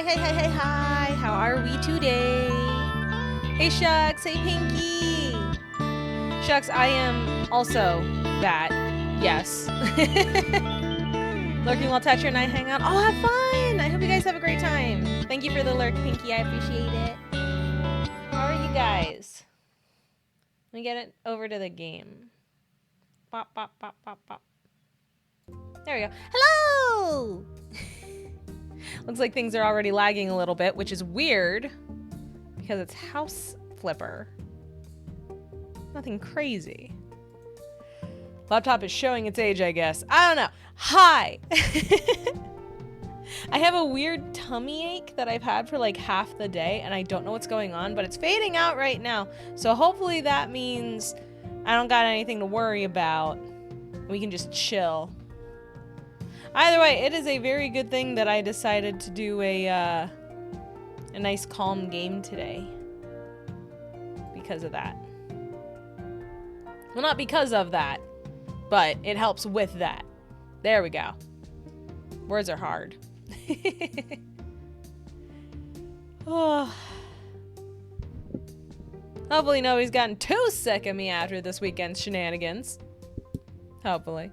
Hi. How are we today? Hey, Shucks. Hey, Pinky. Shucks, I am also that. Yes. Lurking while Tetra and I hang out. Oh, have fun. I hope you guys have a great time. Thank you for the lurk, Pinky. I appreciate it. How are you guys? Let me get it over to the game. Bop, bop, bop, bop, bop. There we go. Hello! Looks like things are already lagging a little bit, which is weird because it's House Flipper. Nothing crazy. Laptop is showing its age, I guess. I don't know. Hi! I have a weird tummy ache that I've had for like half the day, and I don't know what's going on, but it's fading out right now. So hopefully that means I don't got anything to worry about. We can just chill. Either way, it is a very good thing that I decided to do a nice calm game today. Because of that. Well, not because of that, but it helps with that. There we go. Words are hard. Oh. Hopefully nobody's gotten too sick of me after this weekend's shenanigans. Hopefully.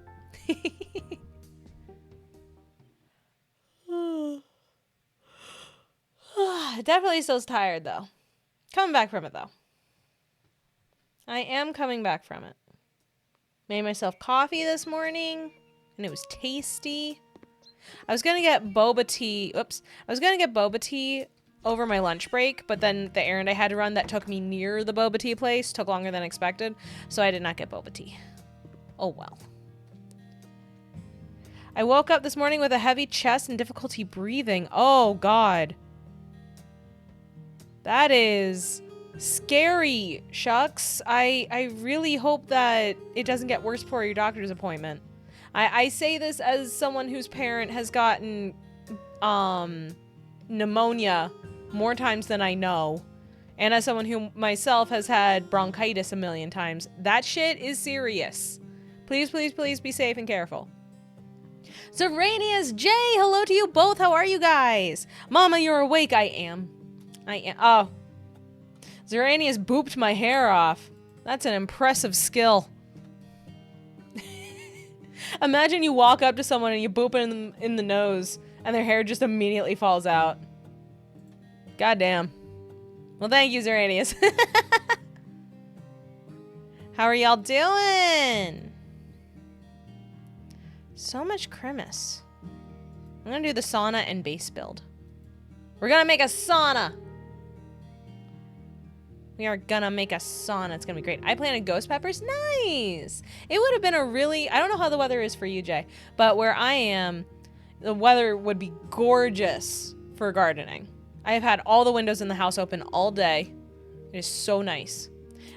Definitely still tired though. Coming back from it though. I am coming back from it. Made myself coffee this morning and it was tasty. I was gonna get boba tea. Oops. I was gonna get boba tea over my lunch break, but then the errand I had to run that took me near the boba tea place took longer than expected, so I did not get boba tea. Oh well. I woke up this morning with a heavy chest and difficulty breathing. Oh God. That is scary, Shucks. I really hope that it doesn't get worse before your doctor's appointment. I say this as someone whose parent has gotten pneumonia more times than I know. And as someone who myself has had bronchitis a million times. That shit is serious. Please, please, please be safe and careful. Serenius J, hello to you both. How are you guys? Mama, you're awake. I am. Oh. Zeranius booped my hair off. That's an impressive skill. Imagine you walk up to someone and you boop them in the nose and their hair just immediately falls out. Goddamn. Well, thank you, Zeranius. How are y'all doing? So much Grimace. I'm gonna do the sauna and base build. We're gonna make a sauna. We are gonna make a sauna. It's gonna be great. I planted ghost peppers. Nice. It would have been a really, I don't know how the weather is for you, Jay, but where I am, the weather would be gorgeous for gardening. I have had all the windows in the house open all day. It is so nice.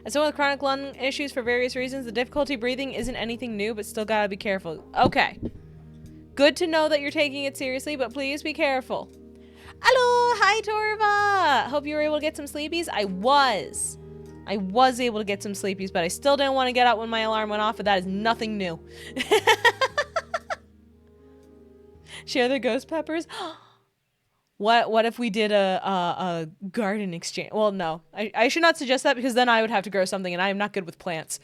As someone with chronic lung issues for various reasons, the difficulty breathing isn't anything new, but still gotta be careful. Okay. Good to know that you're taking it seriously, but please be careful. Hello, hi Torva. Hope you were able to get some sleepies. I was able to get some sleepies, but I still didn't want to get out when my alarm went off, but that is nothing new. Share the ghost peppers. What if we did a garden exchange? Well, no, I should not suggest that because then I would have to grow something and I am not good with plants.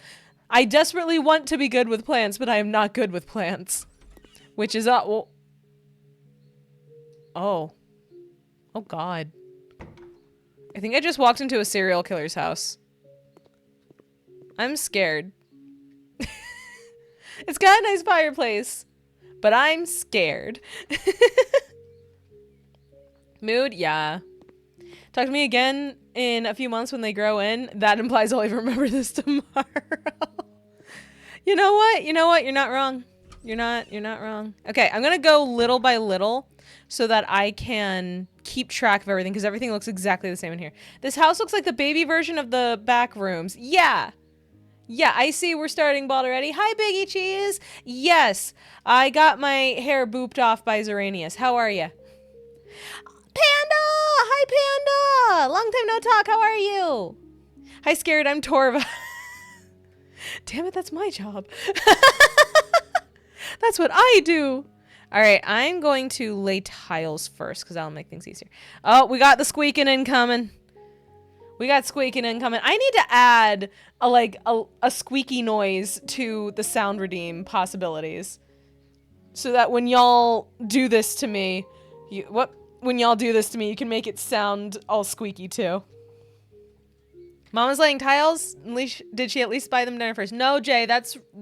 I desperately want to be good with plants, but I am not good with plants. Which is, well, oh God. I think I just walked into a serial killer's house. I'm scared. It's got a nice fireplace, but I'm scared. Mood? Yeah. Talk to me again in a few months when they grow in. That implies I'll even remember this tomorrow. You know what? You're not wrong. You're not wrong. Okay, I'm gonna go little by little so that I can keep track of everything because everything looks exactly the same in here. This house looks like the baby version of the back rooms. Yeah, I see we're starting bald already. Hi, Biggie Cheese. Yes, I got my hair booped off by Zeranius. How are you? Panda! Hi, Panda! Long time no talk. How are you? Hi, Scared. I'm Torva. Damn it, that's my job. That's what I do. All right, I'm going to lay tiles first because that'll make things easier. Oh, we got the squeaking incoming. We got squeaking incoming. I need to add a squeaky noise to the sound redeem possibilities, so that when y'all do this to me, you can make it sound all squeaky too. Mama's laying tiles. Did she at least buy them dinner first? No, Jay,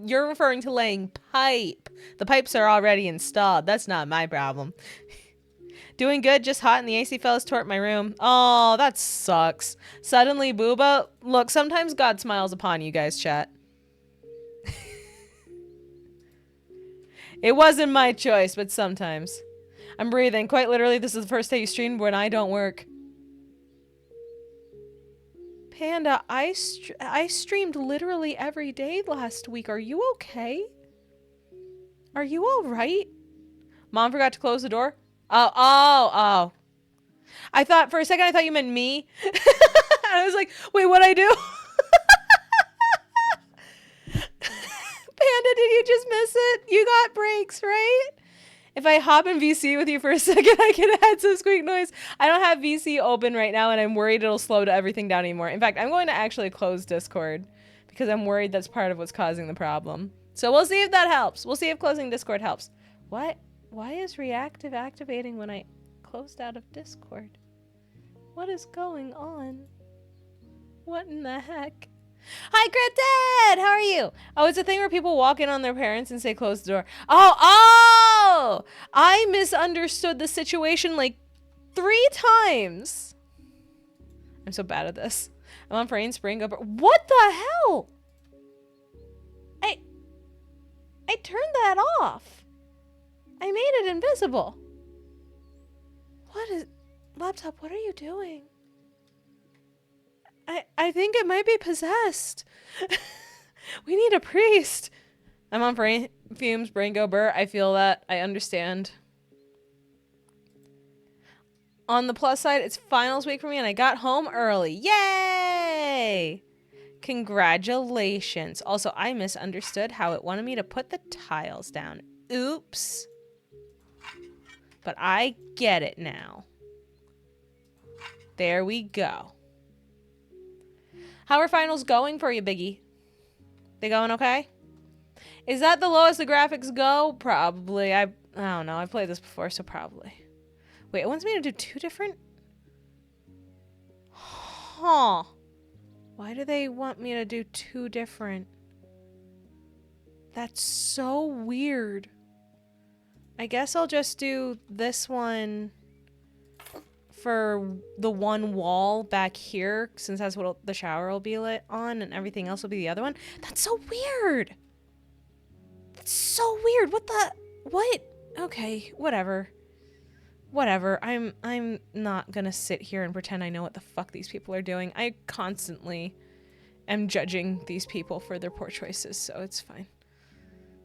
you're referring to laying pipe. The pipes are already installed. That's not my problem. Doing good, just hot, and the AC fellas tore up my room. Oh, that sucks. Suddenly, booba. Look, sometimes God smiles upon you guys, chat. It wasn't my choice, but sometimes. I'm breathing. Quite literally, this is the first day you streamed when I don't work. Panda, I streamed literally every day last week. Are you okay? Are you all right? Mom forgot to close the door? Oh. I thought, for a second, I thought you meant me. I was like, wait, what'd I do? Panda, did you just miss it? You got breaks, right? If I hop in VC with you for a second, I can add some squeak noise. I don't have VC open right now, and I'm worried it'll slow everything down anymore. In fact, I'm going to actually close Discord because I'm worried that's part of what's causing the problem. So we'll see if that helps. We'll see if closing Discord helps. What? Why is reactive activating when I closed out of Discord? What is going on? What in the heck? Hi, Cryptid! How are you? Oh, it's a thing where people walk in on their parents and say, close the door. Oh! I misunderstood the situation like 3 times. I'm so bad at this. I'm on Freya and Spring over. What the hell? I turned that off. I made it invisible. Laptop, what are you doing? I think it might be possessed. We need a priest. I'm on fumes, brain go burr. I feel that. I understand. On the plus side, it's finals week for me and I got home early. Yay! Congratulations. Also, I misunderstood how it wanted me to put the tiles down. Oops. But I get it now. There we go. How are finals going for you, Biggie? They going okay? Is that the lowest the graphics go? Probably. I don't know. I've played this before, so probably. Wait, it wants me to do 2 different? Huh. Why do they want me to do 2 different? That's so weird. I guess I'll just do this one for the one wall back here, since that's what the shower will be lit on, and everything else will be the other one. That's so weird. That's so weird. What? Okay, whatever. Whatever. I'm not gonna sit here and pretend I know what the fuck these people are doing. I constantly am judging these people for their poor choices, so it's fine.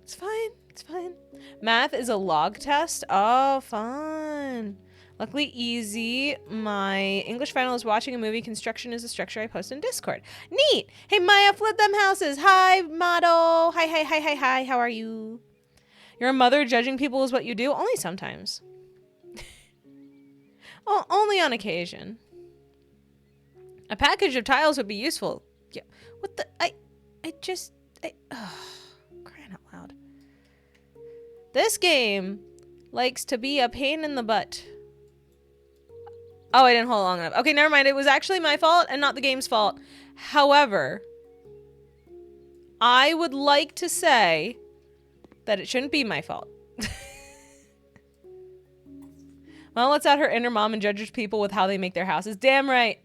It's fine. It's fine. Math is a log test. Oh, fun. Luckily easy. My English final is watching a movie. Construction is a structure I post in Discord. Neat. Hey, Maya, flip them houses. Hi, Motto. Hi. How are you? Your mother judging people is what you do? Only sometimes. Oh, only on occasion. A package of tiles would be useful. Yeah. What the? Crying out loud. This game likes to be a pain in the butt. Oh, I didn't hold long enough. Okay, never mind. It was actually my fault and not the game's fault. However, I would like to say that it shouldn't be my fault. Mom lets out her inner mom and judges people with how they make their houses. Damn right.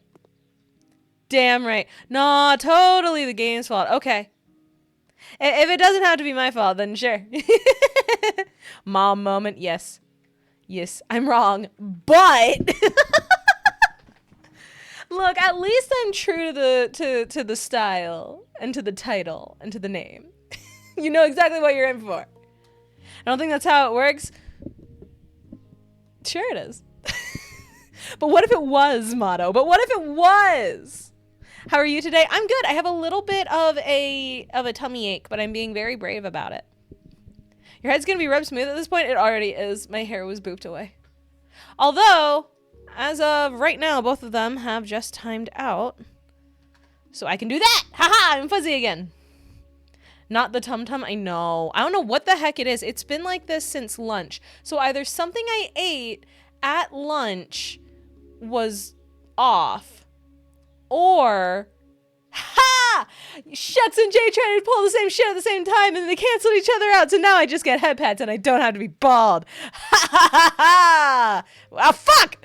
Damn right. No, totally the game's fault. Okay. If it doesn't have to be my fault, then sure. Mom moment. Yes. Yes, I'm wrong. But look, at least I'm true to the style and to the title and to the name. You know exactly what you're in for. I don't think that's how it works. Sure it is. But what if it was, Motto? But what if it was? How are you today? I'm good. I have a little bit of a tummy ache, but I'm being very brave about it. Your head's gonna be rubbed smooth at this point. It already is. My hair was booped away. Although, as of right now, both of them have just timed out. So I can do that! Haha! I'm fuzzy again. Not the tum-tum, I know. I don't know what the heck it is. It's been like this since lunch. So either something I ate at lunch was off, or... Ha! Shucks and Jay trying to pull the same shit at the same time, and they canceled each other out, so now I just get head pats and I don't have to be bald. Ha ha ha ha! Oh, fuck!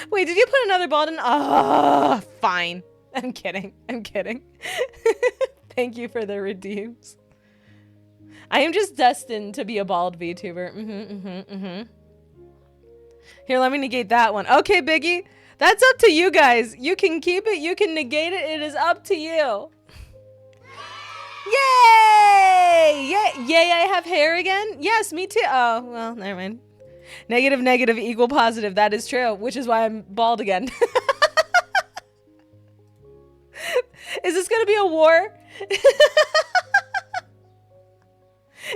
Wait, did you put another bald in? Oh, fine. I'm kidding. I'm kidding. Thank you for the redeems. I am just destined to be a bald VTuber. Here, let me negate that one. Okay, Biggie. That's up to you guys. You can keep it. You can negate it. It is up to you. Yay! Yay! Yay! I have hair again. Yes, me too. Oh, well, never mind. Negative, negative equal positive. That is true, which is why I'm bald again. Is this gonna be a war?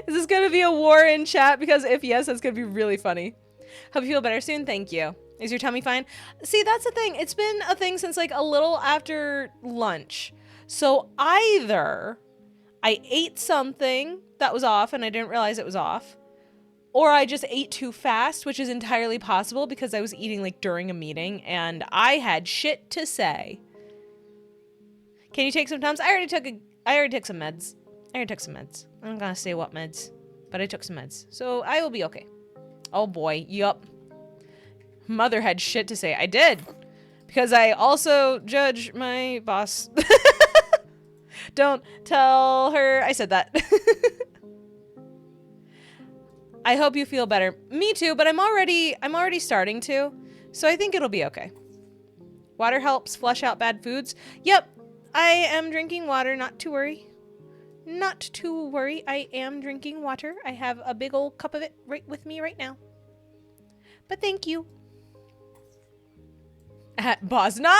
Is this gonna be a war in chat? Because if yes, that's gonna be really funny. Hope you feel better soon. Thank you. Is your tummy fine? See, that's the thing. It's been a thing since like a little after lunch. So either I ate something that was off and I didn't realize it was off, or I just ate too fast, which is entirely possible because I was eating like during a meeting and I had shit to say. Can you take some Tums? I already took some meds. I already took some meds. I'm not gonna say what meds, but I took some meds. So I will be okay. Oh boy, yup. Mother had shit to say. I did. Because I also judge my boss. Don't tell her I said that. I hope you feel better. Me too, but I'm already starting to. So I think it'll be okay. Water helps flush out bad foods. Yep. I am drinking water, not to worry. Not to worry. I am drinking water. I have a big old cup of it right with me right now. But thank you. Boss, no!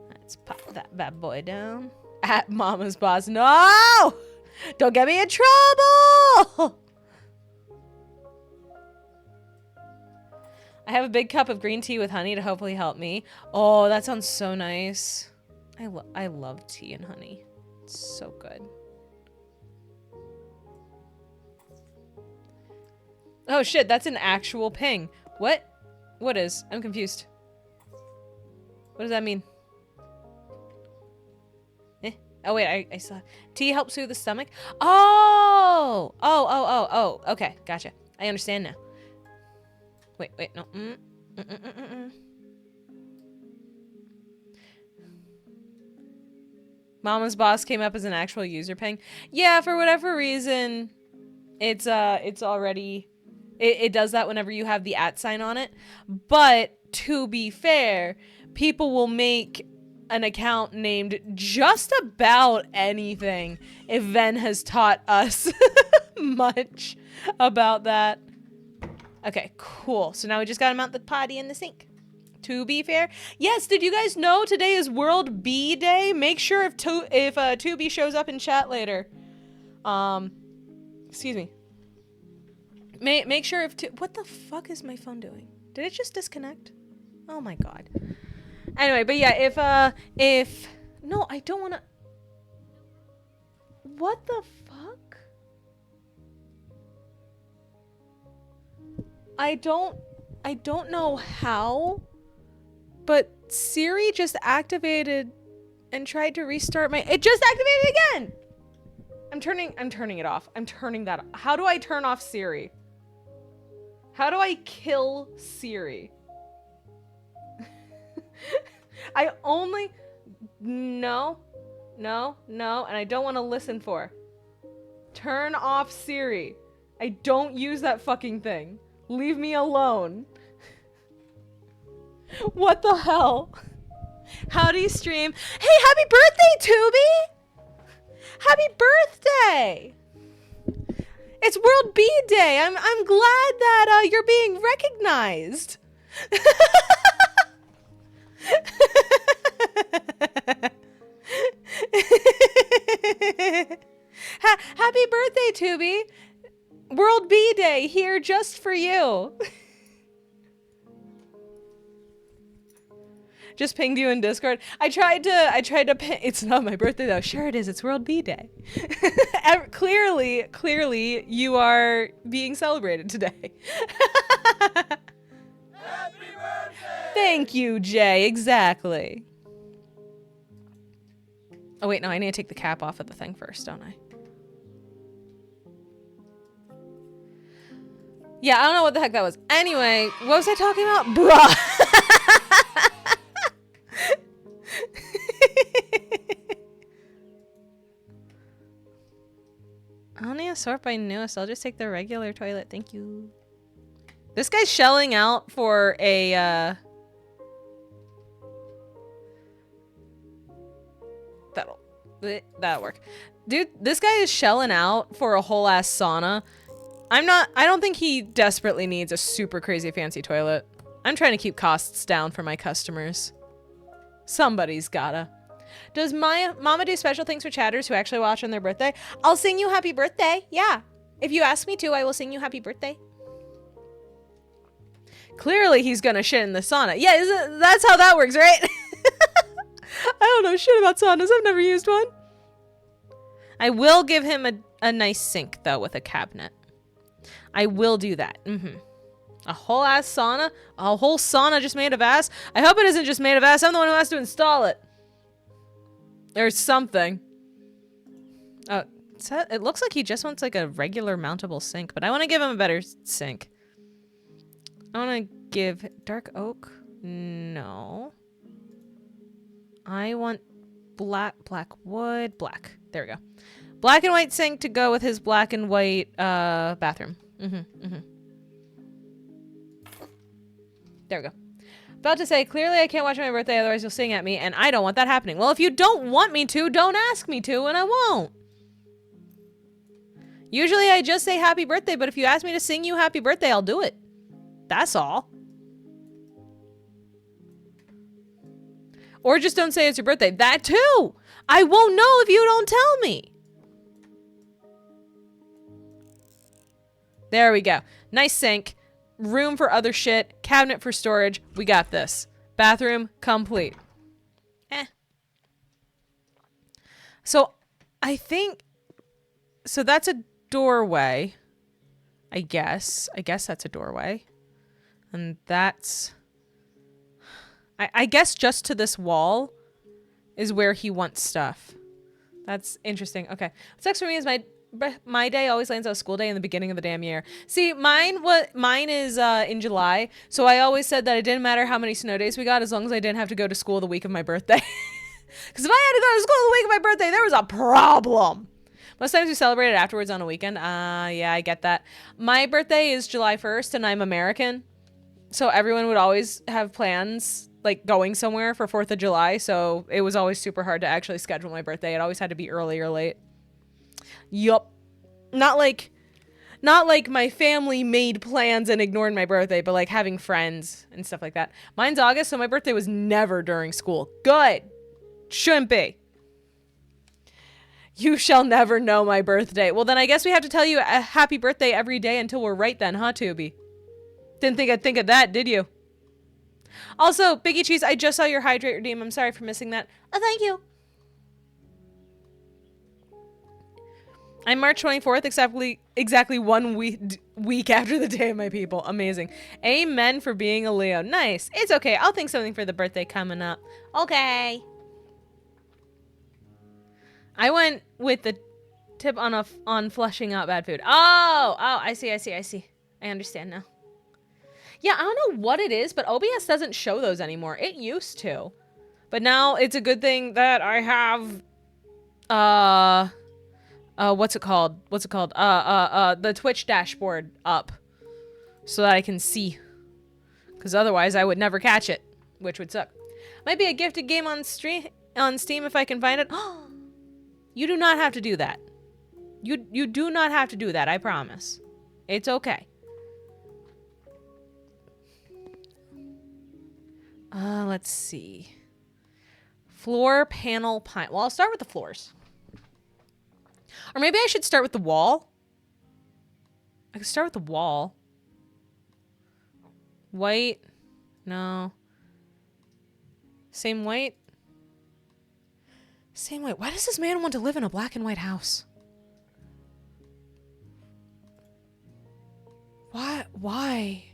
Let's pop that bad boy down. At Mama's boss. No! Don't get me in trouble! I have a big cup of green tea with honey to hopefully help me. Oh, that sounds so nice. I love tea and honey. It's so good. Oh shit, that's an actual ping. What? What is? I'm confused. What does that mean? Oh wait, I saw. Tea helps soothe the stomach? Oh! Oh. Okay, gotcha. I understand now. Wait, no. Mama's boss came up as an actual user ping. Yeah, for whatever reason, it's already, it does that whenever you have the @ sign on it. But to be fair, people will make an account named just about anything if Ven has taught us much about that. Okay, cool. So now we just gotta mount the potty in the sink. To be fair. Yes, did you guys know today is World Bee Day? Make sure if 2B shows up in chat later. Excuse me. Make sure if what the fuck is my phone doing? Did it just disconnect? Oh my god. Anyway, but yeah, if no, I don't wanna. What the fuck? I don't know how, but Siri just activated and tried to restart it just activated again. I'm turning it off. I'm turning that off. How do I turn off Siri? How do I kill Siri? I only no, and I don't want to listen for. Turn off Siri. I don't use that fucking thing. Leave me alone. What the hell? How do you stream? Hey, happy birthday, Tubi! Happy birthday! It's World Bee Day. I'm glad that you're being recognized. Happy birthday, Tubi. World Bee Day here just for you. Just pinged you in Discord. I tried to ping. It's not my birthday though. Sure it is. It's World Bee Day. Clearly you are being celebrated today. Happy birthday! Thank you, Jay. Exactly. Oh wait, no, I need to take the cap off of the thing first, don't I? Yeah, I don't know what the heck that was. Anyway, what was I talking about? Bruh. I don't need to sort by newest. I'll just take the regular toilet. Thank you. This guy's shelling out for a, That'll work. Dude, this guy is shelling out for a whole ass sauna. I don't think he desperately needs a super crazy fancy toilet. I'm trying to keep costs down for my customers. Somebody's gotta. Does my mama do special things for chatters who actually watch on their birthday? I'll sing you happy birthday. Yeah. If you ask me to, I will sing you happy birthday. Clearly he's gonna shit in the sauna. Yeah, that's how that works, right? I don't know shit about saunas. I've never used one. I will give him a nice sink, though, with a cabinet. I will do that. A whole ass sauna? A whole sauna just made of ass? I hope it isn't just made of ass. I'm the one who has to install it. There's something. Oh, it looks like he just wants like a regular mountable sink, but I want to give him a better sink. I want to give dark oak. No. I want black wood, black. There we go. Black and white sink to go with his black and white bathroom. There we go. About to say, clearly I can't watch my birthday, otherwise you'll sing at me, and I don't want that happening. Well, if you don't want me to, don't ask me to, and I won't. Usually I just say happy birthday, but if you ask me to sing you happy birthday, I'll do it. That's all. Or just don't say it's your birthday. That too! I won't know if you don't tell me. There we go. Nice sink. Room for other shit. Cabinet for storage. We got this. Bathroom complete. So I think... So that's a doorway. I guess. I guess that's a doorway. And that's... I guess just to this wall is where he wants stuff. That's interesting. Okay. What sucks for me is my day always lands on a school day in the beginning of the damn year. See, mine is in July, so I always said that it didn't matter how many snow days we got as long as I didn't have to go to school the week of my birthday. Because if I had to go to school the week of my birthday, there was a problem. Most times we celebrate it afterwards on a weekend. Yeah, I get that. My birthday is July 1st, and I'm American, so everyone would always have plans like going somewhere for 4th of July, so it was always super hard to actually schedule my birthday. It always had to be early or late. Yup. Not like my family made plans and ignored my birthday, but like having friends and stuff like that. Mine's August, so my birthday was never during school. Good. Shouldn't be. You shall never know my birthday. Well, then I guess we have to tell you a happy birthday every day until we're right then, huh, Tubi? Didn't think I'd think of that, did you? Also, Biggie Cheese, I just saw your hydrate redeem. I'm sorry for missing that. Oh, thank you. I'm March 24th, exactly 1 week after the day of my people. Amazing. Amen for being a Leo. Nice. It's okay. I'll think something for the birthday coming up. Okay. I went with the tip on flushing out bad food. Oh, I see. I understand now. Yeah, I don't know what it is, but OBS doesn't show those anymore. It used to. But now it's a good thing that I have what's it called? The Twitch dashboard up so that I can see. Cuz otherwise I would never catch it, which would suck. Might be a gifted game on Steam if I can find it. You do not have to do that. You do not have to do that, I promise. It's okay. Let's see. Floor panel pine. Well, I'll start with the floors. Or maybe I should start with the wall. I could start with the wall. White. No. Same white. Same white. Why does this man want to live in a black and white house? Why?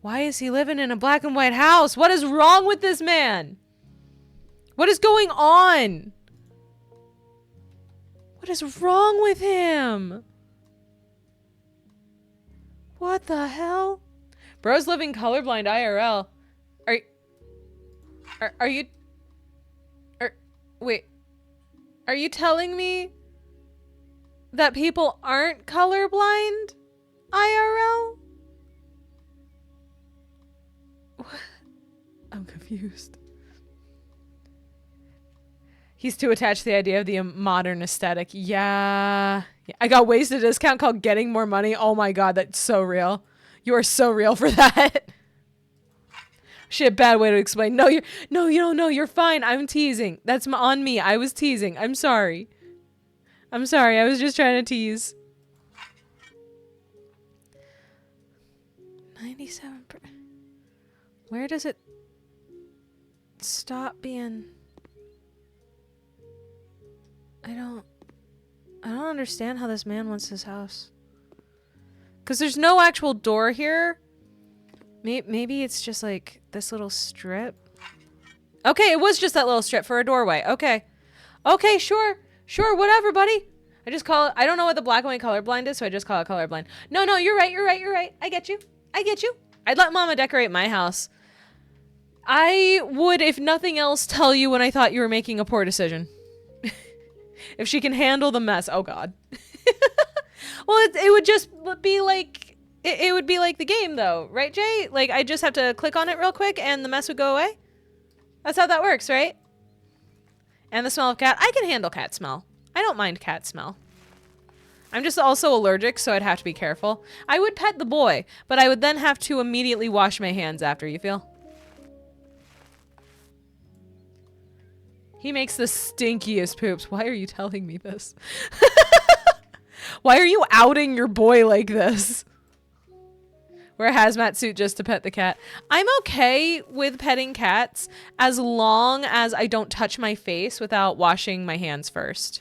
Why is he living in a black and white house? What is wrong with this man? What is going on? What is wrong with him? What the hell? Bro's living colorblind IRL. Are you... Wait. Are you telling me that people aren't colorblind IRL? I'm confused. He's too attached to the idea of the modern aesthetic. Yeah. I got wasted a discount called Getting More Money. Oh my god, that's so real. You are so real for that. Shit, bad way to explain. No, you don't know. You're fine. I'm teasing. That's on me. I was teasing. I'm sorry. I'm sorry. I was just trying to tease. 97%. Where does it stop being... I don't understand how this man wants his house. Because there's no actual door here. Maybe it's just like this little strip. Okay, it was just that little strip for a doorway. Okay. Okay, sure. Sure, whatever, buddy. I just call it... I don't know what the black and white colorblind is, so I just call it colorblind. No, you're right. I get you. I'd let Mama decorate my house. I would, if nothing else, tell you when I thought you were making a poor decision. If she can handle the mess. Oh, God. Well, it would just be like... It would be like the game, though. Right, Jay? Like, I just have to click on it real quick and the mess would go away? That's how that works, right? And the smell of cat. I can handle cat smell. I don't mind cat smell. I'm just also allergic, so I'd have to be careful. I would pet the boy, but I would then have to immediately wash my hands after, you feel? He makes the stinkiest poops. Why are you telling me this? Why are you outing your boy like this? Wear a hazmat suit just to pet the cat. I'm okay with petting cats as long as I don't touch my face without washing my hands first.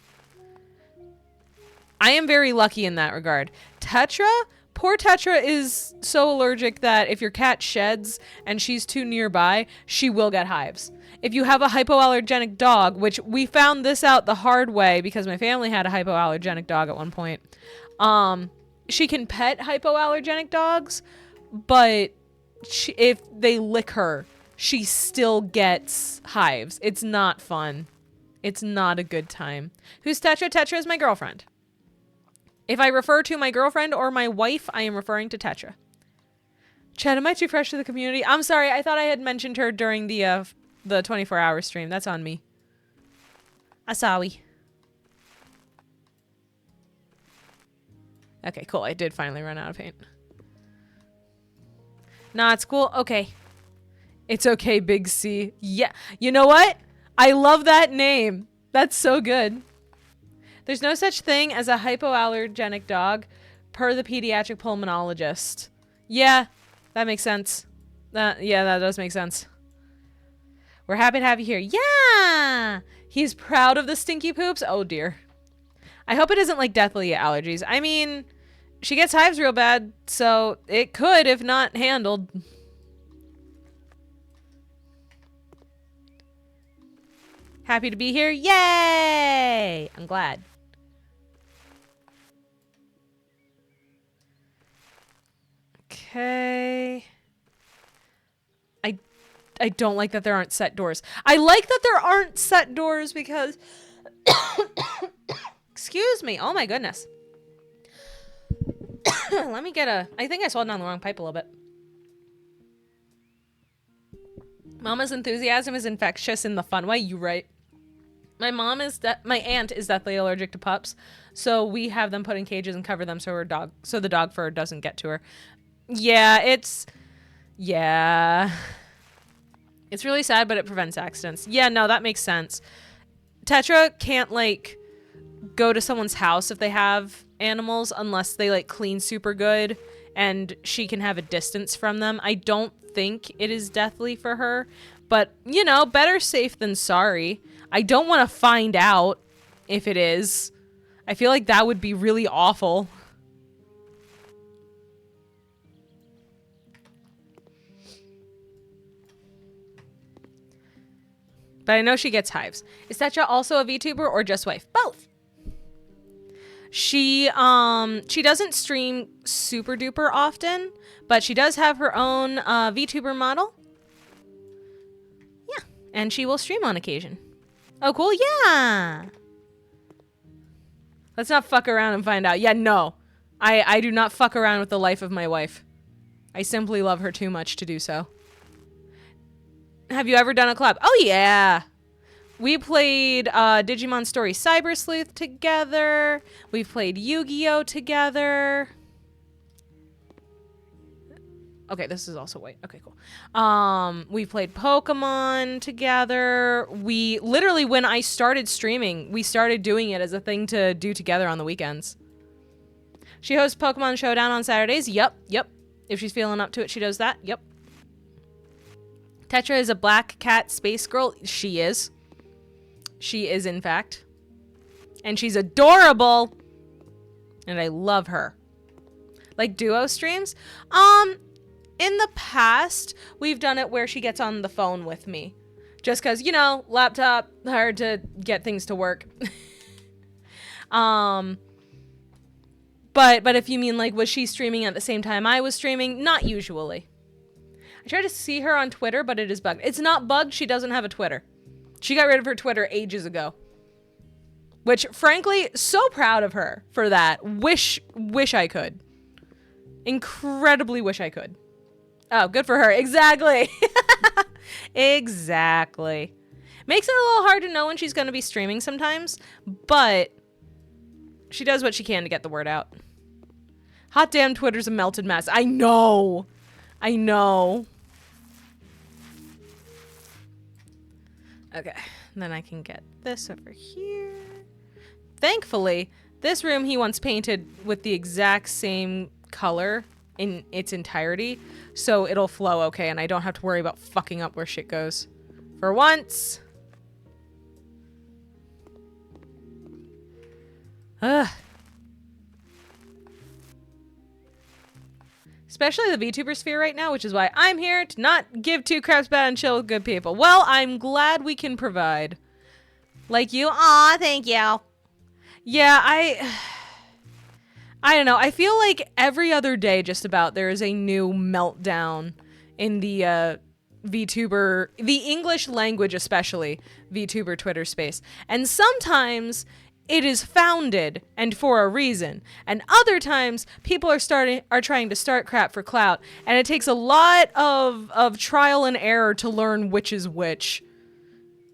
I am very lucky in that regard. Tetra? Poor Tetra is so allergic that if your cat sheds and she's too nearby, she will get hives. If you have a hypoallergenic dog, which we found this out the hard way because my family had a hypoallergenic dog at one point, she can pet hypoallergenic dogs, but if they lick her, she still gets hives. It's not fun. It's not a good time. Who's Tetra? Tetra is my girlfriend. If I refer to my girlfriend or my wife, I am referring to Tetra. Chad, am I too fresh to the community? I'm sorry. I thought I had mentioned her during the 24-hour stream. That's on me. Asawi. Okay, cool. I did finally run out of paint. Nah, it's cool. Okay. It's okay, Big C. Yeah. You know what? I love that name. That's so good. There's no such thing as a hypoallergenic dog, per the pediatric pulmonologist. Yeah, that makes sense. Yeah, that does make sense. We're happy to have you here. Yeah! He's proud of the stinky poops? Oh, dear. I hope it isn't like deathly allergies. I mean, she gets hives real bad, so it could if not handled. Happy to be here. Yay! I'm glad. Okay. I don't like that there aren't set doors. I like that there aren't set doors because... Excuse me. Oh my goodness. Let me get a... I think I swallowed down the wrong pipe a little bit. Mama's enthusiasm is infectious in the fun way. You right. My aunt is deathly allergic to pups, so we have them put in cages and cover them so the dog fur doesn't get to her. Yeah, it's really sad, but it prevents accidents. Yeah, no, that makes sense. Tetra can't like go to someone's house if they have animals unless they like clean super good, and she can have a distance from them. I don't think it is deathly for her, but you know, better safe than sorry. I don't want to find out if it is. I feel like that would be really awful. But I know she gets hives. Is Tetra also a VTuber or just wife? Both. She doesn't stream super duper often, but she does have her own VTuber model. Yeah, and she will stream on occasion. Oh, cool. Yeah. Let's not fuck around and find out. Yeah, no. I do not fuck around with the life of my wife. I simply love her too much to do so. Have you ever done a collab? Oh, yeah. We played Digimon Story Cyber Sleuth together. We've played Yu-Gi-Oh! Together. Okay, this is also white. Okay, cool. We played Pokemon together. We literally, when I started streaming, we started doing it as a thing to do together on the weekends. She hosts Pokemon Showdown on Saturdays. Yep. If she's feeling up to it, she does that. Yep. Tetra is a black cat space girl. She is. She is, in fact. And she's adorable. And I love her. Like duo streams? In the past, we've done it where she gets on the phone with me. Just because, you know, laptop, hard to get things to work. But if you mean like, was she streaming at the same time I was streaming? Not usually. I tried to see her on Twitter, but it is bugged. It's not bugged, she doesn't have a Twitter. She got rid of her Twitter ages ago. Which, frankly, so proud of her for that. Wish I could. Incredibly wish I could. Oh, good for her. Exactly. Exactly. Makes it a little hard to know when she's going to be streaming sometimes, but she does what she can to get the word out. Hot damn, Twitter's a melted mess. I know. Okay, then I can get this over here. Thankfully, this room he once painted with the exact same color in its entirety, so it'll flow okay, and I don't have to worry about fucking up where shit goes. For once. Ugh. Especially the VTuber sphere right now, which is why I'm here to not give two craps about and chill with good people. Well, I'm glad we can provide. Like you. Aw, thank you. Yeah, I don't know. I feel like every other day just about there is a new meltdown in the VTuber, the English language especially, VTuber Twitter space. And sometimes it is founded and for a reason. And other times people are trying to start crap for clout, and it takes a lot of trial and error to learn which is which.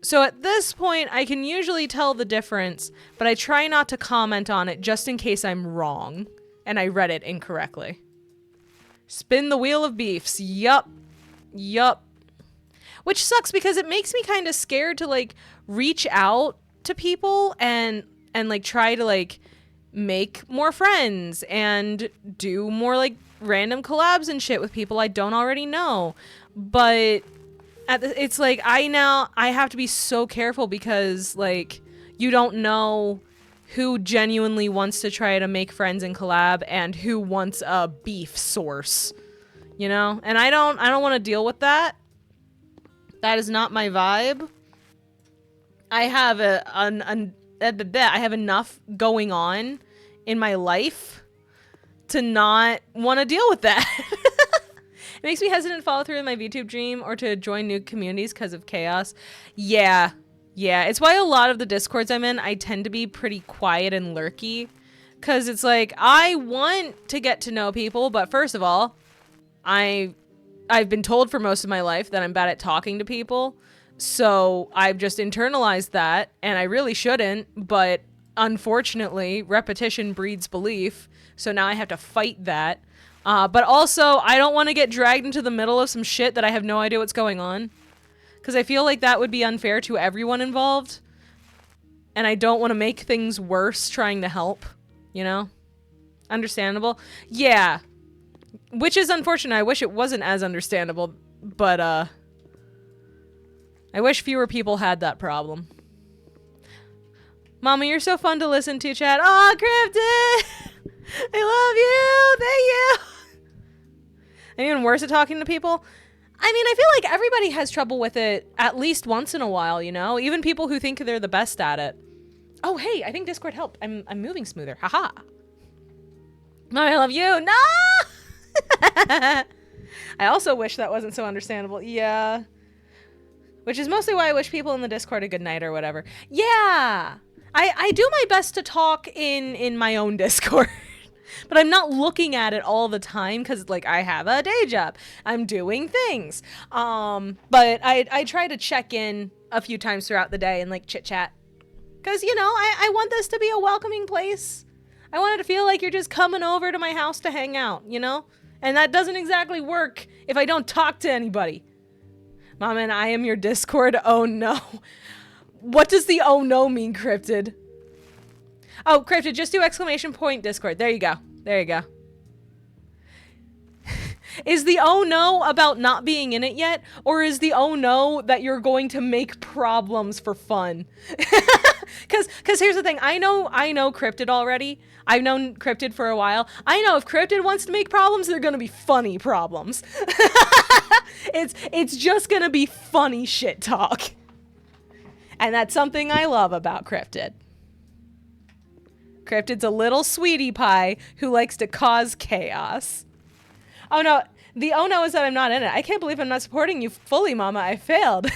So at this point, I can usually tell the difference, but I try not to comment on it just in case I'm wrong and I read it incorrectly. Spin the wheel of beefs. Yup. Which sucks because it makes me kind of scared to like reach out to people and like try to like make more friends and do more like random collabs and shit with people I don't already know. But it's like I have to be so careful because like you don't know who genuinely wants to try to make friends and collab and who wants a beef source, you know? And I don't want to deal with that. That is not my vibe. I have I have enough going on in my life to not want to deal with that. It makes me hesitant to follow through with my VTube dream or to join new communities because of chaos. Yeah. It's why a lot of the Discords I'm in, I tend to be pretty quiet and lurky. Because it's like, I want to get to know people, but first of all, I've been told for most of my life that I'm bad at talking to people. So I've just internalized that, and I really shouldn't, but unfortunately, repetition breeds belief. So now I have to fight that. But also, I don't want to get dragged into the middle of some shit that I have no idea what's going on. Because I feel like that would be unfair to everyone involved. And I don't want to make things worse trying to help, you know? Understandable? Yeah. Which is unfortunate. I wish it wasn't as understandable, but I wish fewer people had that problem. Mama, you're so fun to listen to, chat. Aw, Cryptid! I love you! Thank you! I'm even worse at talking to people. I mean, I feel like everybody has trouble with it at least once in a while, you know? Even people who think they're the best at it. Oh, hey, I think Discord helped. I'm moving smoother. Haha. Mama, I love you. No! I also wish that wasn't so understandable. Yeah. Which is mostly why I wish people in the Discord a good night or whatever. Yeah. I do my best to talk in my own Discord. But I'm not looking at it all the time because, like, I have a day job. I'm doing things. But I try to check in a few times throughout the day and, like, chit-chat. Because, you know, I want this to be a welcoming place. I want it to feel like you're just coming over to my house to hang out, you know? And that doesn't exactly work if I don't talk to anybody. Mama and I am your Discord. Oh, no. What does the oh, no mean, Cryptid? Oh, Cryptid, just do exclamation point Discord. There you go. There you go. Is the oh, no about not being in it yet? Or is the oh, no that you're going to make problems for fun? Because here's the thing. I know Cryptid already. I've known Cryptid for a while. I know if Cryptid wants to make problems, they're going to be funny problems. It's just going to be funny shit talk. And that's something I love about Cryptid. Cryptid's a little sweetie pie who likes to cause chaos. Oh no, the oh no is that I'm not in it. I can't believe I'm not supporting you fully, Mama. I failed.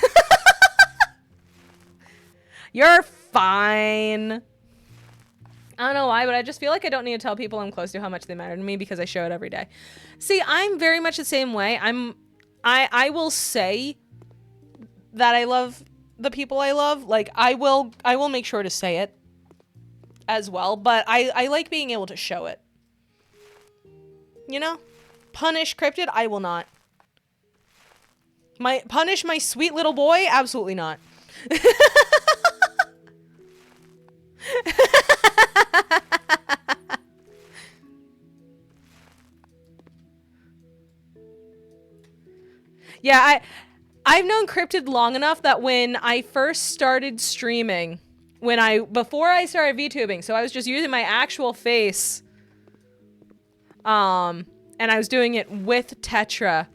You're fine. I don't know why, but I just feel like I don't need to tell people I'm close to how much they matter to me because I show it every day. See, I'm very much the same way. I will say that I love the people I love. Like, I will make sure to say it as well, but I like being able to show it. You know? Punish Cryptid? I will not. Punish my sweet little boy? Absolutely not. Yeah, I've known Cryptid long enough that when I first started streaming, before I started VTubing, so I was just using my actual face, and I was doing it with Tetra,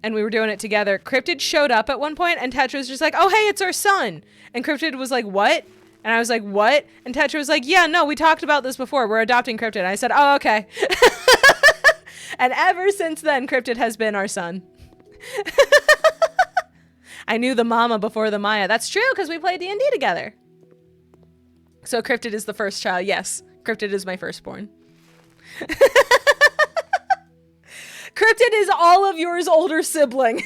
and we were doing it together. Cryptid showed up at one point, and Tetra was just like, oh, hey, it's our son. And Cryptid was like, what? And I was like, what? And Tetra was like, yeah, no, we talked about this before. We're adopting Cryptid. And I said, oh, okay. And ever since then, Cryptid has been our son. I knew the mama before the Maya. That's true, because we played D&D together. So Cryptid is the first child. Yes, Cryptid is my firstborn. Cryptid is all of yours older sibling.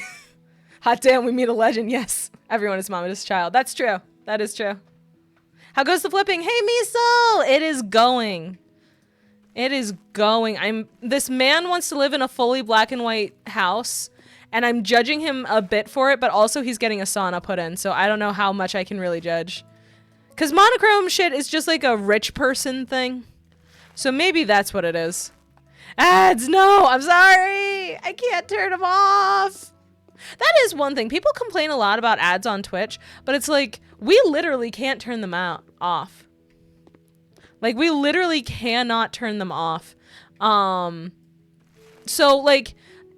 Hot damn, we meet a legend. Yes, everyone is Mama's child. That's true. That is true. How goes the flipping? Hey, Miso! It is going. It is going. This man wants to live in a fully black and white house, and I'm judging him a bit for it, but also he's getting a sauna put in, so I don't know how much I can really judge. Because monochrome shit is just like a rich person thing. So maybe that's what it is. Ads, no, I'm sorry. I can't turn them off. That is one thing. People complain a lot about ads on Twitch, but it's like, we literally can't turn them off. Like, we literally cannot turn them off. So, like,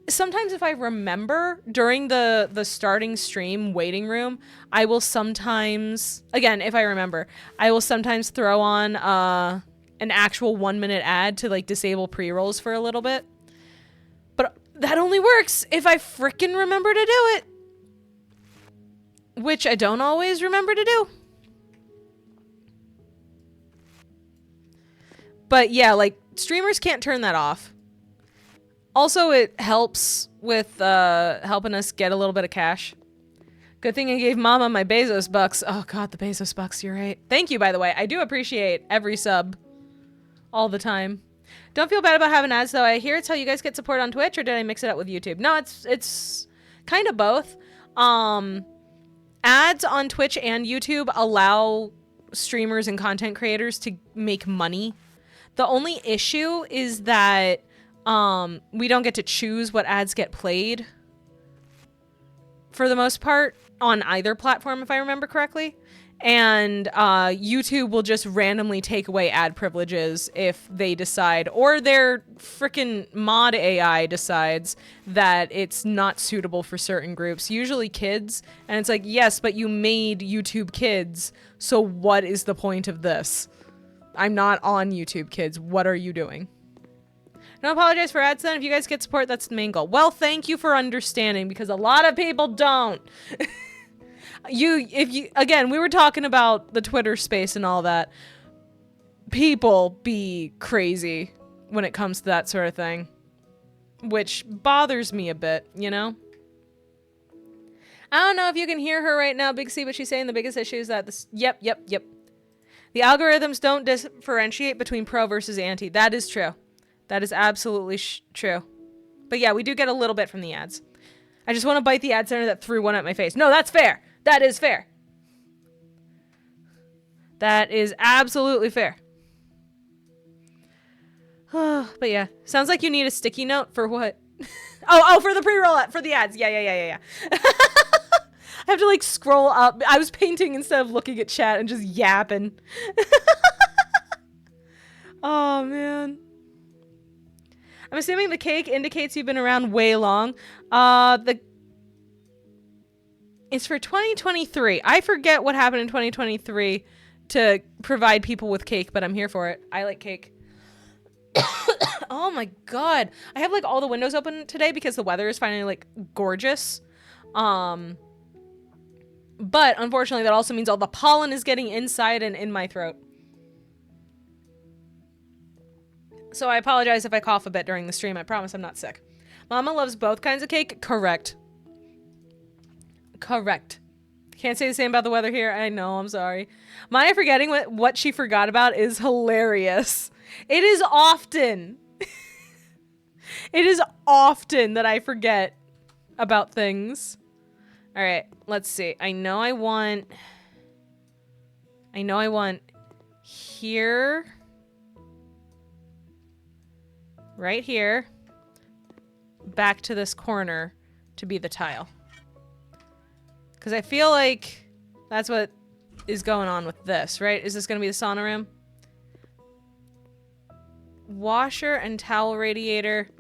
sometimes if I remember during the starting stream waiting room, I will sometimes, again, if I remember, I will sometimes throw on an actual 1-minute ad to like disable pre-rolls for a little bit. But that only works if I frickin' remember to do it. Which I don't always remember to do. But yeah, like, streamers can't turn that off. Also, it helps with helping us get a little bit of cash. Good thing I gave Mama my Bezos bucks. Oh god, the Bezos bucks, you're right. Thank you, by the way. I do appreciate every sub. All the time. Don't feel bad about having ads, though. I hear it's how you guys get support on Twitch, or did I mix it up with YouTube? No, it's kind of both. Ads on Twitch and YouTube allow streamers and content creators to make money. The only issue is that we don't get to choose what ads get played for the most part on either platform, if I remember correctly. And YouTube will just randomly take away ad privileges if they decide, or their frickin' mod AI decides that it's not suitable for certain groups, usually kids. And it's like, yes, but you made YouTube Kids, so what is the point of this? I'm not on YouTube Kids. What are you doing? Don't apologize for ads then. If you guys get support, that's the main goal. Well, thank you for understanding, because a lot of people don't. Again, we were talking about the Twitter space and all that. People be crazy when it comes to that sort of thing, which bothers me a bit, you know? I don't know if you can hear her right now, Big C, but she's saying the biggest issue is that this, yep. The algorithms don't differentiate between pro versus anti. That is true. That is absolutely true. But yeah, we do get a little bit from the ads. I just want to bite the ad center that threw one at my face. No, that's fair. That is fair. That is absolutely fair. But yeah, sounds like you need a sticky note for what? oh, for the pre-roll, for the ads. Yeah. I have to like scroll up. I was painting instead of looking at chat and just yapping. Oh man. I'm assuming the cake indicates you've been around way long. It's for 2023. I forget what happened in 2023 to provide people with cake, but I'm here for it. I like cake. Oh my god. I have like all the windows open today because the weather is finally like gorgeous. But unfortunately that also means all the pollen is getting inside and in my throat. So I apologize if I cough a bit during the stream. I promise I'm not sick. Mama loves both kinds of cake. Correct. Can't say the same about the weather here. I know, I'm sorry. Maya forgetting what she forgot about is hilarious. It is often. It is often that I forget about things. All right, let's see. I know I want here. Right here. Back to this corner to be the tile. Because I feel like that's what is going on with this, right? Is this going to be the sauna room? Washer and towel radiator.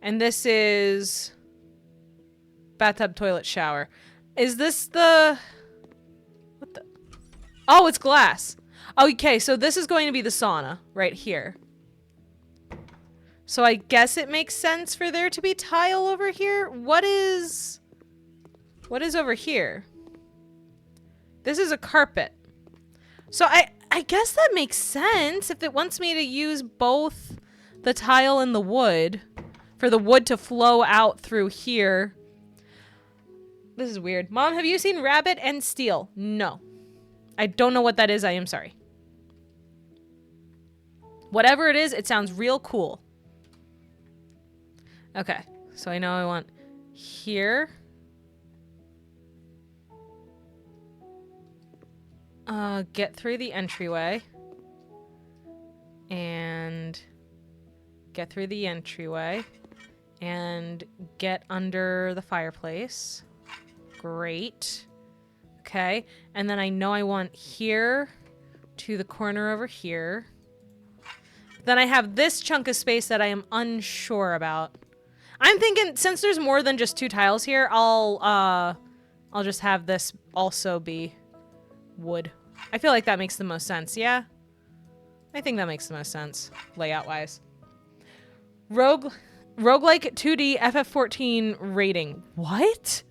And this is bathtub, toilet, shower. Is this the... What the... Oh, it's glass. Okay, so this is going to be the sauna right here. So I guess it makes sense for there to be tile over here. What is over here? This is a carpet. So I guess that makes sense if it wants me to use both the tile and the wood for the wood to flow out through here. This is weird. Mom, have you seen Rabbit and Steel? No. I don't know what that is. I am sorry. Whatever it is, it sounds real cool. Okay. So I know I want here. Get through the entryway. And get through the entryway. And get under the fireplace. Great. Okay. And then I know I want here to the corner over here. Then I have this chunk of space that I am unsure about. I'm thinking since there's more than just two tiles here, I'll just have this also be wood. I feel like that makes the most sense, yeah? I think that makes the most sense, layout-wise. Roguelike 2D FF14 rating. What?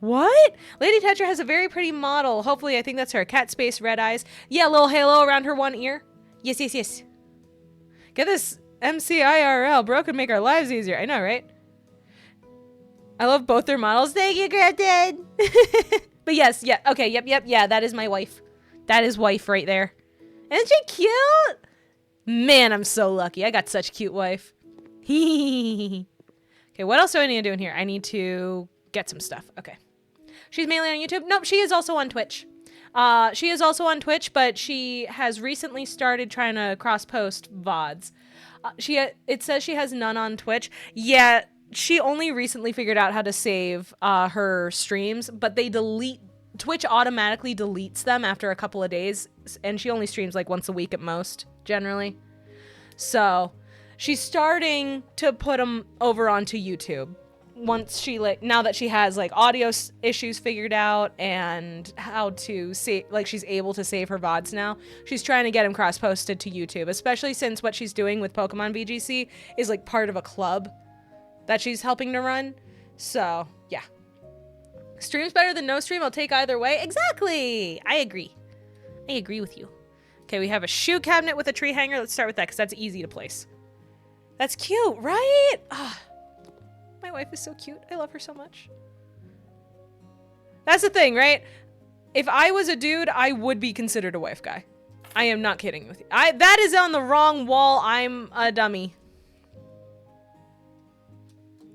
What? Lady Tetra has a very pretty model. Hopefully, I think that's her. Cat space, red eyes. Yeah, little halo around her one ear. Yes. Get this MCIRL. Bro could make our lives easier. I know, right? I love both their models. Thank you, Granddad. But yes, yeah, okay, yep, yeah, that is my wife. That is wife right there. Isn't she cute? Man, I'm so lucky. I got such a cute wife. Okay, what else do I need to do in here? I need to get some stuff. Okay. She's mainly on YouTube. Nope, she is also on Twitch. She is also on Twitch, but she has recently started trying to cross-post VODs. It says she has none on Twitch. Yeah, she only recently figured out how to save her streams, but Twitch automatically deletes them after a couple of days, and she only streams like once a week at most, generally. So she's starting to put them over onto YouTube. Now that she has like audio issues figured out and how to save, like she's able to save her VODs now, she's trying to get them cross-posted to YouTube, especially since what she's doing with Pokemon VGC is like part of a club that she's helping to run. So yeah. Stream's better than no stream. I'll take either way. Exactly. I agree with you. Okay, we have a shoe cabinet with a tree hanger. Let's start with that because that's easy to place. That's cute, right? Oh, my wife is so cute. I love her so much. That's the thing, right? If I was a dude, I would be considered a wife guy. I am not kidding with you. That is on the wrong wall. I'm a dummy.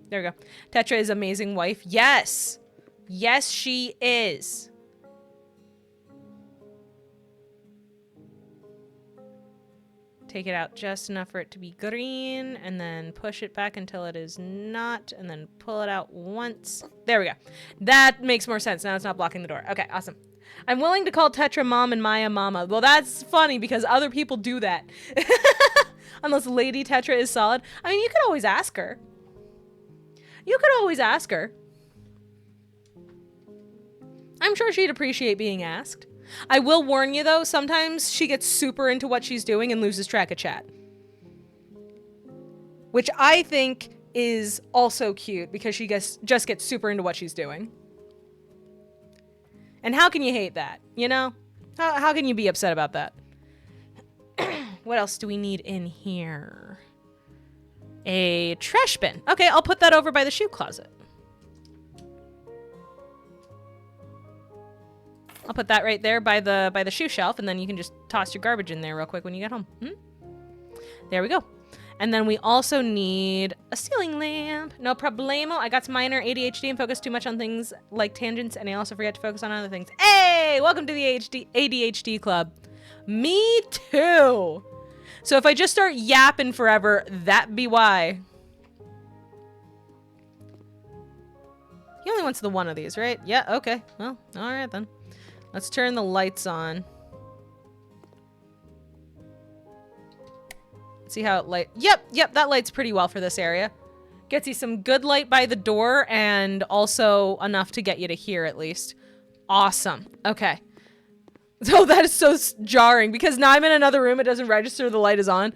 There we go. Tetra is amazing wife. Yes. Yes, she is. Take it out just enough for it to be green, and then push it back until it is not, and then pull it out once. There we go. That makes more sense. Now it's not blocking the door. Okay, awesome. I'm willing to call Tetra mom and Maya mama. Well, that's funny because other people do that. Unless Lady Tetra is solid. I mean, you could always ask her. You could always ask her. I'm sure she'd appreciate being asked. I will warn you, though, sometimes she gets super into what she's doing and loses track of chat. Which I think is also cute because she just gets super into what she's doing. And how can you hate that, you know? How can you be upset about that? What else do we need in here? A trash bin. Okay, I'll put that over by the shoe closet. I'll put that right there by the shoe shelf, and then you can just toss your garbage in there real quick when you get home. There we go. And then we also need a ceiling lamp. No problemo. I got some minor ADHD and focus too much on things like tangents, and I also forget to focus on other things. Hey, welcome to the ADHD club. Me too. So if I just start yapping forever, that be why. He only wants the one of these, right? Yeah, okay. Well, all right then. Let's turn the lights on. See how it light. Yep, that lights pretty well for this area. Gets you some good light by the door and also enough to get you to hear at least. Awesome. Okay. So that is so jarring because now I'm in another room. It doesn't register the light is on.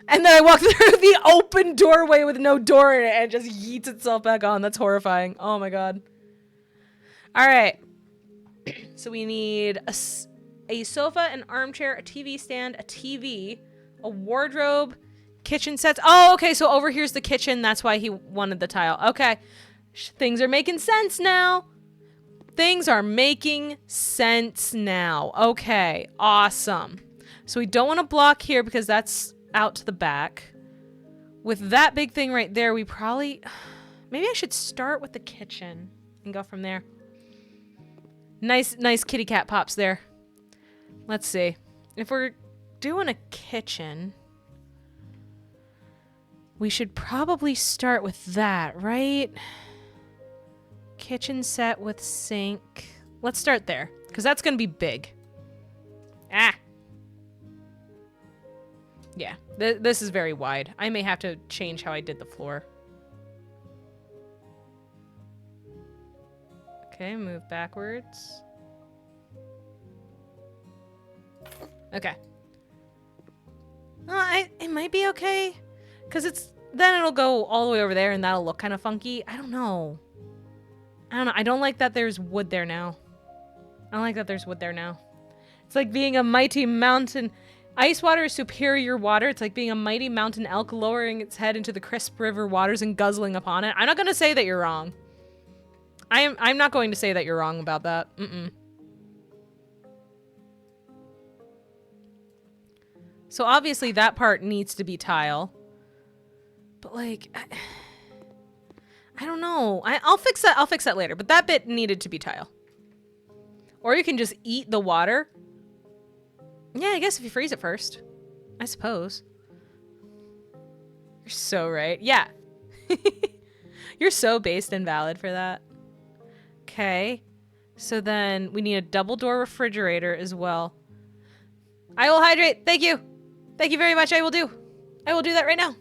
And then I walk through the open doorway with no door in it and it just yeets itself back on. That's horrifying. Oh my god. All right. So we need a sofa, an armchair, a TV stand, a TV, a wardrobe, kitchen sets. Oh, okay. So over here's the kitchen. That's why he wanted the tile. Okay. Things are making sense now. Things are making sense now. Okay. Awesome. So we don't want to block here because that's out to the back. With that big thing right there, we probably... Maybe I should start with the kitchen and go from there. Nice kitty cat pops there. Let's see. If we're doing a kitchen, we should probably start with that, right? Kitchen set with sink. Let's start there, because that's going to be big. Ah. Yeah, this is very wide. I may have to change how I did the floor. Okay, move backwards. Okay. It might be okay. Because then it'll go all the way over there and that'll look kind of funky. I don't know. I don't like that there's wood there now. It's like being a mighty mountain. Ice water is superior water. It's like being a mighty mountain elk lowering its head into the crisp river waters and guzzling upon it. I'm not going to say that you're wrong. I'm not going to say that you're wrong about that. So obviously that part needs to be tile. But like, I don't know. I'll fix that. I'll fix that later. But that bit needed to be tile. Or you can just eat the water. Yeah, I guess if you freeze it first. I suppose. You're so right. Yeah. You're so based and valid for that. Okay. So then we need a double door refrigerator as well. I will hydrate. Thank you. Thank you very much. I will do that right now.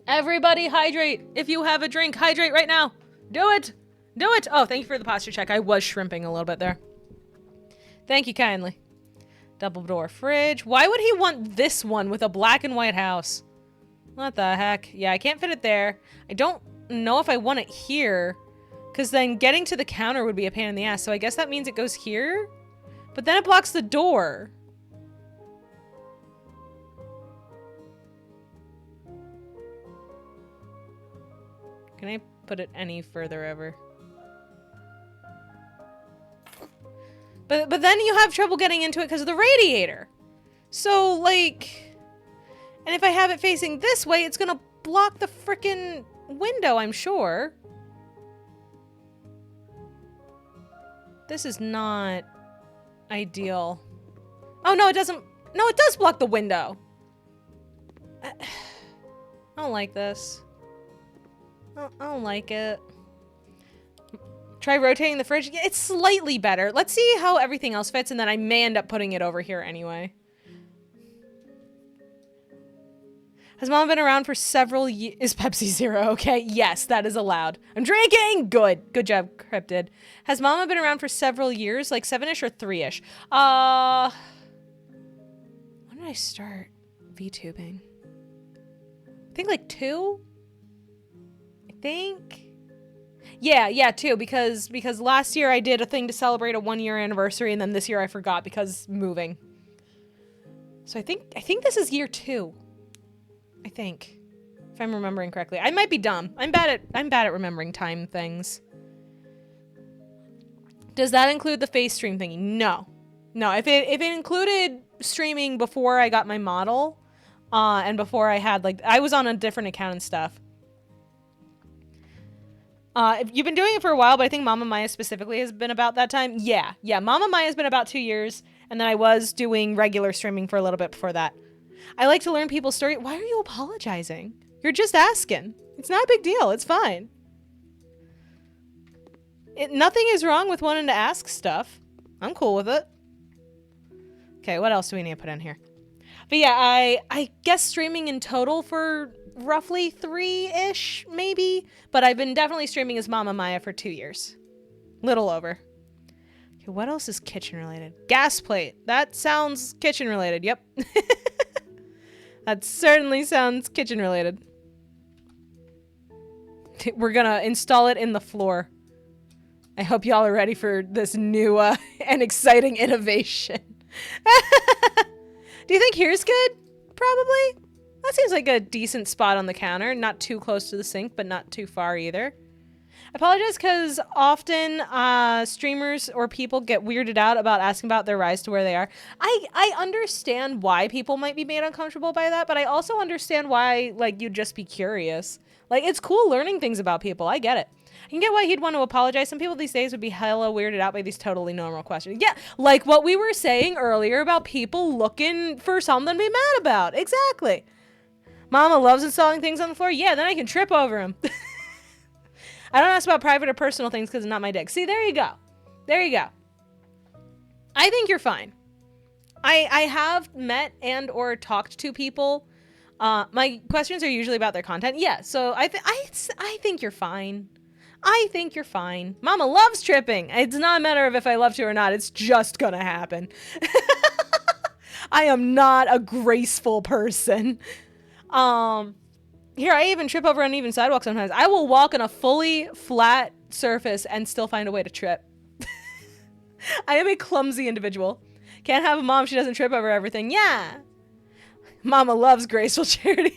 Everybody hydrate. If you have a drink, hydrate right now. Do it. Do it. Oh, thank you for the posture check. I was shrimping a little bit there. Thank you kindly. Double door fridge. Why would he want this one with a black and white house? What the heck? Yeah, I can't fit it there. I don't know if I want it here, because then getting to the counter would be a pain in the ass. So I guess that means it goes here, but then it blocks the door. Can I put it any further over? But then you have trouble getting into it because of the radiator. So, like... And if I have it facing this way, it's gonna block the frickin' window, I'm sure. This is not ideal. Oh, no, it doesn't... No, it does block the window. I don't like this. I don't like it. Try rotating the fridge. Yeah, it's slightly better. Let's see how everything else fits, and then I may end up putting it over here anyway. Has Mama been around for several years? Is Pepsi Zero okay? Yes, that is allowed. I'm drinking! Good. Good job, Cryptid. Has Mama been around for several years? Like 7-ish or 3-ish? When did I start VTubing? I think like 2? I think... Yeah, 2, because last year I did a thing to celebrate a 1-year anniversary, and then this year I forgot because moving. So I think this is year 2. I think, if I'm remembering correctly. I might be dumb. I'm bad at remembering time things. Does that include the face stream thingy? No. If it included streaming before I got my model, and before I had I was on a different account and stuff. If you've been doing it for a while, but I think Mama Maya specifically has been about that time. Yeah, Mama Maya has been about 2 years, and then I was doing regular streaming for a little bit before that. I like to learn people's story. Why are you apologizing? You're just asking. It's not a big deal. It's fine. Nothing is wrong with wanting to ask stuff. I'm cool with it. Okay, what else do we need to put in here? But yeah, I guess streaming in total for roughly 3-ish, maybe. But I've been definitely streaming as Mama Maya for 2 years. Little over. Okay, what else is kitchen related? Gas plate. That sounds kitchen related. Yep. That certainly sounds kitchen related. We're gonna install it in the floor. I hope y'all are ready for this new and exciting innovation. Do you think here's good? Probably. That seems like a decent spot on the counter. Not too close to the sink, but not too far either. I apologize because often streamers or people get weirded out about asking about their rise to where they are. I understand why people might be made uncomfortable by that, but I also understand why, you'd just be curious. It's cool learning things about people. I get it. I can get why he'd want to apologize. Some people these days would be hella weirded out by these totally normal questions. Yeah, like what we were saying earlier about people looking for something to be mad about. Exactly. Mama loves installing things on the floor. Yeah, then I can trip over them. I don't ask about private or personal things because it's not my dick. See, there you go. There you go. I think you're fine. I have met and or talked to people. My questions are usually about their content. Yeah, so I think you're fine. I think you're fine. Mama loves tripping. It's not a matter of if I love to or not. It's just gonna happen. I am not a graceful person. Here, I even trip over uneven sidewalks sometimes. I will walk on a fully flat surface and still find a way to trip. I am a clumsy individual. Can't have a mom, she doesn't trip over everything. Yeah. Mama loves graceful charity.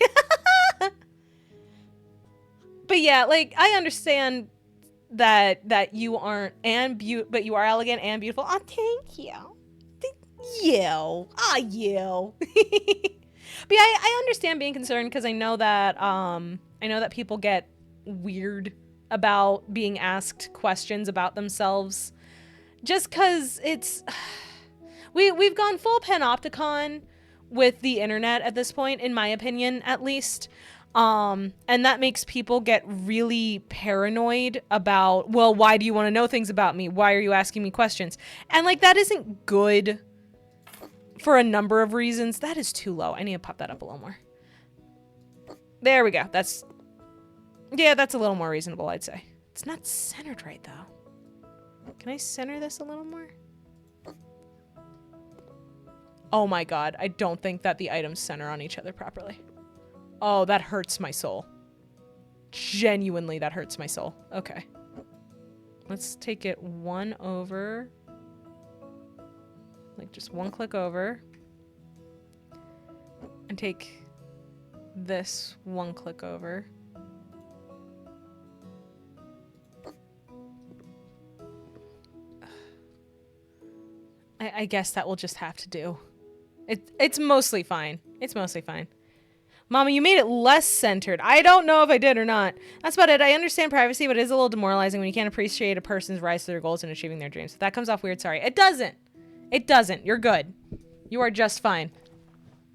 But yeah, like, I understand that you aren't but you are elegant and beautiful. Oh, thank you. Thank you. Ah, you. But yeah, I understand being concerned because I know that people get weird about being asked questions about themselves just because it's we've gone full panopticon with the internet at this point, in my opinion, at least. And that makes people get really paranoid about, well, why do you want to know things about me? Why are you asking me questions? And like, that isn't good for a number of reasons. That is too low. I need to pop that up a little more. There we go. That's a little more reasonable, I'd say. It's not centered right though. Can I center this a little more? Oh my god, I don't think that the items center on each other properly. Oh, that hurts my soul. Genuinely, that hurts my soul. Okay. Let's take it one over. Like, just one click over. And take this one click over. I guess that will just have to do. It's mostly fine. It's mostly fine. Mama, you made it less centered. I don't know if I did or not. That's about it. I understand privacy, but it is a little demoralizing when you can't appreciate a person's rise to their goals and achieving their dreams. If that comes off weird, sorry. It doesn't. It doesn't. You're good. You are just fine.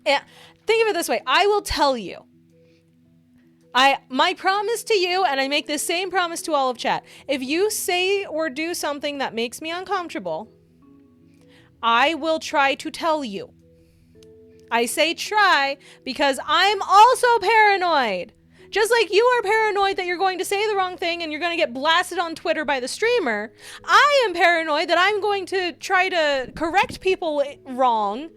Yeah. Think of it this way. I will tell you. My promise to you, and I make the same promise to all of chat. If you say or do something that makes me uncomfortable, I will try to tell you. I say try because I'm also paranoid. Just like you are paranoid that you're going to say the wrong thing and you're going to get blasted on Twitter by the streamer, I am paranoid that I'm going to try to correct people wrong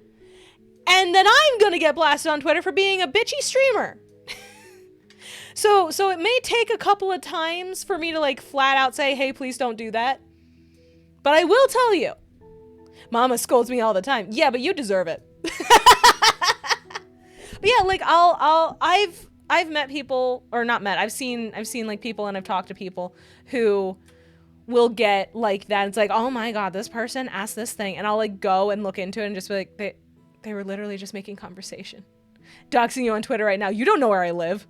and then I'm going to get blasted on Twitter for being a bitchy streamer. So it may take a couple of times for me to like flat out say, hey, please don't do that. But I will tell you. Mama scolds me all the time. Yeah, but you deserve it. But yeah, like I've met people, or not met, I've seen like people and I've talked to people who will get like that. It's like, oh my god, this person asked this thing, and I'll like go and look into it and just be like, they were literally just making conversation. Doxing you on Twitter right now. You don't know where I live.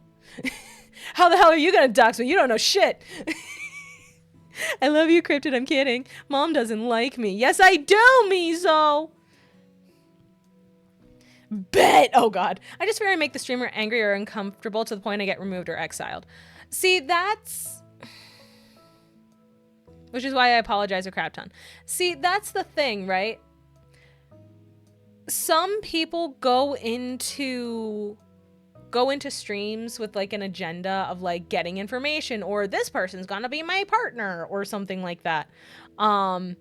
How the hell are you gonna dox me? You don't know shit. I love you, Cryptid. I'm kidding. Mom doesn't like me. Yes, I do, Mizo. Bet. Oh god. I just fear I make the streamer angry or uncomfortable to the point I get removed or exiled. See, that's... Which is why I apologize a crap ton. See, that's the thing, right? Some people go into streams with like an agenda of like getting information, or this person's gonna be my partner or something like that. And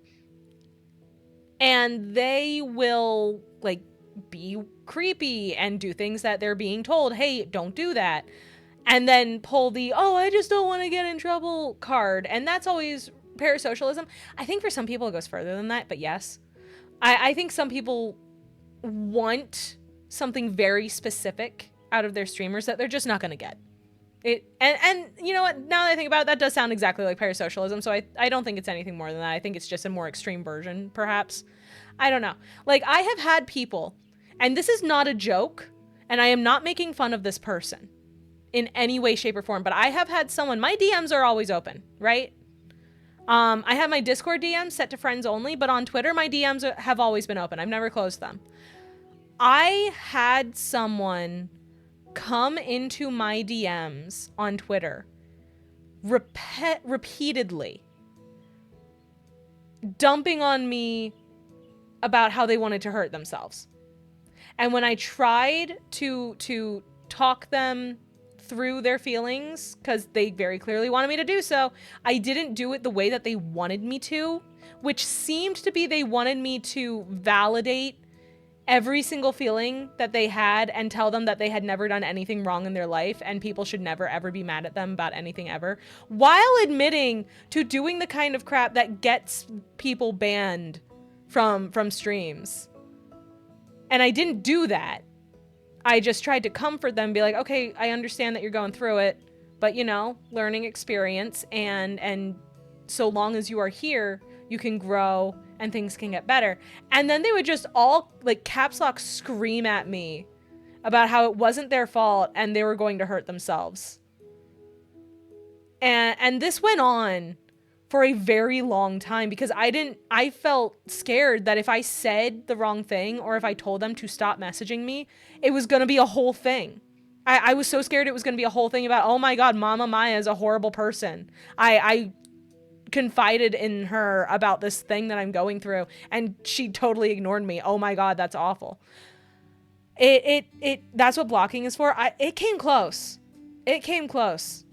they will like be creepy and do things that they're being told, hey, don't do that. And then pull the, oh, I just don't want to get in trouble card. And that's always parasocialism. I think for some people it goes further than that, but yes. I think some people want something very specific out of their streamers that they're just not going to get. And you know what, now that I think about it, that does sound exactly like parasocialism, so I don't think it's anything more than that. I think it's just a more extreme version, perhaps. I don't know. Like, I have had people, and this is not a joke, and I am not making fun of this person in any way, shape, or form, but I have had someone, my DMs are always open, right? I have my Discord DMs set to friends only, but on Twitter, my DMs have always been open. I've never closed them. I had someone come into my DMs on Twitter repeatedly, dumping on me about how they wanted to hurt themselves. And when I tried to talk them through their feelings, because they very clearly wanted me to do so, I didn't do it the way that they wanted me to, which seemed to be they wanted me to validate every single feeling that they had and tell them that they had never done anything wrong in their life and people should never ever be mad at them about anything ever, while admitting to doing the kind of crap that gets people banned from streams. And I didn't do that. I just tried to comfort them, be like, okay, I understand that you're going through it, but you know, learning experience, and so long as you are here, you can grow and things can get better. And then they would just all like caps lock scream at me about how it wasn't their fault and they were going to hurt themselves. And this went on for a very long time because I felt scared that if I said the wrong thing or if I told them to stop messaging me, it was going to be a whole thing. I was so scared it was going to be a whole thing about, oh my God, Mama Maya is a horrible person. I confided in her about this thing that I'm going through and she totally ignored me. Oh my God, that's awful. That's what blocking is for. It came close. It came close.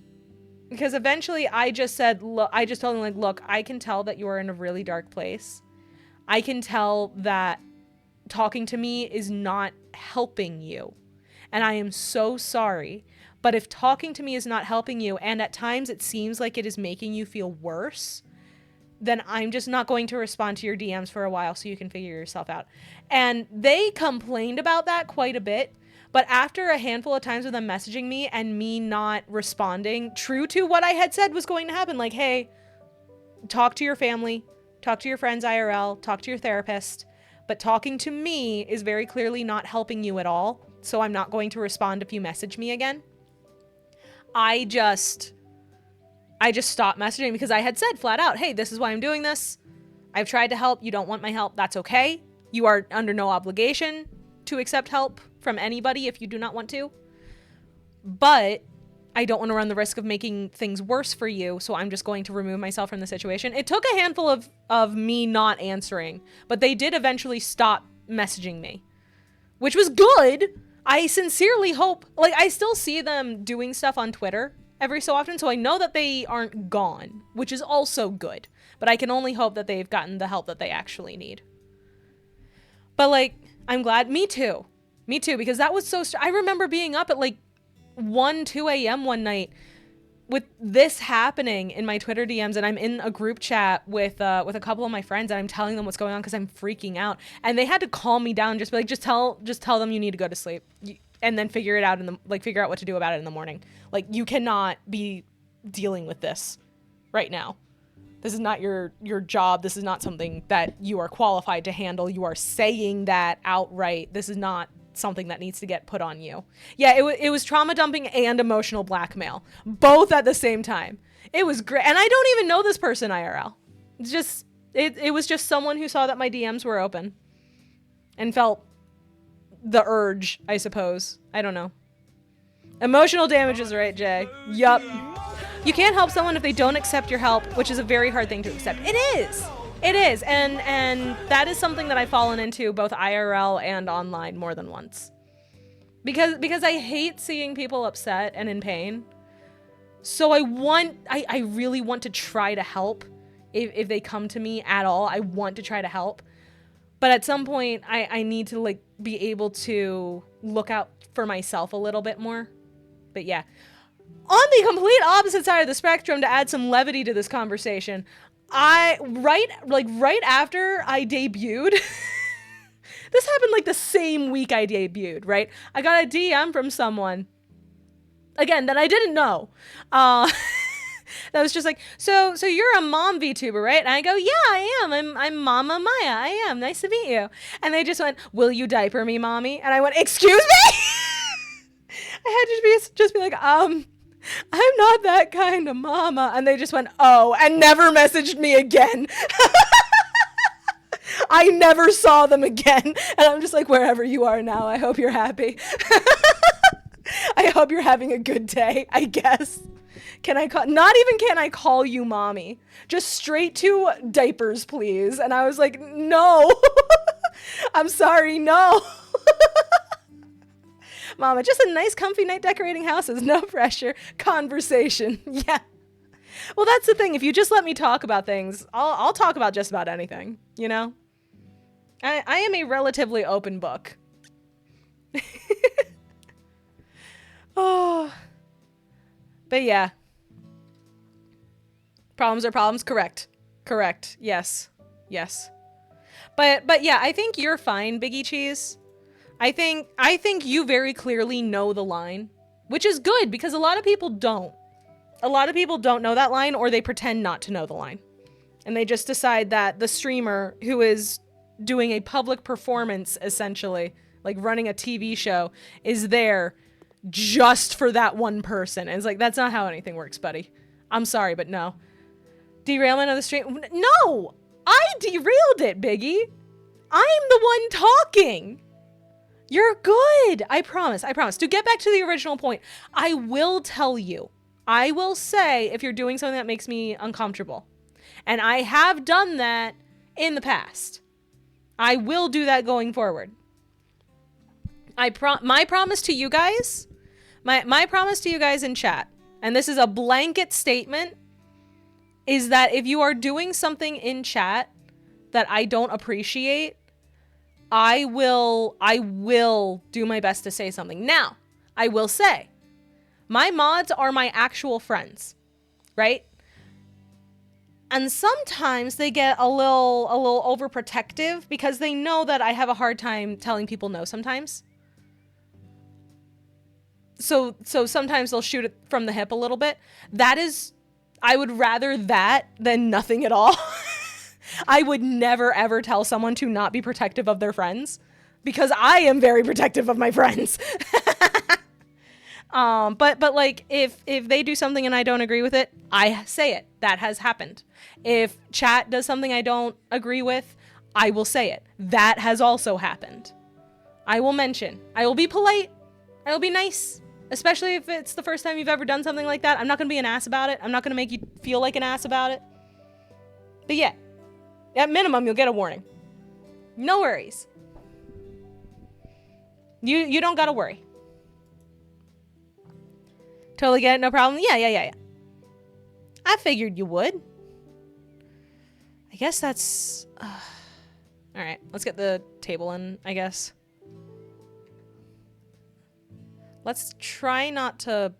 Because eventually I just said, look, I just told him, like, look, I can tell that you are in a really dark place. I can tell that talking to me is not helping you. And I am so sorry. But if talking to me is not helping you, and at times it seems like it is making you feel worse, then I'm just not going to respond to your DMs for a while so you can figure yourself out. And they complained about that quite a bit. But after a handful of times of them messaging me and me not responding true to what I had said was going to happen, like, hey, talk to your family, talk to your friends IRL, talk to your therapist, but talking to me is very clearly not helping you at all, so I'm not going to respond if you message me again. I just stopped messaging because I had said flat out, hey, this is why I'm doing this. I've tried to help. You don't want my help. That's okay. You are under no obligation to accept help from anybody if you do not want to. But I don't want to run the risk of making things worse for you, so I'm just going to remove myself from the situation. It took a handful of me not answering, but they did eventually stop messaging me, which was good. I sincerely hope, like, I still see them doing stuff on Twitter every so often, so I know that they aren't gone, which is also good. But I can only hope that they've gotten the help that they actually need. But, like, I'm glad. Me too, because that was so... I remember being up at, like, 2 a.m. one night with this happening in my Twitter DMs, and I'm in a group chat with a couple of my friends, and I'm telling them what's going on because I'm freaking out. And they had to calm me down, just be like, just tell them you need to go to sleep, and then figure out what to do about it in the morning. Like, you cannot be dealing with this right now. This is not your job. This is not something that you are qualified to handle. You are saying that outright. This is not something that needs to get put on you. Yeah, it was trauma dumping and emotional blackmail, both at the same time. It was great. And I don't even know this person IRL. It's just, it was just someone who saw that my DMs were open and felt the urge, I suppose. I don't know. Emotional damage is right, Jay. Yup. You can't help someone if they don't accept your help, which is a very hard thing to accept. It is. It is. And that is something that I've fallen into both IRL and online more than once. Because I hate seeing people upset and in pain. So I really want to try to help if they come to me at all. I want to try to help. But at some point I need to, like, be able to look out for myself a little bit more. But yeah. On the complete opposite side of the spectrum, to add some levity to this conversation, right after I debuted, this happened like the same week I debuted, right? I got a DM from someone, again, that I didn't know, that was just like, so you're a mom VTuber, right? And I go, yeah, I am. I'm Mama Maya. I am. Nice to meet you. And they just went, will you diaper me, mommy? And I went, excuse me? I had to just be like, I'm not that kind of mama. And they just went, oh, and never messaged me again. I never saw them again. And I'm just like, wherever you are now, I hope you're happy. I hope you're having a good day, I guess. Can I call you mommy? Just straight to diapers, please. And I was like, no. I'm sorry, no. Mama, just a nice comfy night decorating houses, no pressure, conversation. Yeah. Well, that's the thing. If you just let me talk about things, I'll talk about just about anything, you know? I am a relatively open book. Oh. But yeah. Problems are problems, correct. Correct. Yes. Yes. But yeah, I think you're fine, Biggie Cheese. I think you very clearly know the line, which is good because a lot of people don't. A lot of people don't know that line, or they pretend not to know the line. And they just decide that the streamer who is doing a public performance, essentially, like running a TV show, is there just for that one person. And it's like, that's not how anything works, buddy. I'm sorry, but no. Derailment of the stream. No! I derailed it, Biggie. I'm the one talking. You're good. I promise. I promise. To get back to the original point, I will tell you. I will say if you're doing something that makes me uncomfortable. And I have done that in the past. I will do that going forward. My promise to you guys, my promise to you guys in chat, and this is a blanket statement, is that if you are doing something in chat that I don't appreciate, I will do my best to say something. Now, I will say, my mods are my actual friends, right? And sometimes they get a little overprotective because they know that I have a hard time telling people no sometimes. So sometimes they'll shoot it from the hip a little bit. I would rather that than nothing at all. I would never ever tell someone to not be protective of their friends because I am very protective of my friends. But like if they do something and I don't agree with it, I say it. That has happened. If chat does something I don't agree with, I will say it. That has also happened. I will mention. I will be polite. I will be nice. Especially if it's the first time you've ever done something like that. I'm not going to be an ass about it. I'm not going to make you feel like an ass about it. But yeah, at minimum, you'll get a warning. No worries. You don't got to worry. Totally get it, no problem. Yeah. I figured you would. I guess that's... all right, let's get the table in, I guess. Let's try not to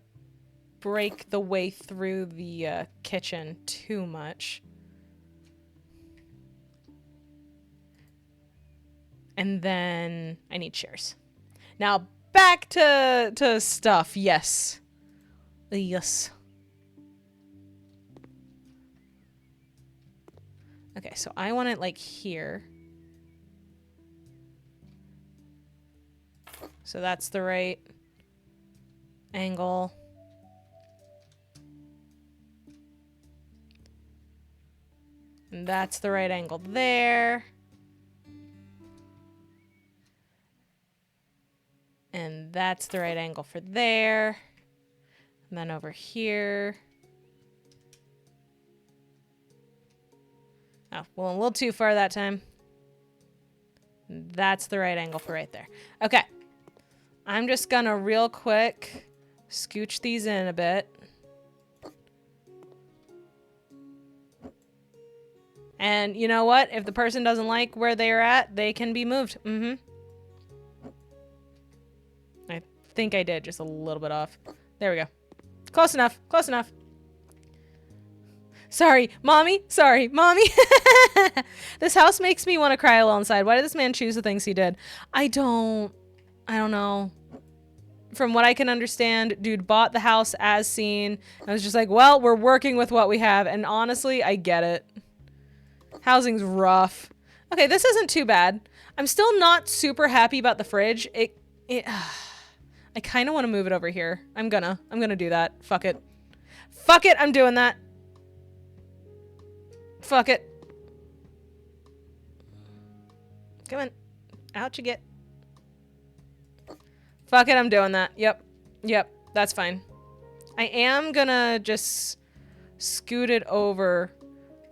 break the way through the kitchen too much. And then I need chairs. Now back to stuff. Yes. Yes. Okay, so I want it like here. So that's the right angle. And that's the right angle there. And that's the right angle for there. And then over here. Oh, well, a little too far that time. That's the right angle for right there. Okay. I'm just gonna real quick scooch these in a bit. And you know what? If the person doesn't like where they're at, they can be moved. I think I did just a little bit off. There we go. Close enough. Close enough. Sorry, mommy. Sorry, mommy. This house makes me want to cry a little inside. Why did this man choose the things he did? I don't know. From what I can understand, dude bought the house as seen. I was just like, well, we're working with what we have. And honestly, I get it. Housing's rough. Okay, this isn't too bad. I'm still not super happy about the fridge. I kind of want to move it over here. I'm gonna do that. Fuck it. Fuck it, I'm doing that. Fuck it. Come on. Out you get. Fuck it, I'm doing that. Yep, that's fine. I am gonna just scoot it over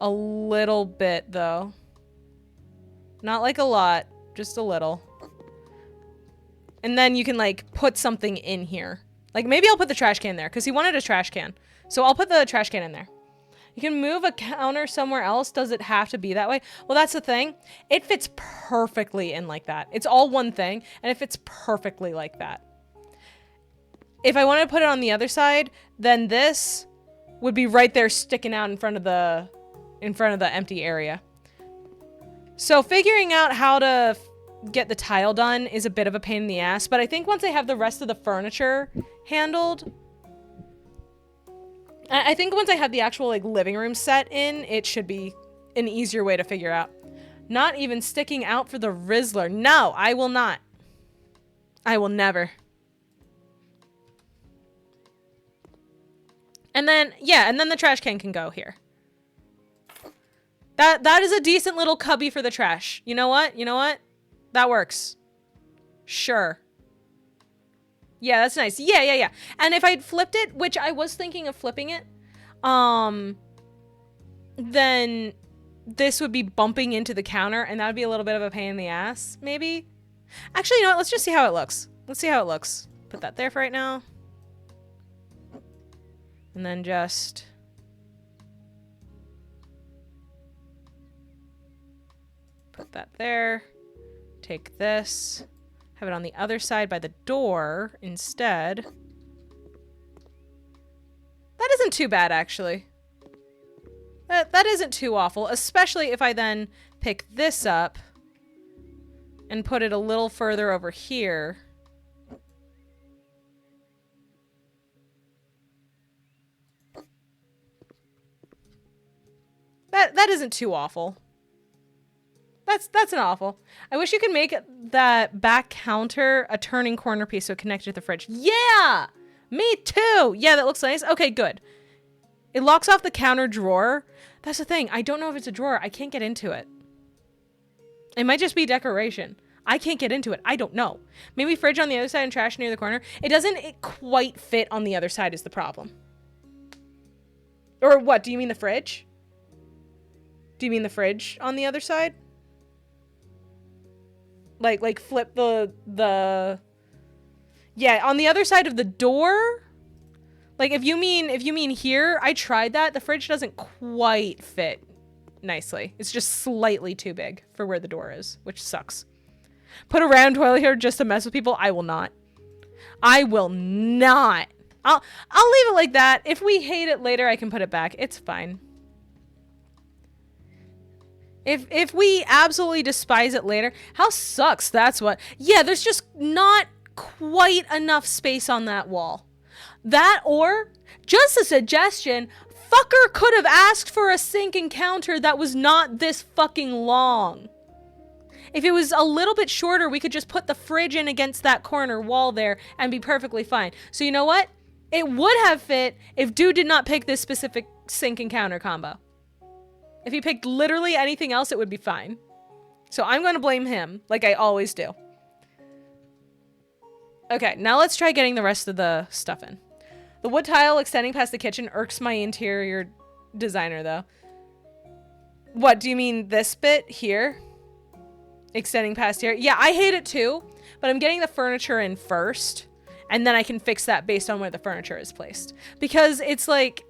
a little bit, though. Not like a lot, just a little. And then you can, like, put something in here. Like, maybe I'll put the trash can there, because he wanted a trash can. So I'll put the trash can in there. You can move a counter somewhere else. Does it have to be that way? Well, that's the thing. It fits perfectly in like that. It's all one thing, and it fits perfectly like that. If I wanted to put it on the other side, then this would be right there sticking out in front of the empty area. So figuring out how to get the tile done is a bit of a pain in the ass, but I think once I have the rest of the furniture handled, I think once I have the actual like living room set in, it should be an easier way to figure out. Not even sticking out for the Rizzler. No, I will not. I will never. And then, yeah, and then the trash can go here. That is a decent little cubby for the trash. You know what? You know what? That works. Sure. Yeah, that's nice. Yeah. And if I'd flipped it, which I was thinking of flipping it, then this would be bumping into the counter, and that would be a little bit of a pain in the ass, maybe. Actually, you know what? Let's just see how it looks. Let's see how it looks. Put that there for right now. And then just... put that there. Take this. Have it on the other side by the door instead. That isn't too bad, actually. That isn't too awful, especially if I then pick this up and put it a little further over here. That isn't too awful. That's an awful. I wish you could make that back counter a turning corner piece so it connected to the fridge. Yeah! Me too! Yeah, that looks nice. Okay, good. It locks off the counter drawer. That's the thing. I don't know if it's a drawer. I can't get into it. It might just be decoration. I can't get into it. I don't know. Maybe fridge on the other side and trash near the corner. It doesn't quite fit on the other side is the problem. Or what? Do you mean the fridge? Do you mean the fridge on the other side? Like flip the yeah, on the other side of the door. Like if you mean here, I tried that. The fridge doesn't quite fit nicely. It's just slightly too big for where the door is, which sucks. Put a round toilet here just to mess with people. I will not. I will not. I'll leave it like that. If we hate it later, I can put it back. It's fine. If we absolutely despise it later, how sucks, that's what. Yeah, there's just not quite enough space on that wall. That, or, just a suggestion, fucker could have asked for a sink and counter that was not this fucking long. If it was a little bit shorter, we could just put the fridge in against that corner wall there and be perfectly fine. So you know what? It would have fit if dude did not pick this specific sink and counter combo. If he picked literally anything else, it would be fine. So I'm going to blame him, like I always do. Okay, now let's try getting the rest of the stuff in. The wood tile extending past the kitchen irks my interior designer, though. What, do you mean this bit here? Extending past here? Yeah, I hate it too, but I'm getting the furniture in first, and then I can fix that based on where the furniture is placed. Because it's like...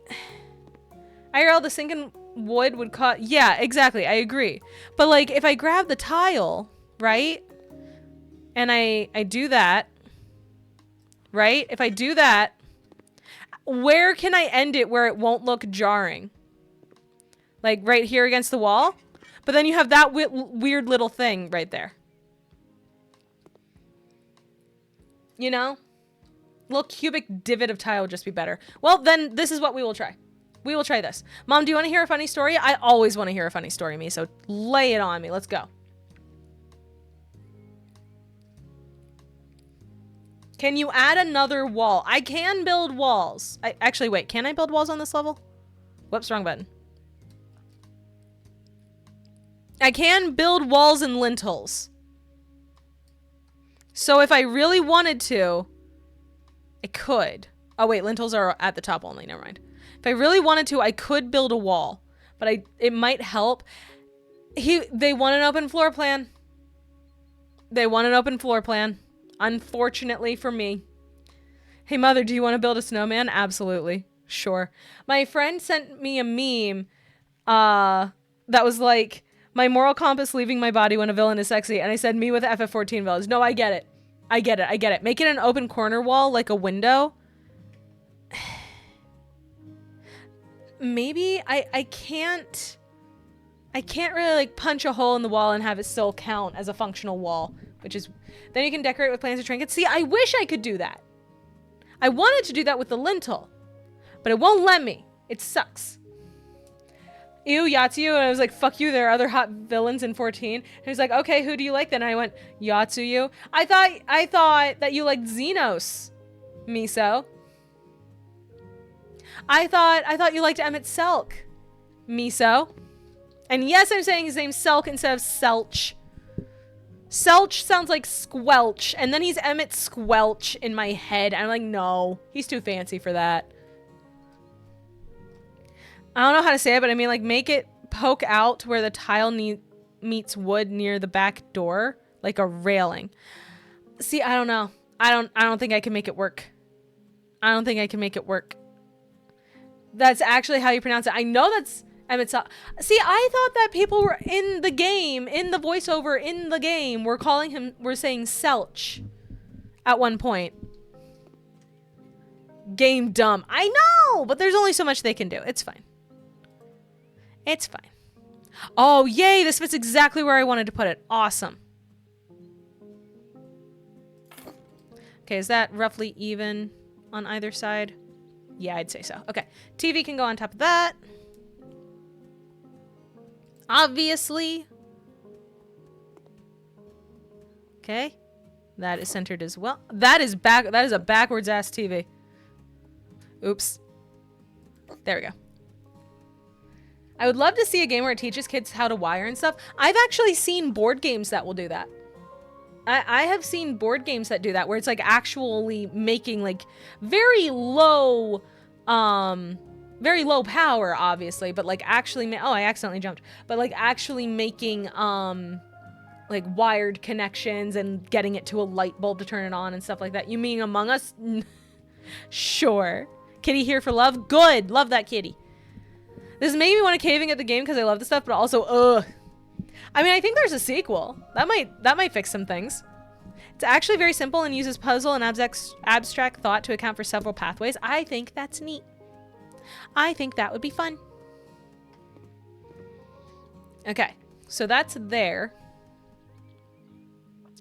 IRL, the sink and wood would cost... Yeah, exactly, I agree. But like, if I grab the tile, right? And I do that, right? If I do that, where can I end it where it won't look jarring? Like right here against the wall? But then you have that weird little thing right there. You know? Little cubic divot of tile would just be better. Well, then this is what we will try. We will try this. Mom, do you want to hear a funny story? I always want to hear a funny story, me, so lay it on me. Let's go. Can you add another wall? I can build walls. Actually, wait. Can I build walls on this level? Whoops, wrong button. I can build walls and lintels. So if I really wanted to, I could. Oh, wait. Lintels are at the top only. Never mind. If I really wanted to, I could build a wall, but it might help. They want an open floor plan. They want an open floor plan. Unfortunately for me. Hey, mother, do you want to build a snowman? Absolutely. Sure. My friend sent me a meme that was like, my moral compass leaving my body when a villain is sexy. And I said, me with FF14 villains. No, I get it. I get it. I get it. Make it an open corner wall, like a window. Maybe I can't really like punch a hole in the wall and have it still count as a functional wall, which is, then you can decorate with plants or trinkets. See, I wish I could do that. I wanted to do that with the lintel, but it won't let me. It sucks. Ew, Yatsuyu. And I was like, fuck you, there are other hot villains in 14. And he was like, okay, who do you like then? And I went, Yatsuyu. I thought that you liked Xenos, Miso. I thought you liked Emmett Selk, Miso. And yes, I'm saying his name's Selk instead of Selch. Selch sounds like Squelch, and then he's Emmett Squelch in my head. I'm like, no, he's too fancy for that. I don't know how to say it, but I mean, like, make it poke out where the tile meets wood near the back door, like a railing. See, I don't know. I don't think I can make it work. I don't think I can make it work. That's actually how you pronounce it. I know that's Emmett Selch. See, I thought that people were in the game, in the voiceover, in the game, were saying Selch at one point. Game dumb. I know, but there's only so much they can do. It's fine. It's fine. Oh, yay, this fits exactly where I wanted to put it. Awesome. Okay, is that roughly even on either side? Yeah, I'd say so. Okay, TV can go on top of that. Obviously. Okay, that is centered as well. That is a backwards ass TV. Oops. There we go. I would love to see a game where it teaches kids how to wire and stuff. I've actually seen board games that will do that. I have seen board games that do that, where it's like actually making like very low power, obviously, but like actually, oh, I accidentally jumped, but like actually making like wired connections and getting it to a light bulb to turn it on and stuff like that. You mean Among Us? Sure. Kitty here for love. Good. Love that kitty. This is making me want to caving at the game because I love the stuff, but also, ugh. I mean, I think there's a sequel. That might fix some things. It's actually very simple and uses puzzle and abstract thought to account for several pathways. I think that's neat. I think that would be fun. Okay, so that's there.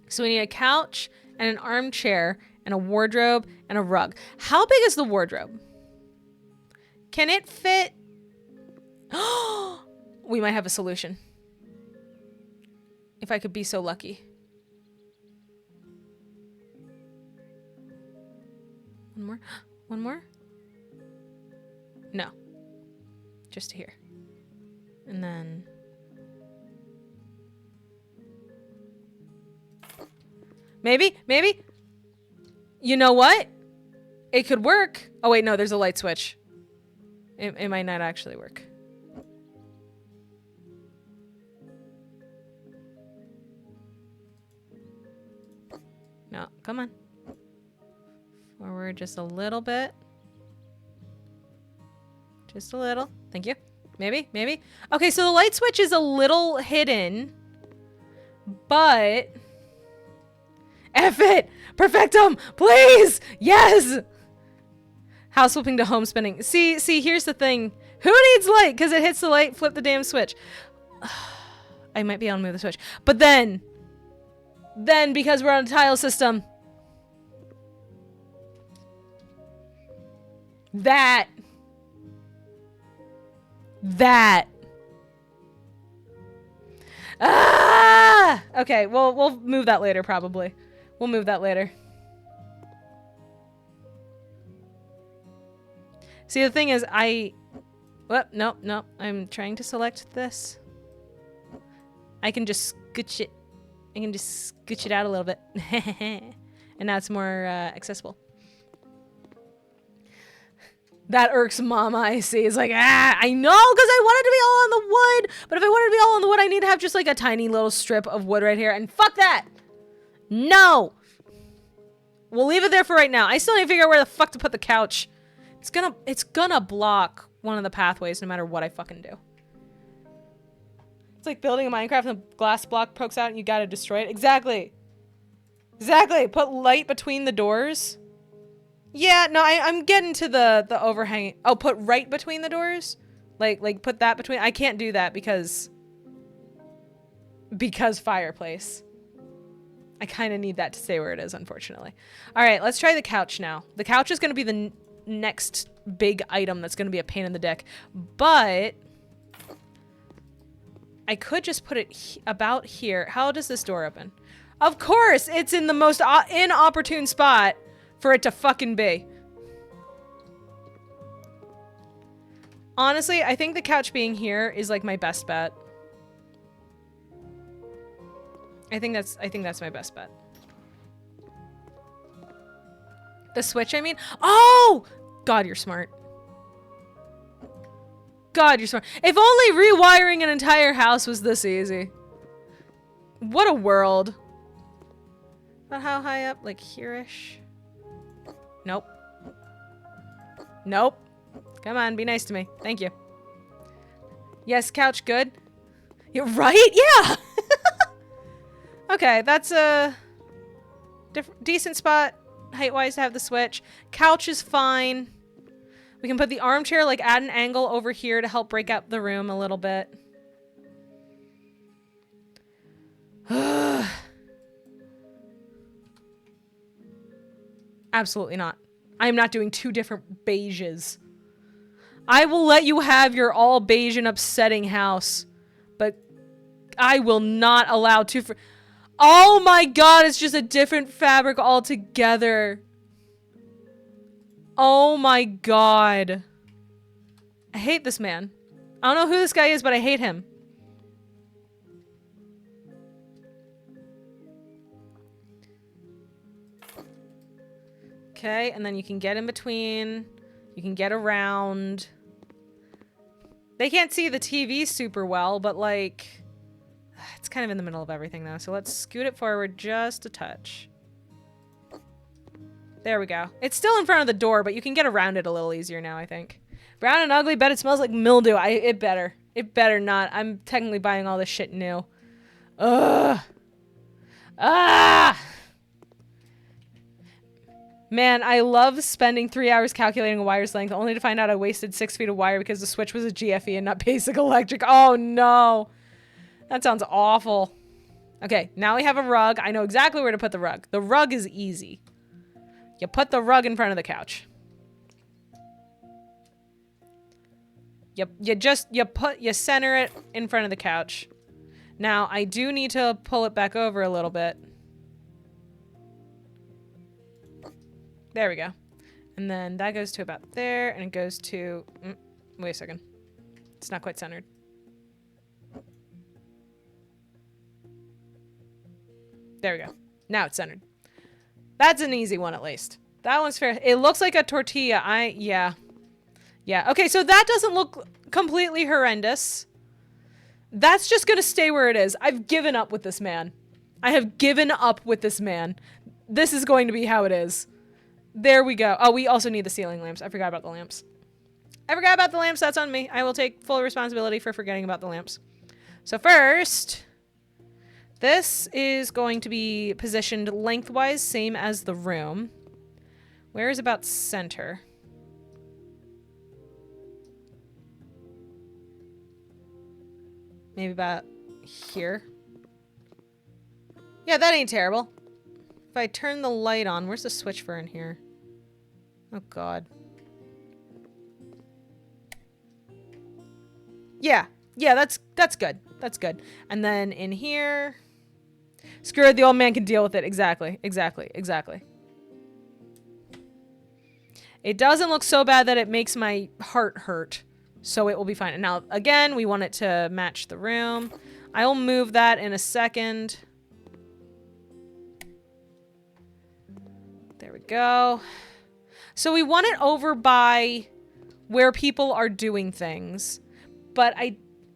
So we need a couch and an armchair and a wardrobe and a rug. How big is the wardrobe? Can it fit? We might have a solution. If I could be so lucky. One more? One more? No. Just here. And then... Maybe? Maybe? You know what? It could work. Oh wait, no, there's a light switch. It might not actually work. No, come on. Forward just a little bit. Just a little. Thank you. Maybe, maybe. Okay, so the light switch is a little hidden, but... F it! Perfectum! Please! Yes! House flipping to home spinning. See, here's the thing. Who needs light? Because it hits the light, flip the damn switch. I might be able to move the switch. But then, because we're on a tile system, that. Ah! Okay, well, we'll move that later, probably. We'll move that later. See, the thing is, no. I'm trying to select this. I can just scooch it. I can just scooch it out a little bit. And now it's more accessible. That irks Mama, I see. It's like, I know, because I want it to be all on the wood. But if I want it to be all on the wood, I need to have just like a tiny little strip of wood right here. And fuck that. No. We'll leave it there for right now. I still need to figure out where the fuck to put the couch. It's gonna block one of the pathways no matter what I fucking do. It's like building a Minecraft and the glass block pokes out and you gotta destroy it. Exactly. Exactly. Put light between the doors. Yeah, no, I'm getting to the overhang. Oh, put right between the doors? Like put that between. I can't do that because fireplace. I kind of need that to stay where it is, unfortunately. All right, let's try the couch now. The couch is going to be next big item that's going to be a pain in the dick. But I could just put it about here. How does this door open? Of course, it's in the most inopportune spot for it to fucking be. Honestly, I think the couch being here is like my best bet. I think that's my best bet. The switch, I mean. Oh! God, you're smart. God, you're smart. If only rewiring an entire house was this easy. What a world. About how high up? Like here-ish? Nope. Nope. Come on, be nice to me. Thank you. Yes, couch, good. You're right? Yeah! Okay, that's a decent spot height-wise to have the switch. Couch is fine. We can put the armchair like at an angle over here to help break up the room a little bit. Absolutely not. I am not doing two different beiges. I will let you have your all beige and upsetting house, but I will not allow two for— Oh my god, it's just a different fabric altogether. Oh my god. I hate this man. I don't know who this guy is, but I hate him. Okay, and then you can get in between. You can get around. They can't see the TV super well, but like... It's kind of in the middle of everything though, so let's scoot it forward just a touch. There we go. It's still in front of the door, but you can get around it a little easier now, I think. Brown and ugly, bet it smells like mildew. It better. It better not. I'm technically buying all this shit new. Ugh. Ah! Man, I love spending 3 hours calculating a wire's length only to find out I wasted 6 feet of wire because the switch was a GFE and not basic electric. Oh no. That sounds awful. Okay, now we have a rug. I know exactly where to put the rug. The rug is easy. You put the rug in front of the couch. You center it in front of the couch. Now, I do need to pull it back over a little bit. There we go. And then that goes to about there, and it goes to... wait a second. It's not quite centered. There we go. Now it's centered. That's an easy one, at least. That one's fair. It looks like a tortilla. Yeah. Yeah. Okay, so that doesn't look completely horrendous. That's just gonna stay where it is. I've given up with this man. I have given up with this man. This is going to be how it is. There we go. Oh, we also need the ceiling lamps. I forgot about the lamps. I forgot about the lamps. That's on me. I will take full responsibility for forgetting about the lamps. So first... This is going to be positioned lengthwise, same as the room. Where is about center? Maybe about here. Yeah, that ain't terrible. If I turn the light on, where's the switch for in here? Oh god. Yeah, that's good. That's good. And then in here... Screw it, the old man can deal with it. Exactly. It doesn't look so bad that it makes my heart hurt. So it will be fine. And now, again, we want it to match the room. I will move that in a second. There we go. So we want it over by where people are doing things. But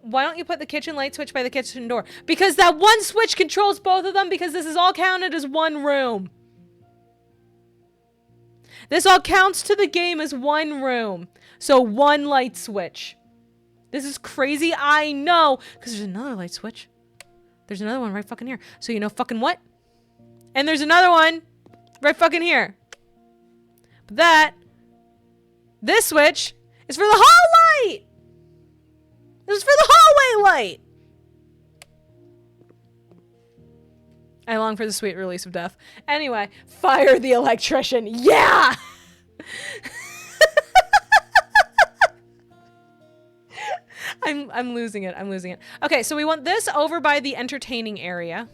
why don't you put the kitchen light switch by the kitchen door? Because that one switch controls both of them because this is all counted as one room. This all counts to the game as one room. So one light switch. This is crazy, I know. Because there's another light switch. There's another one right fucking here. So you know fucking what? And there's another one right fucking here. But this switch is for the hall light. This is for the hallway light! I long for the sweet release of death. Anyway, fire the electrician. Yeah! I'm losing it. I'm losing it. Okay, so we want this over by the entertaining area.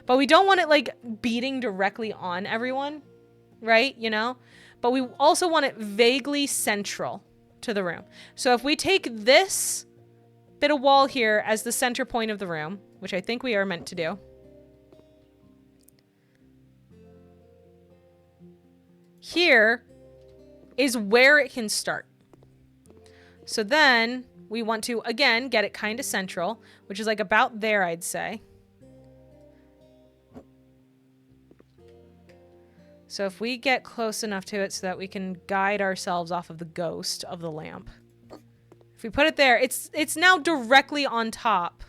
But we don't want it like beating directly on everyone, right? You know? But we also want it vaguely central to the room. So if we take this bit of wall here as the center point of the room, which I think we are meant to do. Here is where it can start. So then we want to, again, get it kind of central, which is like about there, I'd say. So if we get close enough to it so that we can guide ourselves off of the ghost of the lamp. If we put it there, it's now directly on top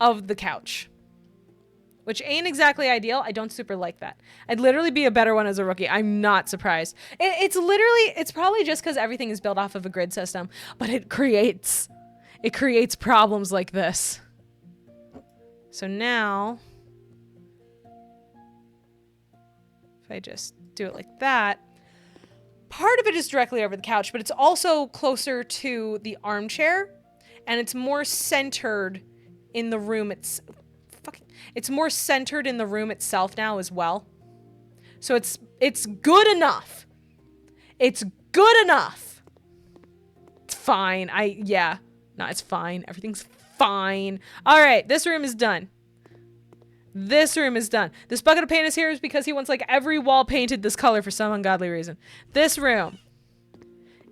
of the couch. Which ain't exactly ideal. I don't super like that. I'd literally be a better one as a rookie. I'm not surprised. It's probably just because everything is built off of a grid system, but it creates problems like this. So now, if I just do it like that, part of it is directly over the couch, but it's also closer to the armchair, and it's more centered in the room. It's more centered in the room itself now as well. So it's good enough. It's good enough. It's fine. It's fine. Everything's fine. All right, this room is done. This room is done. This bucket of paint is here is because he wants like every wall painted this color for some ungodly reason. This room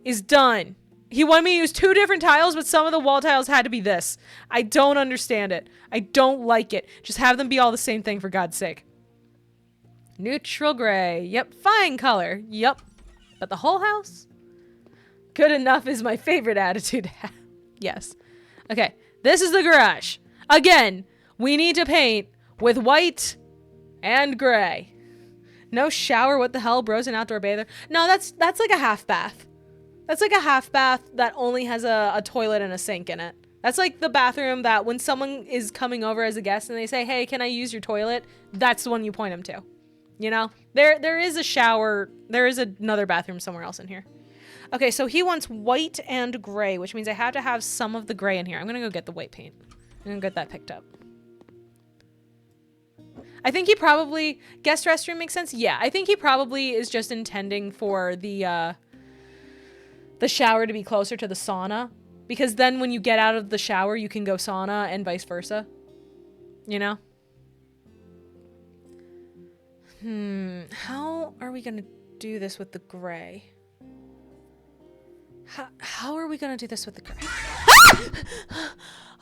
is done. He wanted me to use 2 different tiles, but some of the wall tiles had to be this. I don't understand it. I don't like it. Just have them be all the same thing for God's sake. Neutral gray. Yep. Fine color. Yep. But the whole house? Good enough is my favorite attitude to have. Yes. Okay. This is the garage. Again, we need to paint with white and gray. No shower. What the hell? Bro's an outdoor bather. No, that's like a half bath. That's like a half bath that only has a toilet and a sink in it. That's like the bathroom that when someone is coming over as a guest and they say, hey, can I use your toilet? That's the one you point them to. You know? There is a shower. There is another bathroom somewhere else in here. Okay, so he wants white and gray, which means I have to have some of the gray in here. I'm going to go get the white paint. I'm going to get that picked up. I think he probably... Guest restroom makes sense? Yeah, I think he probably is just intending for the shower to be closer to the sauna, because then when you get out of the shower, you can go sauna and vice versa. You know? How are we going to do this with the gray? How are we going to do this with the gray? Ah!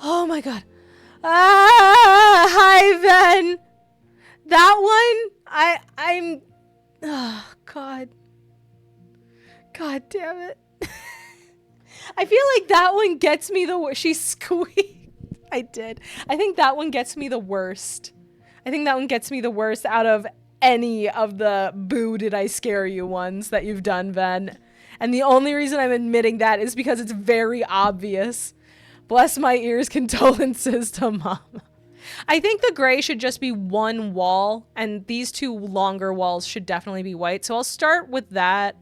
Oh my God. Ah, hi, Ben. That one, I'm, oh God. God damn it. I feel like that one gets me the worst. She squeaked. I did. I think that one gets me the worst. I think that one gets me the worst out of any of the boo did I scare you ones that you've done, Ben. And the only reason I'm admitting that is because it's very obvious. Bless my ears, condolences to Mom. I think the gray should just be one wall, and these 2 longer walls should definitely be white. So I'll start with that,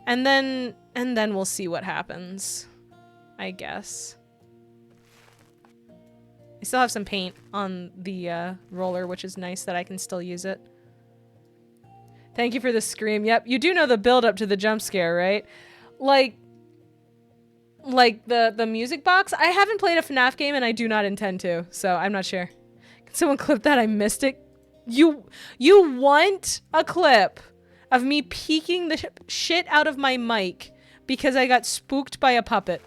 and then we'll see what happens, I guess. I still have some paint on the roller, which is nice that I can still use it. Thank you for the scream. Yep, you do know the build up to the jump scare, right? Like the music box. I haven't played a FNAF game and I do not intend to, so I'm not sure. Can someone clip that? I missed it. You want a clip of me peeking the shit out of my mic because I got spooked by a puppet.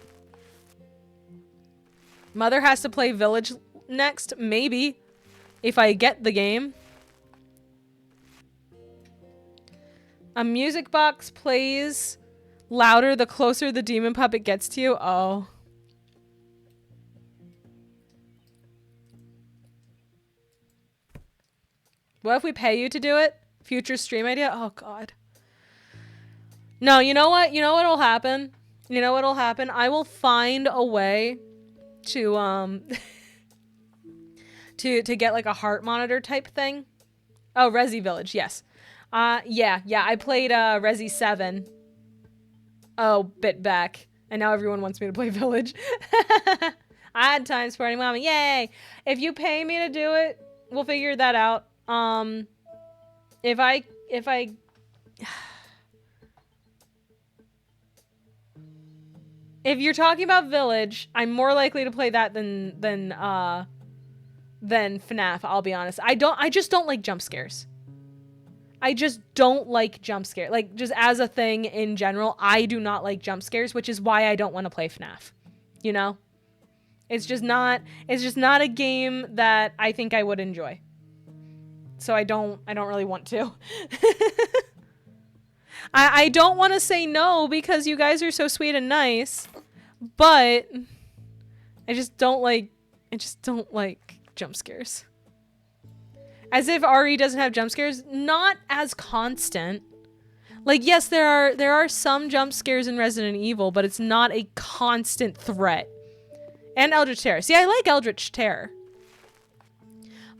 Mother has to play Village next, maybe, if I get the game. A music box plays louder the closer the demon puppet gets to you. Oh. What if we pay you to do it? Future stream idea? Oh, God. No, you know what? You know what'll happen? You know what'll happen? I will find a way to, to get like a heart monitor type thing. Oh, Resi Village, yes. Yeah, I played Resi 7. Oh, bit back. And now everyone wants me to play Village. Odd time sporting mama. Yay. If you pay me to do it, we'll figure that out. If I if you're talking about Village, I'm more likely to play that than FNAF, I'll be honest. I just don't like jump scares. I just don't like jump scares. Like, just as a thing in general, I do not like jump scares, which is why I don't want to play FNAF. You know? It's just not a game that I think I would enjoy. So I don't really want to. I don't want to say no because you guys are so sweet and nice, but I just don't like jump scares. As if RE doesn't have jump scares, not as constant. Like, yes, there are some jump scares in Resident Evil, but it's not a constant threat. And Eldritch Terror. See, I like Eldritch Terror.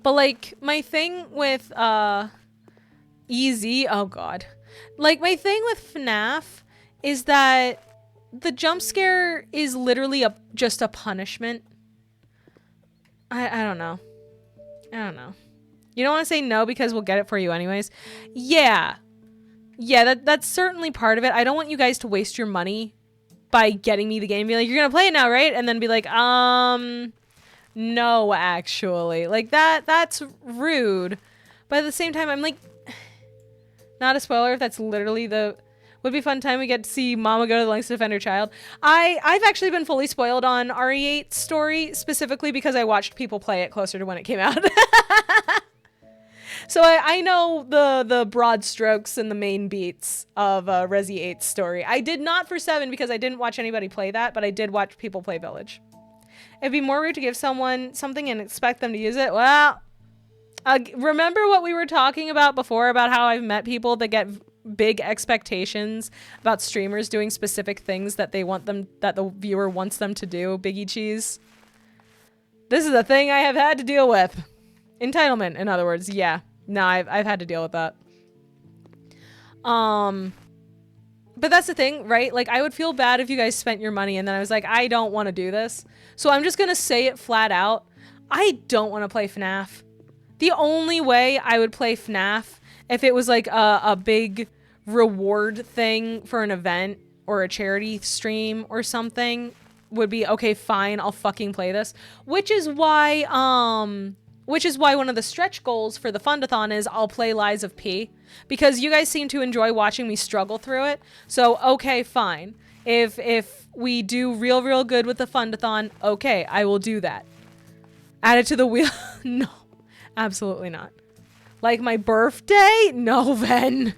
But like my thing with EZ, oh god. Like, my thing with FNAF is that the jump scare is literally just a punishment. I don't know. You don't want to say no because we'll get it for you anyways. Yeah, that's certainly part of it. I don't want you guys to waste your money by getting me the game. Be like, you're gonna play it now, right? And then be like, no, actually. Like, that's rude. But at the same time, I'm like, not a spoiler if that's literally would be a fun time we get to see Mama go to the lengths to defend her child. I've actually been fully spoiled on RE8's story, specifically because I watched people play it closer to when it came out. So I know the broad strokes and the main beats of Resi 8's story. I did not for 7 because I didn't watch anybody play that, but I did watch people play Village. It'd be more rude to give someone something and expect them to use it. Well, remember what we were talking about before about how I've met people that get big expectations about streamers doing specific things that that the viewer wants them to do? Biggie Cheese. This is a thing I have had to deal with. Entitlement, in other words. Yeah. No, I've had to deal with that. But that's the thing, right? Like, I would feel bad if you guys spent your money and then I was like, I don't want to do this. So I'm just going to say it flat out. I don't want to play FNAF. The only way I would play FNAF if it was like a big reward thing for an event or a charity stream or something would be, okay, fine, I'll fucking play this. Which is why one of the stretch goals for the Fundathon is I'll play Lies of P, because you guys seem to enjoy watching me struggle through it. So, okay, fine. If we do real good with the Fundathon, okay, I will do that. Add it to the wheel? No, absolutely not. Like my birthday? No, Ven.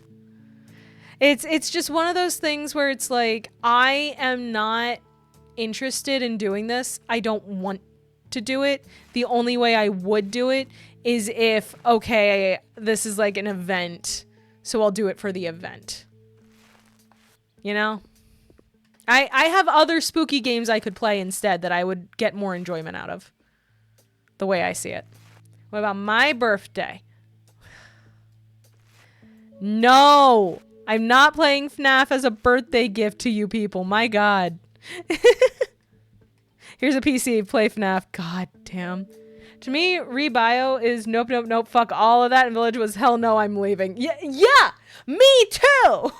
It's just one of those things where it's like, I am not interested in doing this. I don't want to do it. The only way I would do it is if, okay, this is like an event, so I'll do it for the event. You know? I have other spooky games I could play instead that I would get more enjoyment out of. The way I see it. What about my birthday? No! I'm not playing FNAF as a birthday gift to you people. My god. Here's a PC, play FNAF. God damn. To me, Rebio is nope, fuck all of that, and Village was hell no, I'm leaving. Yeah, me too!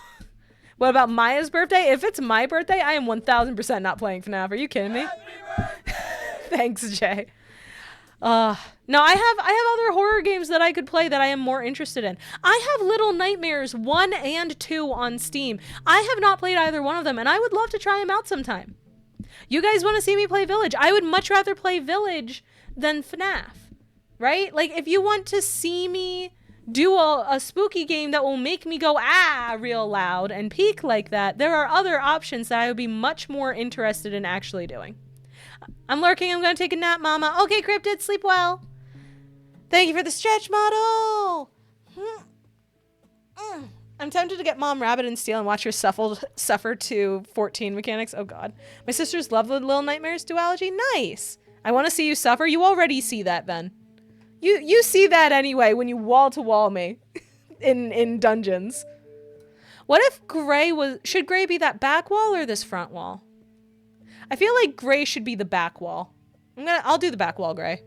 What about Maya's birthday? If it's my birthday, I am 1000% not playing FNAF. Are you kidding me? Thanks, Jay. No, I have other horror games that I could play that I am more interested in. I have Little Nightmares 1 and 2 on Steam. I have not played either one of them, and I would love to try them out sometime. You guys want to see me play Village? I would much rather play Village than FNAF, right? Like, if you want to see me do a spooky game that will make me go, ah, real loud and peak like that, there are other options that I would be much more interested in actually doing. I'm lurking. I'm going to take a nap, Mama. Okay, Cryptid, sleep well. Thank you for the stretch model. I'm tempted to get Mom Rabbit and Steel and watch her suffer to 14 mechanics. Oh, God. My sisters love the Little Nightmares duology. Nice. I want to see you suffer. You already see that, Ben. You see that anyway when you wall-to-wall me in dungeons. What if Gray was... Should Gray be that back wall or this front wall? I feel like gray should be the back wall. I'll do the back wall gray.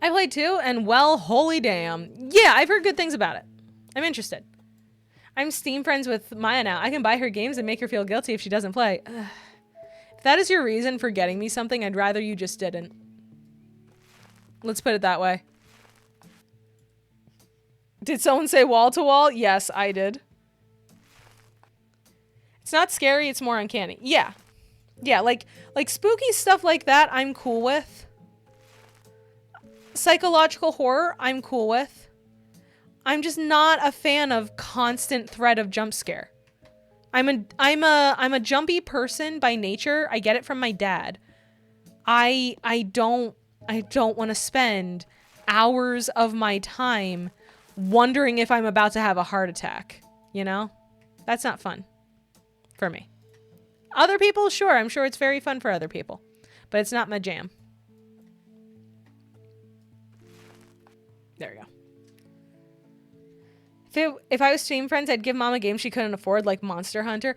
I played 2 and well, holy damn. Yeah, I've heard good things about it. I'm interested. I'm Steam friends with Maya now. I can buy her games and make her feel guilty if she doesn't play. Ugh. If that is your reason for getting me something, I'd rather you just didn't. Let's put it that way. Did someone say wall to wall? Yes, I did. It's not scary, it's more uncanny. Yeah. Yeah, like spooky stuff like that, I'm cool with. Psychological horror, I'm cool with. I'm just not a fan of constant threat of jump scare. I'm a jumpy person by nature. I get it from my dad. I don't want to spend hours of my time wondering if I'm about to have a heart attack, you know? That's not fun for me. Other people, sure, I'm sure it's very fun for other people, but it's not my jam. There we go. If I was Steam friends, I'd give mom a game she couldn't afford, like Monster Hunter.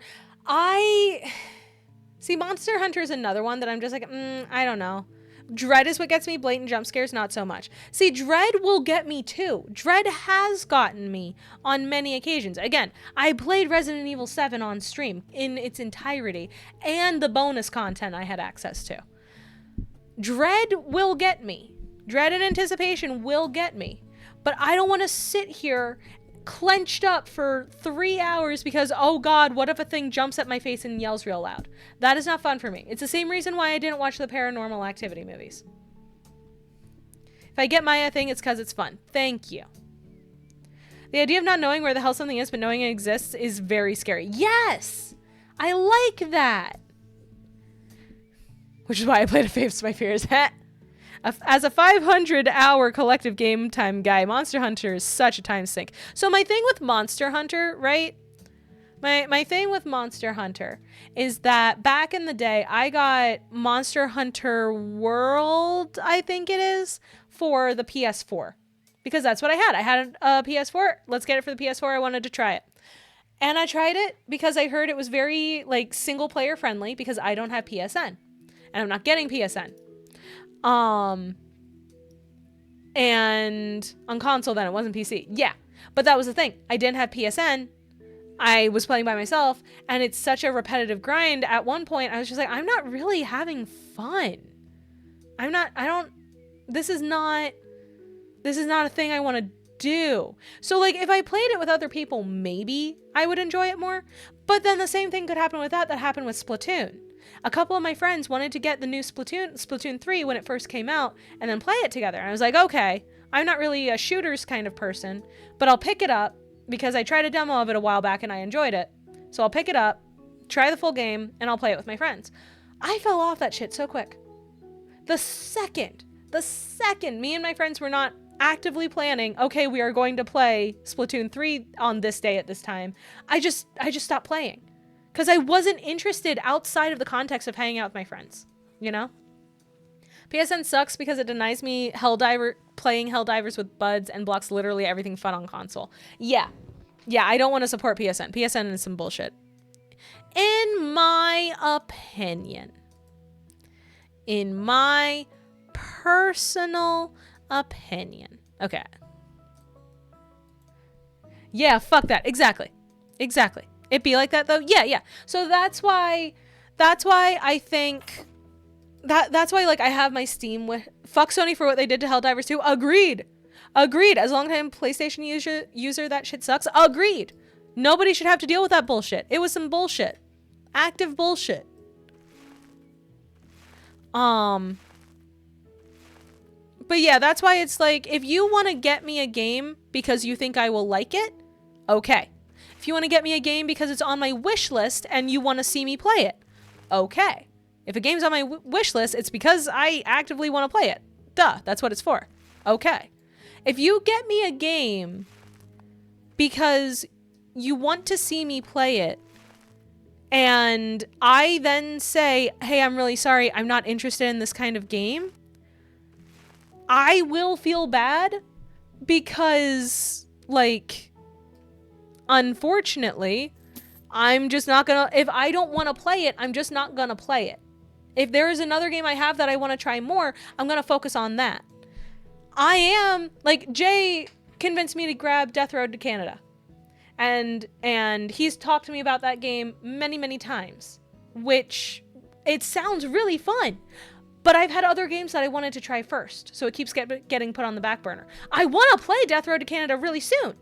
See, Monster Hunter is another one that I'm just like, I don't know. Dread is what gets me. Blatant jump scares, not so much. See, Dread will get me too. Dread has gotten me on many occasions. Again, I played Resident Evil 7 on stream in its entirety and the bonus content I had access to. Dread will get me. Dread and anticipation will get me. But I don't want to sit here clenched up for 3 hours because, oh God, what if a thing jumps at my face and yells real loud? That is not fun for me. It's the same reason why I didn't watch the Paranormal Activity movies. If I get Maya thing, it's because it's fun. Thank you. The idea of not knowing where the hell something is but knowing it exists is very scary. Yes! I like that. Which is why I played a Faves My Fears. As a 500-hour collective game time guy, Monster Hunter is such a time sink. So my thing with Monster Hunter, right? My thing with Monster Hunter is that back in the day, I got Monster Hunter World, I think it is, for the PS4. Because that's what I had. I had a PS4. Let's get it for the PS4. I wanted to try it. And I tried it because I heard it was very, like, single-player friendly because I don't have PSN. And I'm not getting PSN. And on console then, it wasn't PC. Yeah. But that was the thing. I didn't have PSN. I was playing by myself, and it's such a repetitive grind. At one point, I was just like, I'm not really having fun. This is not a thing I want to do. So, like, if I played it with other people, maybe I would enjoy it more. But then the same thing could happen with that happened with Splatoon. A couple of my friends wanted to get the new Splatoon 3 when it first came out and then play it together. And I was like, okay, I'm not really a shooters kind of person, but I'll pick it up because I tried a demo of it a while back and I enjoyed it. So I'll pick it up, try the full game, and I'll play it with my friends. I fell off that shit so quick. The second me and my friends were not actively planning, okay, we are going to play Splatoon 3 on this day at this time, I just stopped playing. Because I wasn't interested outside of the context of hanging out with my friends, you know? PSN sucks because it denies me playing Helldivers with buds and blocks literally everything fun on console. Yeah, I don't want to support PSN. PSN is some bullshit. In my opinion. In my personal opinion. Okay. Yeah, fuck that. Exactly. It be like that though? Yeah. So that's why I think that's why, like, I have my Steam with fuck Sony for what they did to Helldivers 2. Agreed. As long as I'm a PlayStation user, that shit sucks. Agreed. Nobody should have to deal with that bullshit. It was some bullshit. Active bullshit. But yeah, that's why it's like, if you want to get me a game because you think I will like it, okay. If you want to get me a game because it's on my wish list and you want to see me play it, okay. If a game's on my wish list, it's because I actively want to play it. Duh, that's what it's for. Okay. If you get me a game because you want to see me play it, and I then say, hey, I'm really sorry, I'm not interested in this kind of game, I will feel bad because, like, unfortunately, I'm just not gonna, if I don't want to play it, I'm just not gonna play it. If there is another game I have that I want to try more, I'm gonna focus on that. I am, like, Jay convinced me to grab Death Road to Canada. And he's talked to me about that game many, many times, which it sounds really fun. But I've had other games that I wanted to try first, so it keeps getting put on the back burner. I want to play Death Road to Canada really soon,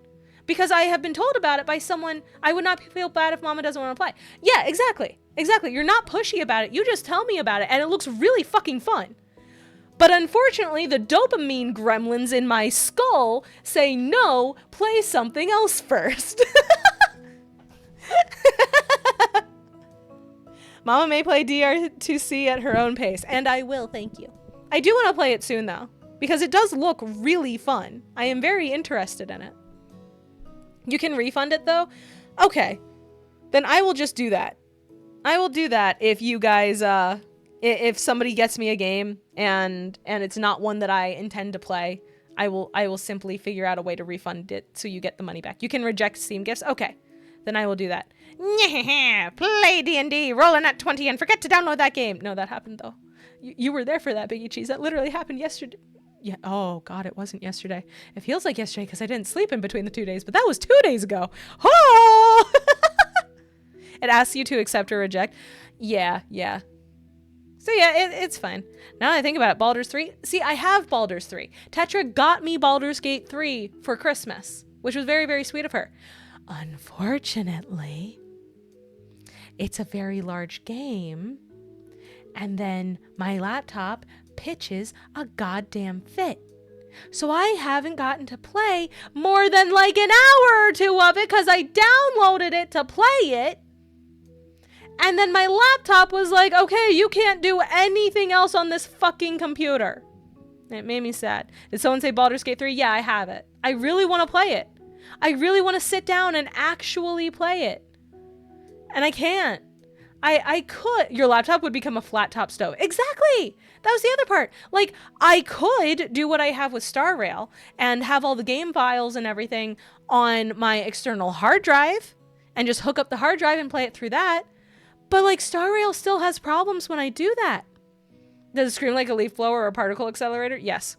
because I have been told about it by someone. I would not feel bad if Mama doesn't want to play. Yeah, exactly. Exactly. You're not pushy about it. You just tell me about it, and it looks really fucking fun. But unfortunately, the dopamine gremlins in my skull say, no, play something else first. Mama may play DR2C at her own pace, and I will, thank you. I do want to play it soon, though, because it does look really fun. I am very interested in it. You can refund it, though? Okay. Then I will just do that. I will do that if you guys, if somebody gets me a game and it's not one that I intend to play, I will simply figure out a way to refund it so you get the money back. You can reject Steam gifts? Okay. Then I will do that. Play D&D, roll a nat 20 and forget to download that game. No, that happened though. You were there for that, Biggie Cheese. That literally happened yesterday. Yeah. Oh God, it wasn't yesterday. It feels like yesterday because I didn't sleep in between the 2 days, but that was 2 days ago. Oh! It asks you to accept or reject. Yeah. So yeah, it's fine. Now that I think about it, Baldur's 3. See, I have Baldur's 3. Tetra got me Baldur's Gate 3 for Christmas, which was very, very sweet of her. Unfortunately, it's a very large game, and then my laptop pitches a goddamn fit. So I haven't gotten to play more than like an hour or two of it because I downloaded it to play it. And then my laptop was like, okay, you can't do anything else on this fucking computer. It made me sad. Did someone say Baldur's Gate 3? Yeah, I have it. I really want to play it. I really want to sit down and actually play it. And I can't. I could. Your laptop would become a flat top stove. Exactly. That was the other part. Like, I could do what I have with Star Rail and have all the game files and everything on my external hard drive and just hook up the hard drive and play it through that. But like, Star Rail still has problems when I do that. Does it scream like a leaf blower or a particle accelerator? Yes.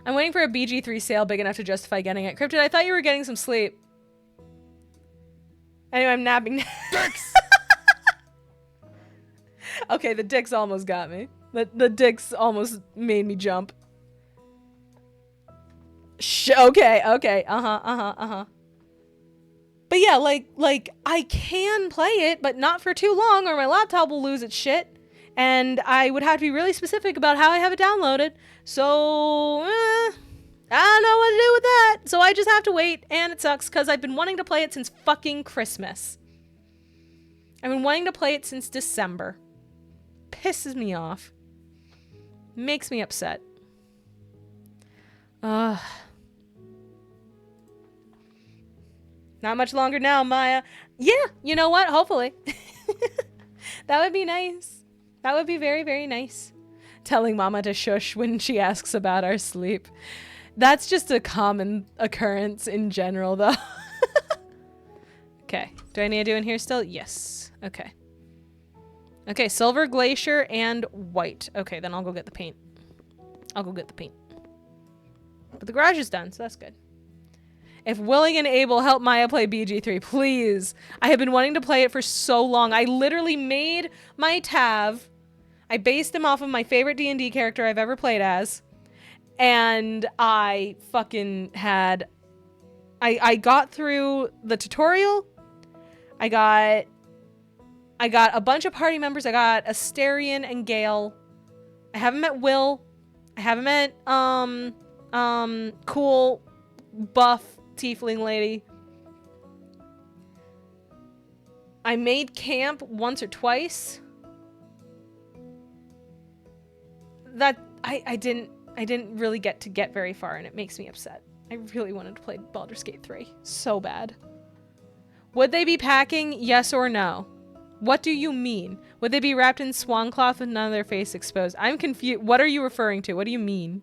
I'm waiting for a BG3 sale big enough to justify getting it. Cryptid, I thought you were getting some sleep. Anyway, I'm napping. Dicks! Okay, the dicks almost got me. The dicks almost made me jump. Okay. But yeah, like I can play it, but not for too long or my laptop will lose its shit. And I would have to be really specific about how I have it downloaded. So, I don't know what to do with that. So I just have to wait, and it sucks because I've been wanting to play it since fucking Christmas. I've been wanting to play it since December. Pisses me off. Makes me upset. Not much longer now, Maya. Yeah, you know what? Hopefully. That would be nice. That would be very, very nice. Telling Mama to shush when she asks about our sleep. That's just a common occurrence in general, though. Okay. Do I need to do in here still? Yes. Okay. Okay, silver glacier and white. Okay, then I'll go get the paint. But the garage is done, so that's good. If willing and able, help Maya play BG3, please. I have been wanting to play it for so long. I literally made my Tav. I based him off of my favorite D&D character I've ever played as. And I fucking had... I got through the tutorial. I got a bunch of party members. I got Asterion and Gale. I haven't met Will. I haven't met cool buff tiefling lady. I made camp once or twice. That I didn't really get very far, and it makes me upset. I really wanted to play Baldur's Gate 3 so bad. Would they be packing? Yes or no? What do you mean? Would they be wrapped in swan cloth with none of their face exposed? I'm confused. What are you referring to? What do you mean?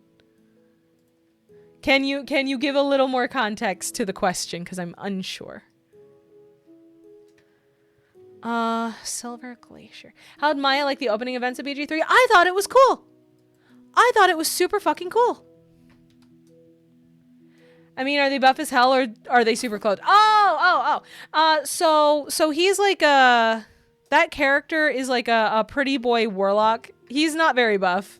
Can you give a little more context to the question? Because I'm unsure. Silver Glacier. How'd Maya like the opening events of BG3? I thought it was cool. I thought it was super fucking cool. I mean, are they buff as hell or are they super clothed? So he's like that character is like a pretty boy warlock. He's not very buff.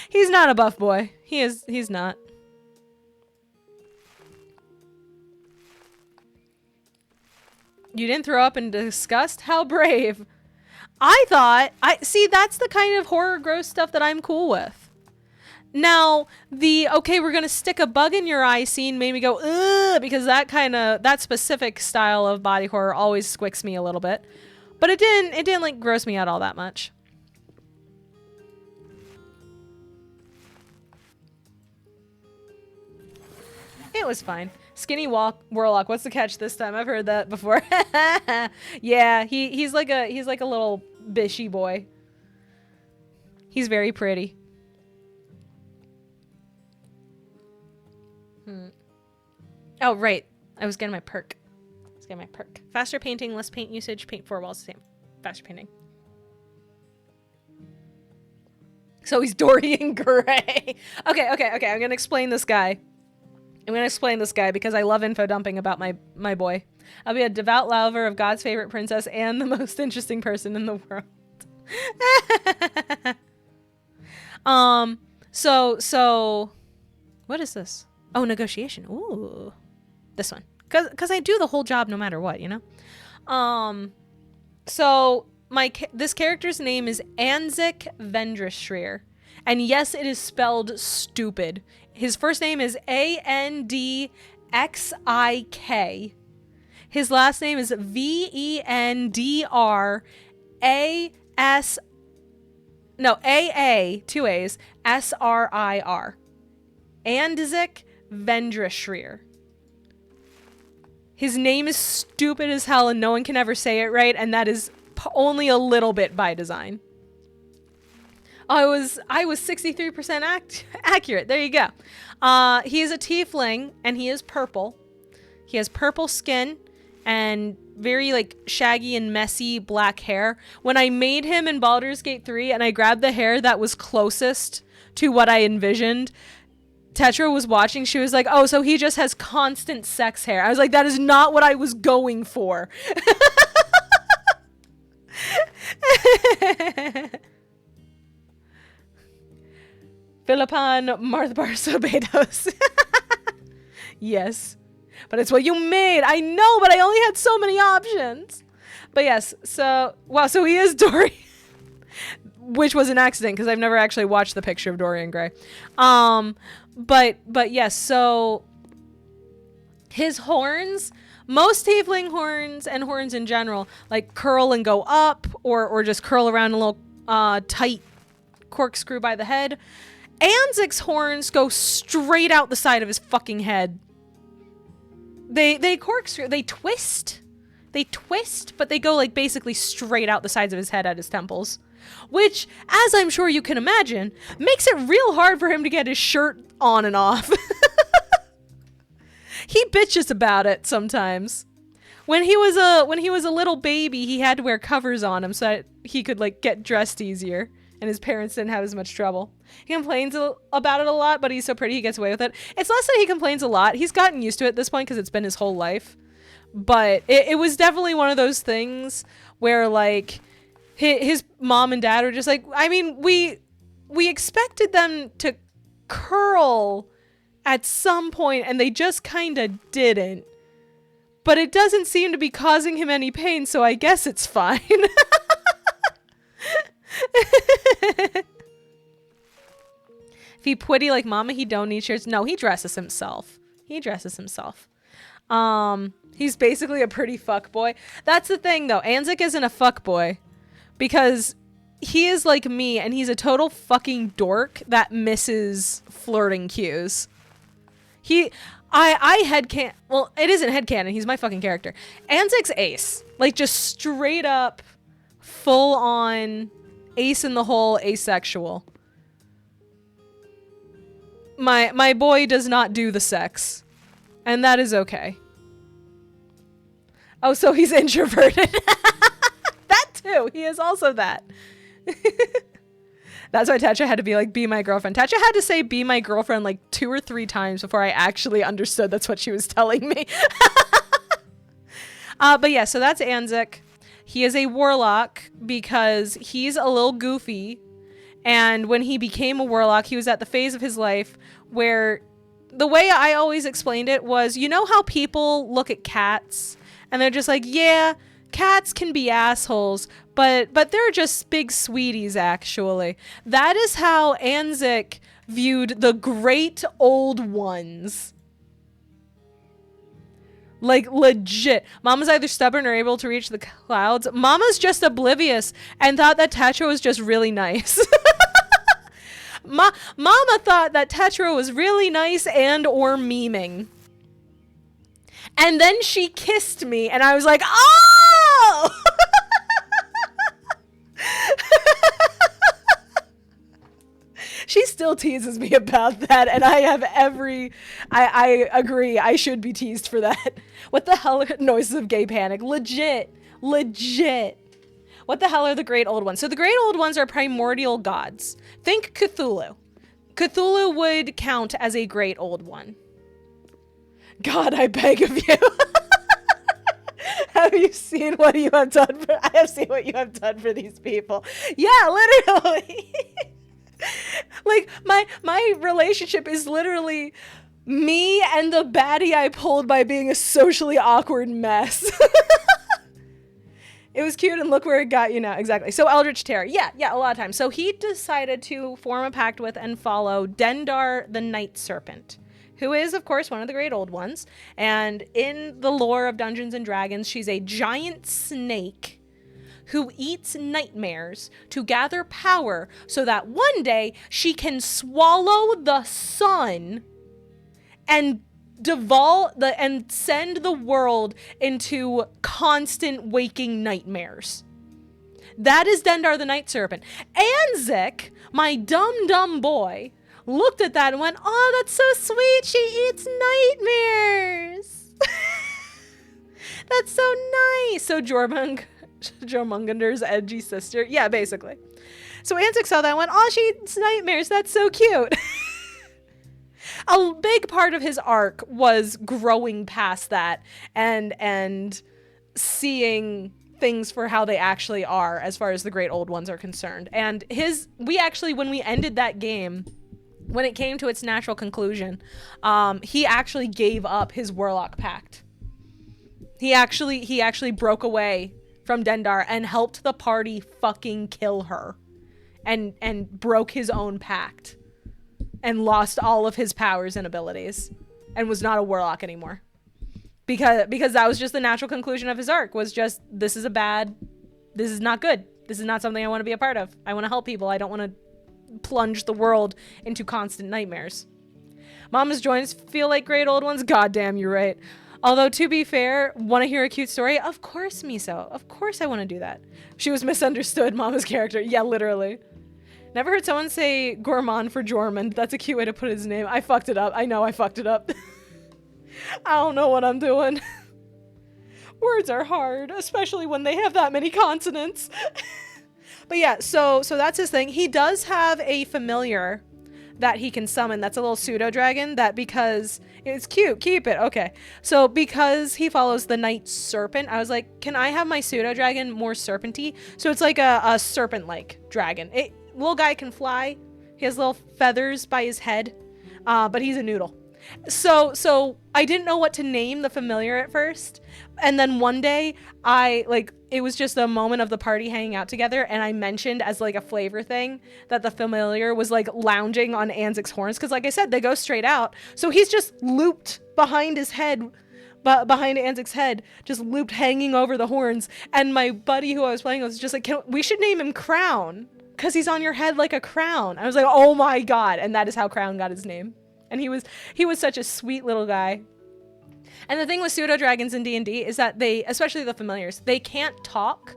He's not a buff boy. He's not. You didn't throw up in disgust? How brave. See, that's the kind of horror gross stuff that I'm cool with. Now, okay, we're gonna stick a bug in your eye scene made me go, ugh, because that specific style of body horror always squicks me a little bit. But it didn't like gross me out all that much. It was fine. Skinny warlock. What's the catch this time? I've heard that before. Yeah, he's like a little bishy boy. He's very pretty. Oh, right. I was getting my perk. Faster painting, less paint usage, paint 4 walls, same. Faster painting. So he's Dorian Gray. Okay. I'm gonna explain this guy. Because I love info dumping about my boy. I'll be a devout lover of God's favorite princess and the most interesting person in the world. So what is this? Oh, negotiation. Ooh. This one. Cause I do the whole job no matter what, you know? So this character's name is Anzik Vendrishreer. And yes, it is spelled stupid. His first name is Andxik. His last name is AA, 2 A's, SRIR. Anzik Vendrishreer. His name is stupid as hell and no one can ever say it right, and that is only a little bit by design. I was 63% accurate. There you go. He is a tiefling and he is purple. He has purple skin and very like shaggy and messy black hair. When I made him in Baldur's Gate 3 and I grabbed the hair that was closest to what I envisioned, Tetra was watching. She was like, "Oh, so he just has constant sex hair." I was like, "That is not what I was going for." Philippon Marthbar Sobedos. Yes. But it's what you made. I know, but I only had so many options. But yes, so he is Dorian. Which was an accident because I've never actually watched the picture of Dorian Gray. But yes, so his horns, most tiefling horns and horns in general, like curl and go up or just curl around a little tight corkscrew by the head. Anzik's horns go straight out the side of his fucking head. They corkscrew, they twist, but they go like basically straight out the sides of his head at his temples. Which, as I'm sure you can imagine, makes it real hard for him to get his shirt on and off. He bitches about it sometimes. When he was a little baby, he had to wear covers on him so that he could like get dressed easier. And his parents didn't have as much trouble. He complains about it a lot, but he's so pretty he gets away with it. It's less that he complains a lot. He's gotten used to it at this point because it's been his whole life. But it was definitely one of those things where like his mom and dad were just like, I mean, we expected them to curl at some point and they just kind of didn't. But it doesn't seem to be causing him any pain, so I guess it's fine. If he putty like mama, he don't need shirts. No, he dresses himself. He's basically a pretty fuck boy. That's the thing though. Anzik isn't a fuck boy because he is like me and he's a total fucking dork that misses flirting cues. I headcanon. Well, it isn't headcanon. He's my fucking character. Anzik's ace. Like just straight up full on ace in the hole asexual. My boy does not do the sex. And that is okay. Oh, so he's introverted. That too. He is also that. That's why Tetra had to be like, be my girlfriend. Tetra had to say, be my girlfriend like 2 or 3 times before I actually understood that's what she was telling me. But yeah, so that's Anzik. He is a warlock because he's a little goofy. And when he became a warlock, he was at the phase of his life where the way I always explained it was, you know how people look at cats and they're just like, yeah, cats can be assholes, but they're just big sweeties, actually. That is how Anzik viewed the great old ones. Like, legit. Mama's either stubborn or able to reach the clouds. Mama's just oblivious and thought that Tetra was just really nice. Mama thought that Tetra was really nice and or memeing. And then she kissed me and I was like, oh! She still teases me about that, and I have I agree, I should be teased for that. What the hell are noises of gay panic? Legit. What the hell are the great old ones? So the great old ones are primordial gods. Think Cthulhu. Cthulhu would count as a great old one. God, I beg of you. Have you seen what you have done for? I have seen what you have done for these people. Yeah, literally. Like, my relationship is literally me and the baddie I pulled by being a socially awkward mess. It was cute, and look where it got you now. Exactly. So Eldritch Terror. Yeah, a lot of times. So he decided to form a pact with and follow Dendar the Night Serpent, who is, of course, one of the great old ones. And in the lore of Dungeons and Dragons, she's a giant snake who eats nightmares to gather power so that one day she can swallow the sun and and send the world into constant waking nightmares. That is Dendar the Night Serpent. Anzik, my dumb boy, looked at that and went, oh, that's so sweet. She eats nightmares. That's so nice. So Jormungander's edgy sister. Yeah, basically. So Anzik saw that and went, oh, she eats nightmares. That's so cute. A big part of his arc was growing past that and seeing things for how they actually are as far as the great old ones are concerned. And when we ended that game, when it came to its natural conclusion, he actually gave up his warlock pact. He actually broke away from Dendar and helped the party fucking kill her and broke his own pact and lost all of his powers and abilities and was not a warlock anymore. Because that was just the natural conclusion of his arc, was just, this is not good. This is not something I want to be a part of. I want to help people. I don't want to plunge the world into constant nightmares. Mama's joints feel like great old ones. Goddamn, you're right. Although, to be fair, want to hear a cute story? Of course, Miso. Of course I want to do that. She was misunderstood, Mama's character. Yeah, literally. Never heard someone say Gourmand for Jormund. That's a cute way to put his name. I fucked it up. I know I fucked it up. I don't know what I'm doing. Words are hard, especially when they have that many consonants. But yeah, so that's his thing. He does have a familiar that he can summon. That's a little pseudo dragon that, because it's cute, keep it. Okay. So because he follows the Night Serpent, I was like, can I have my pseudo dragon more serpenty? So it's like a serpent-like dragon. Little guy can fly. He has little feathers by his head, but he's a noodle. So I didn't know what to name the familiar at first. And then one day it was just a moment of the party hanging out together, and I mentioned as like a flavor thing that the familiar was like lounging on Anzik's horns, because like I said, they go straight out. So he's just looped behind his head, behind Anzik's head, just looped hanging over the horns. And my buddy who I was playing with was just like, we should name him Crown, because he's on your head like a crown. I was like, oh my God. And that is how Crown got his name. And he was such a sweet little guy. And the thing with pseudo dragons in D&D is that they, especially the familiars, they can't talk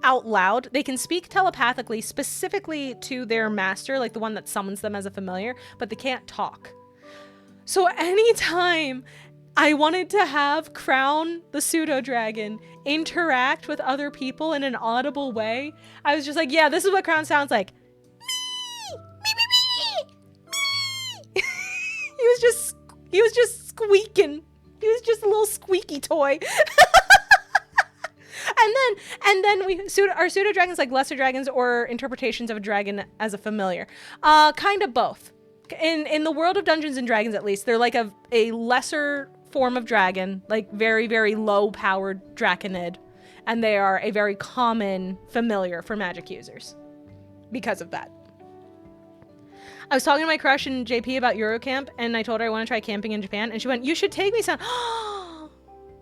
out loud. They can speak telepathically, specifically to their master, like the one that summons them as a familiar, but they can't talk. So anytime I wanted to have Crown, the pseudo dragon, interact with other people in an audible way. I was just like, yeah, this is what Crown sounds like. He was just squeaking. He was just a little squeaky toy. and then our pseudo dragons, like lesser dragons or interpretations of a dragon as a familiar. Kind of both. In the world of Dungeons and Dragons, at least, they're like a lesser form of dragon, like very, very low powered draconid, and they are a very common familiar for magic users because of that. I was talking to my crush in JP about Eurocamp, and I told her I want to try camping in Japan, and she went, "You should take me some."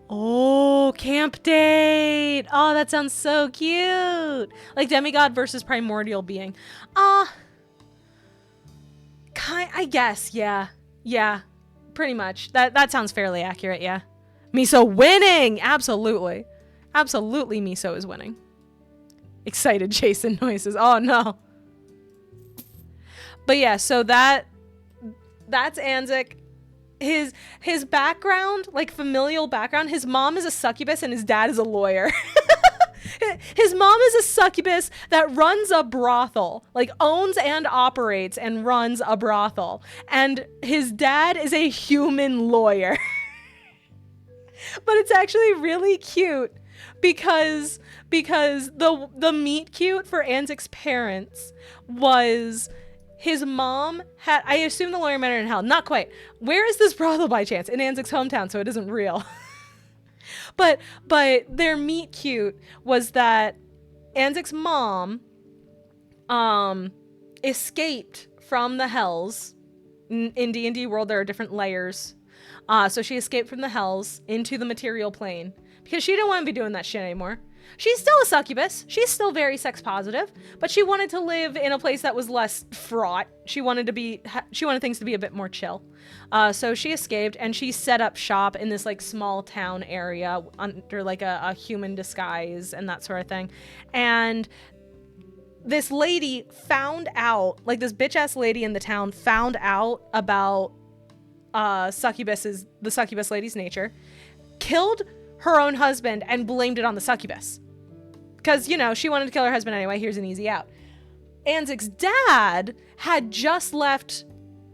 Oh, camp date. Oh, that sounds so cute. Like demigod versus primordial being. I guess, yeah. Yeah, pretty much. That sounds fairly accurate, yeah. Miso winning! Absolutely. Absolutely Miso is winning. Excited Jason noises. Oh, no. But yeah, so that's Anzik. His background, like familial background, his mom is a succubus and his dad is a lawyer. His mom is a succubus that runs a brothel, like owns and operates and runs a brothel. And his dad is a human lawyer. But it's actually really cute because the meet cute for Anzik's parents was his mom had, I assume the lawyer met her in hell. Not quite. Where is this brothel by chance? In Anzik's hometown, so it isn't real. But their meet cute was that Anzik's mom escaped from the hells. In D&D world, there are different layers. So she escaped from the hells into the material plane because she didn't want to be doing that shit anymore. She's still a succubus. She's still very sex positive, but she wanted to live in a place that was less fraught. She wanted things to be a bit more chill. So she escaped and she set up shop in this like small town area under like a human disguise and that sort of thing. And this lady found out, like this bitch ass lady in the town found out about the succubus lady's nature, killed her own husband and blamed it on the succubus. Because, you know, she wanted to kill her husband anyway. Here's an easy out. Anzik's dad had just left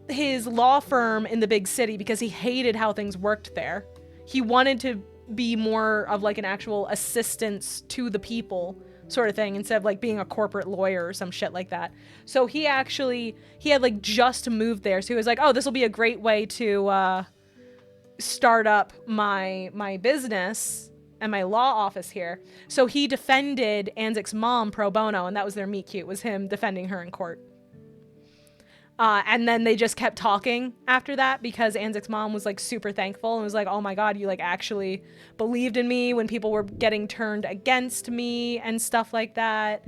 his law firm in the big city because he hated how things worked there. He wanted to be more of like an actual assistance to the people sort of thing instead of like being a corporate lawyer or some shit like that. So he had like just moved there. So he was like, oh, this will be a great way to start up my business and my law office here. So he defended Anzik's mom pro bono, and that was their meet cute, was him defending her in court. And then they just kept talking after that because Anzik's mom was like super thankful and was like, oh my God, you like actually believed in me when people were getting turned against me and stuff like that.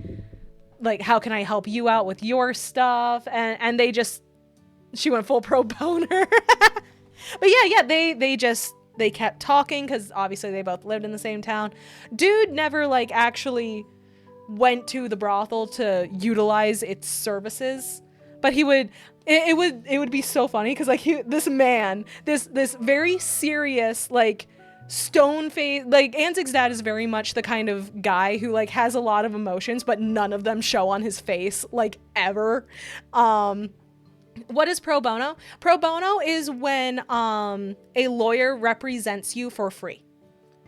Like, how can I help you out with your stuff? And she went full pro boner. But yeah, they kept talking because obviously they both lived in the same town. Dude never like actually went to the brothel to utilize its services, but he would. It would be so funny because like this very serious like stone face, like Anzik's dad is very much the kind of guy who like has a lot of emotions, but none of them show on his face like ever. What is pro bono? Pro bono is when a lawyer represents you for free.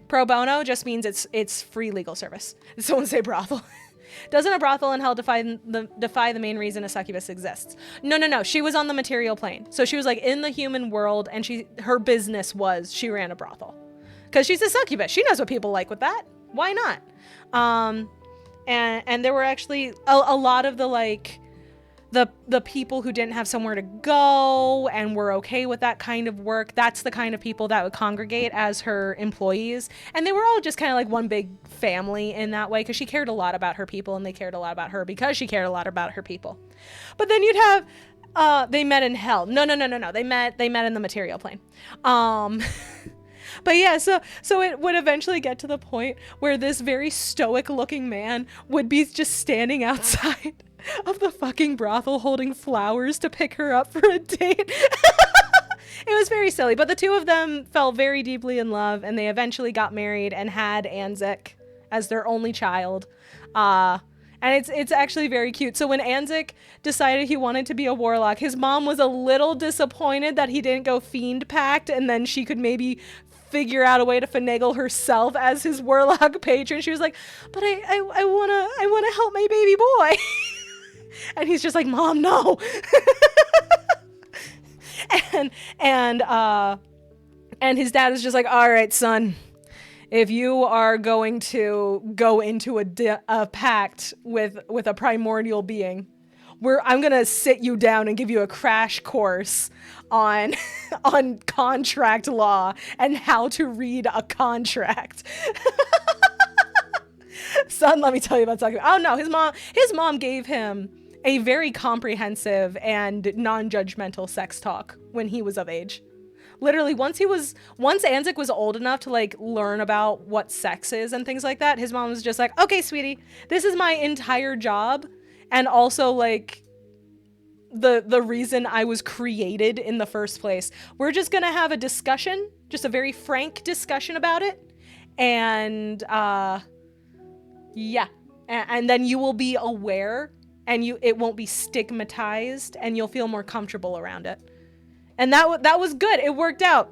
Pro bono just means it's free legal service. Someone say brothel. Doesn't a brothel in hell defy the main reason a succubus exists? No. She was on the material plane. So she was like in the human world, and her business was she ran a brothel. Because she's a succubus. She knows what people like with that. Why not? And there were actually a lot of the like the people who didn't have somewhere to go and were okay with that kind of work. That's the kind of people that would congregate as her employees. And they were all just kind of like one big family in that way because she cared a lot about her people and they cared a lot about her because she cared a lot about her people. But then you'd have, they met in hell. No. They met in the material plane. But yeah, so it would eventually get to the point where this very stoic looking man would be just standing outside of the fucking brothel holding flowers to pick her up for a date. It was very silly, but the two of them fell very deeply in love, and they eventually got married and had Anzik as their only child. And it's actually very cute. So when Anzik decided he wanted to be a warlock, his mom was a little disappointed that he didn't go fiend pact, and then she could maybe figure out a way to finagle herself as his warlock patron. She was like, but I wanna help my baby boy. And he's just like, Mom, no. and his dad is just like, all right, son, if you are going to go into a pact with a primordial being, I'm gonna sit you down and give you a crash course on contract law and how to read a contract. Son, let me tell you about something. Oh no, his mom gave him a very comprehensive and non-judgmental sex talk when he was of age. Literally, once Anzik was old enough to like learn about what sex is and things like that, his mom was just like, okay, sweetie, this is my entire job. And also like the reason I was created in the first place. We're just going to have a discussion, just a very frank discussion about it. And yeah. And then you will be aware and it won't be stigmatized and you'll feel more comfortable around it. And that was good. It worked out,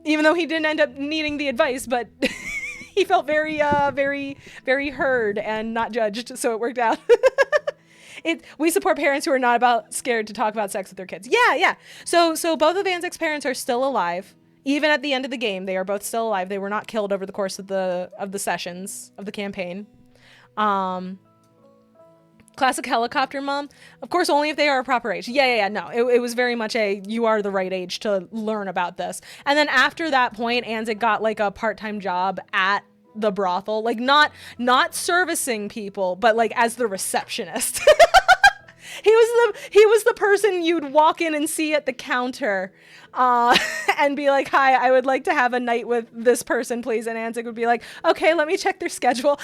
even though he didn't end up needing the advice, but he felt very, very heard and not judged. So it worked out. We support parents who are not scared to talk about sex with their kids. Yeah. So both of Anzik's parents are still alive. Even at the end of the game, they are both still alive. They were not killed over the course of the sessions of the campaign. Classic helicopter mom, of course, only if they are a proper age. Yeah. No, it was very much you are the right age to learn about this. And then after that point, Anzik got like a part-time job at the brothel, like not servicing people, but like as the receptionist. He was the person you'd walk in and see at the counter, and be like, "Hi, I would like to have a night with this person, please." And Anzik would be like, "Okay, let me check their schedule."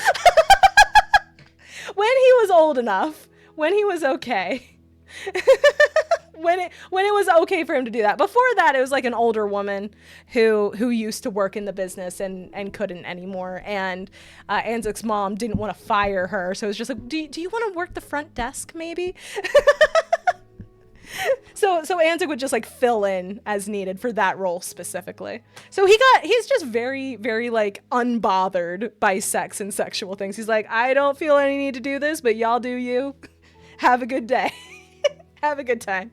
When he was old enough, when he was okay, when it was okay for him to do that. Before that, it was like an older woman who used to work in the business and couldn't anymore. And Anzik's mom didn't want to fire her, so it was just like, do you want to work the front desk, maybe? So Anzik would just like fill in as needed for that role specifically. So he's just very, very like unbothered by sex and sexual things. He's like, I don't feel any need to do this, but y'all do you. Have a good day. Have a good time.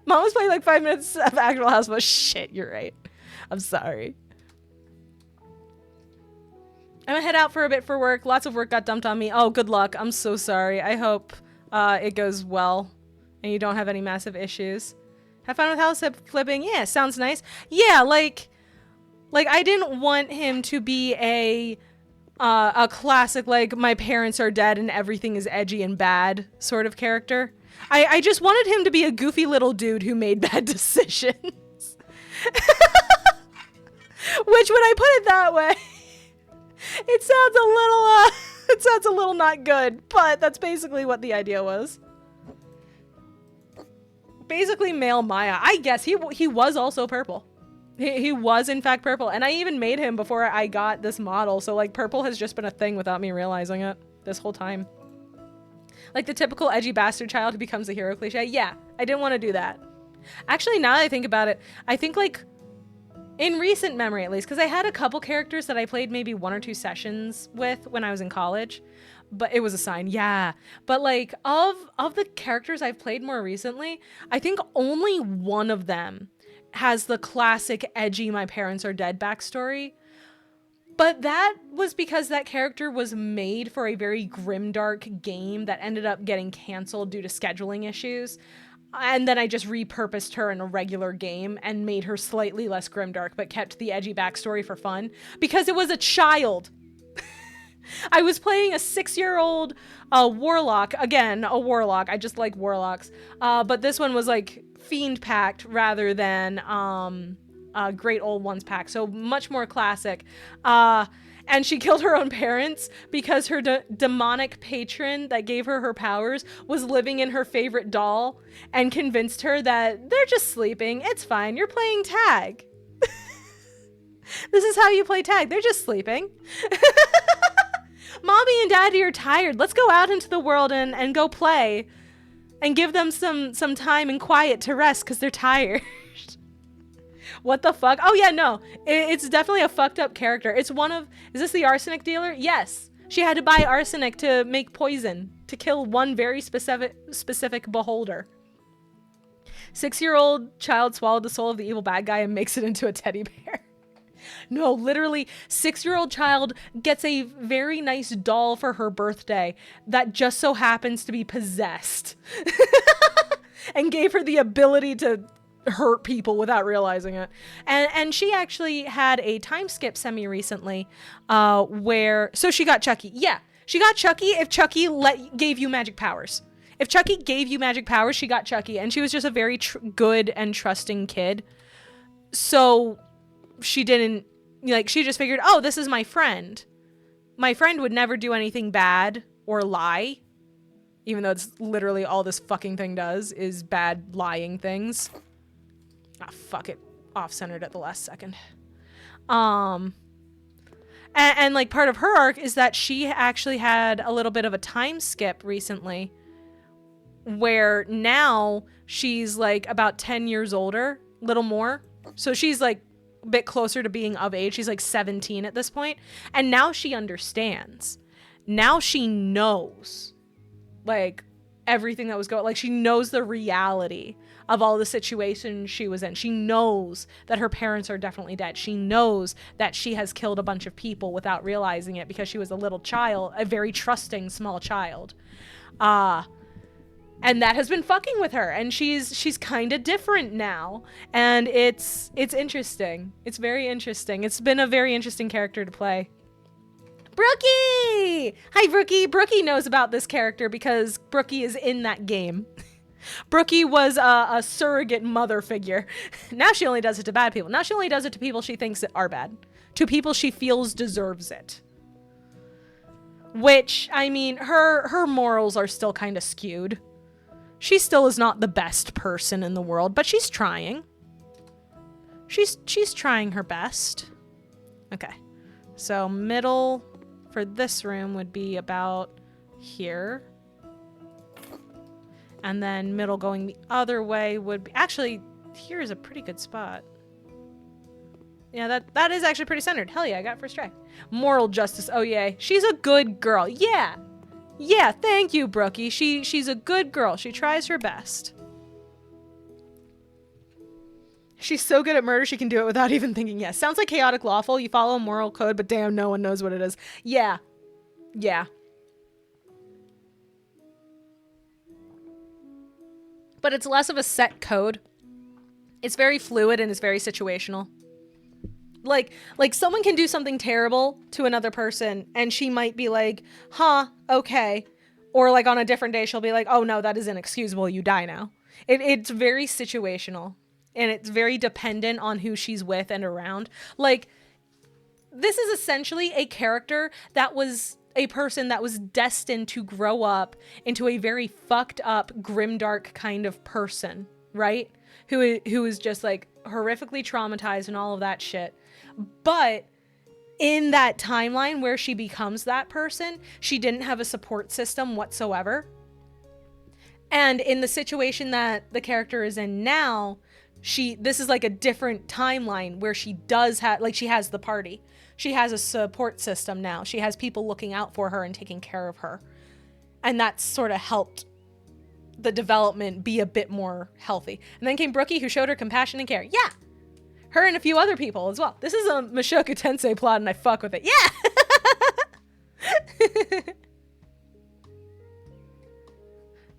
Mom was playing like 5 minutes of actual house, but shit, you're right. I'm sorry. I'm gonna head out for a bit for work. Lots of work got dumped on me. Oh, good luck. I'm so sorry. I hope it goes well and you don't have any massive issues. Have fun with house flipping. Yeah, sounds nice. Yeah, like I didn't want him to be a classic, like, my parents are dead and everything is edgy and bad sort of character. I just wanted him to be a goofy little dude who made bad decisions. Which, when I put it that way, it sounds a little not good, but that's basically what the idea was. Basically male Maya. I guess he was also purple. He was in fact purple, and I even made him before I got this model, so like purple has just been a thing without me realizing it this whole time. Like the typical edgy bastard child who becomes a hero cliche. Yeah, I didn't want to do that. Actually, now that I think about it, I think like in recent memory at least, because I had a couple characters that I played maybe 1 or 2 sessions with when I was in college, but it was a sign, yeah. But like of the characters I've played more recently, I think only one of them has the classic edgy my parents are dead backstory. But that was because that character was made for a very grimdark game that ended up getting canceled due to scheduling issues. And then I just repurposed her in a regular game and made her slightly less grimdark, but kept the edgy backstory for fun because it was a child. I was playing a 6-year-old warlock. Again, a warlock. I just like warlocks. But this one was like fiend pact rather than great old ones pack, so much more classic. And And she killed her own parents because her demonic patron that gave her her powers was living in her favorite doll and convinced her that they're just sleeping. It's fine. You're playing tag. This is how you play tag. They're just sleeping. Mommy and Daddy are tired. Let's go out into the world and go play and give them some time and quiet to rest because they're tired. What the fuck? Oh yeah, no. It's definitely a fucked up character. It's one of... Is this the arsenic dealer? Yes. She had to buy arsenic to make poison to kill one very specific beholder. 6-year-old child swallowed the soul of the evil bad guy and makes it into a teddy bear. No, literally, 6-year-old child gets a very nice doll for her birthday that just so happens to be possessed. And gave her the ability to hurt people without realizing it. And she actually had a time skip semi-recently where... So she got Chucky. Yeah, she got Chucky if Chucky gave you magic powers. If Chucky gave you magic powers, she got Chucky. And she was just a very good and trusting kid. So she didn't... Like, she just figured, oh, this is my friend. My friend would never do anything bad or lie. Even though it's literally all this fucking thing does is bad lying things. Ah, fuck it. Off-centered at the last second. And like part of her arc is that she actually had a little bit of a time skip recently where now she's like about 10 years older, little more. So she's like a bit closer to being of age. She's like 17 at this point. And now she understands. Now she knows like everything that was going, like she knows the reality of all the situations she was in. She knows that her parents are definitely dead. She knows that she has killed a bunch of people without realizing it because she was a little child, a very trusting small child. And that has been fucking with her, and she's kind of different now. And it's interesting. It's very interesting. It's been a very interesting character to play. Brookie! Hi, Brookie. Brookie knows about this character because Brookie is in that game. Brookie was a surrogate mother figure. Now she only does it to bad people. Now she only does it to people she thinks that are bad. To people she feels deserves it. Which, I mean, her morals are still kind of skewed. She still is not the best person in the world, but she's trying. She's trying her best. Okay. So middle for this room would be about here. And then middle going the other way would be... Actually, here's a pretty good spot. Yeah, that is actually pretty centered. Hell yeah, I got first try. Moral justice. Oh, yay. She's a good girl. Yeah. Yeah, thank you, Brookie. She's a good girl. She tries her best. She's so good at murder, she can do it without even thinking. Yes. Sounds like chaotic lawful. You follow a moral code, but damn, no one knows what it is. Yeah. Yeah. But it's less of a set code. It's very fluid and it's very situational. Like someone can do something terrible to another person and she might be like, huh, okay. Or like on a different day, she'll be like, oh no, that is inexcusable. You die now. It's very situational and it's very dependent on who she's with and around. Like, this is essentially a character that was a person that was destined to grow up into a very fucked up, grimdark kind of person, right? Who is just like horrifically traumatized and all of that shit. But in that timeline where she becomes that person, she didn't have a support system whatsoever. And in the situation that the character is in now, this is like a different timeline where she does have, like, she has the party. She has a support system now. She has people looking out for her and taking care of her. And that's sort of helped the development be a bit more healthy. And then came Brookie, who showed her compassion and care. Yeah! Her and a few other people as well. This is a Mushoku Tensei plot and I fuck with it. Yeah!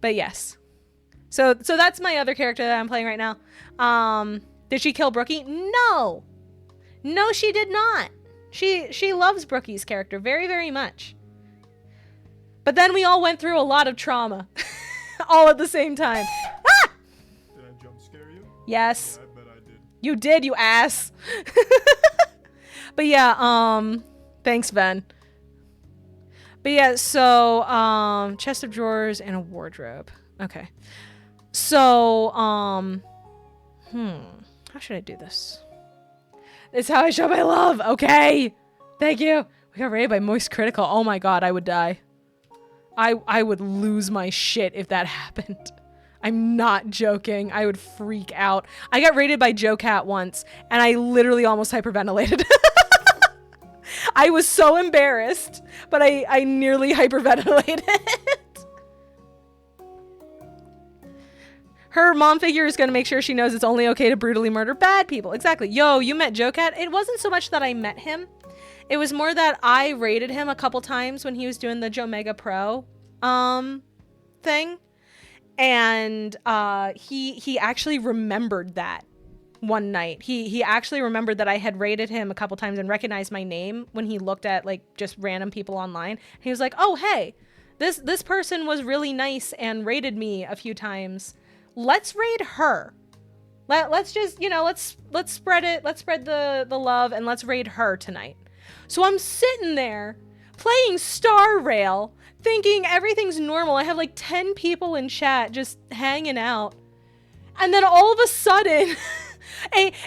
But yes. So that's my other character that I'm playing right now. Did she kill Brookie? No! No, she did not. She loves Brookie's character very, very much. But then we all went through a lot of trauma. All at the same time. Ah! Did I jump scare you? Yes. Yeah, I bet I did. You did, you ass. But yeah, Thanks, Ben. But yeah, so chest of drawers and a wardrobe. Okay. So how should I do this? It's how I show my love. Okay. Thank you. We got raided by Moist Critical. Oh my god, I would die. I would lose my shit if that happened. I'm not joking. I would freak out. I got raided by Joe Cat once, and I literally almost hyperventilated. I was so embarrassed, but I nearly hyperventilated. Her mom figure is going to make sure she knows it's only okay to brutally murder bad people. Exactly. Yo, you met Joe Cat? It wasn't so much that I met him. It was more that I raided him a couple times when he was doing the Joe Mega Pro thing. And he actually remembered that one night. He actually remembered that I had raided him a couple times and recognized my name when he looked at like just random people online. He was like, "Oh, hey, this person was really nice and raided me a few times. Let's raid her. Let's just, let's spread it. Let's spread the love and let's raid her tonight." So I'm sitting there playing Star Rail, thinking everything's normal. I have like 10 people in chat just hanging out. And then all of a sudden,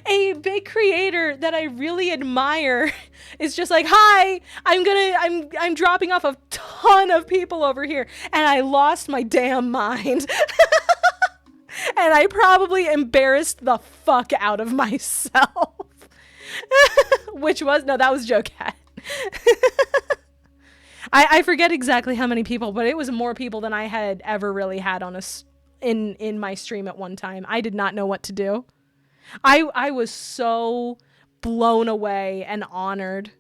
a big creator that I really admire is just like, "Hi, I'm dropping off a ton of people over here." And I lost my damn mind. And I probably embarrassed the fuck out of myself. That was Joe Cat. I forget exactly how many people, but it was more people than I had ever really had on in my stream at one time. I did not know what to do. I was so blown away and honored.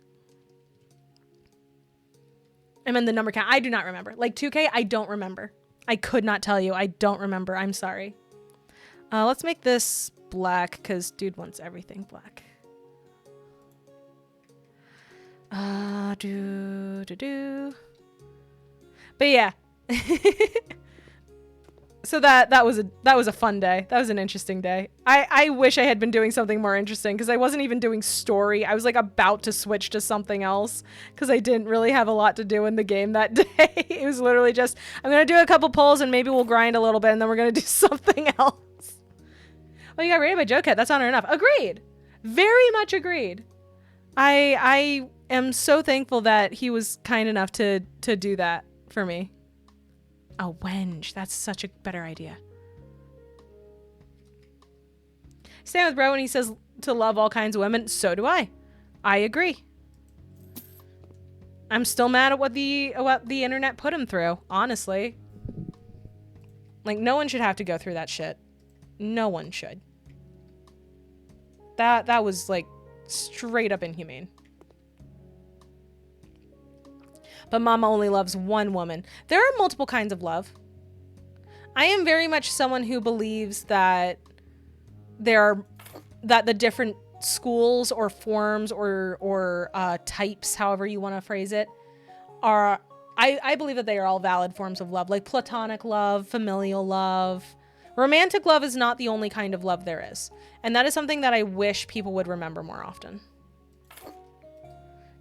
And then the number count, I do not remember. Like 2K, I don't remember. I could not tell you. I don't remember. I'm sorry. Let's make this black because dude wants everything black. But yeah. So that was a fun day. That was an interesting day. I wish I had been doing something more interesting because I wasn't even doing story. I was like about to switch to something else because I didn't really have a lot to do in the game that day. It was literally just, I'm going to do a couple polls and maybe we'll grind a little bit and then we're going to do something else. Well, you got raided by Joe Cat. That's honor enough. Agreed. Very much agreed. I am so thankful that he was kind enough to do that for me. A wenge. That's such a better idea. Stand with bro when he says to love all kinds of women. So do I. I agree. I'm still mad at what the internet put him through, honestly. Like, no one should have to go through that shit. No one should. That was, like, straight up inhumane. But mama only loves one woman. There are multiple kinds of love. I am very much someone who believes that that the different schools or forms or types, however you want to phrase it, are, I believe that they are all valid forms of love, like platonic love, familial love. Romantic love is not the only kind of love there is. And that is something that I wish people would remember more often.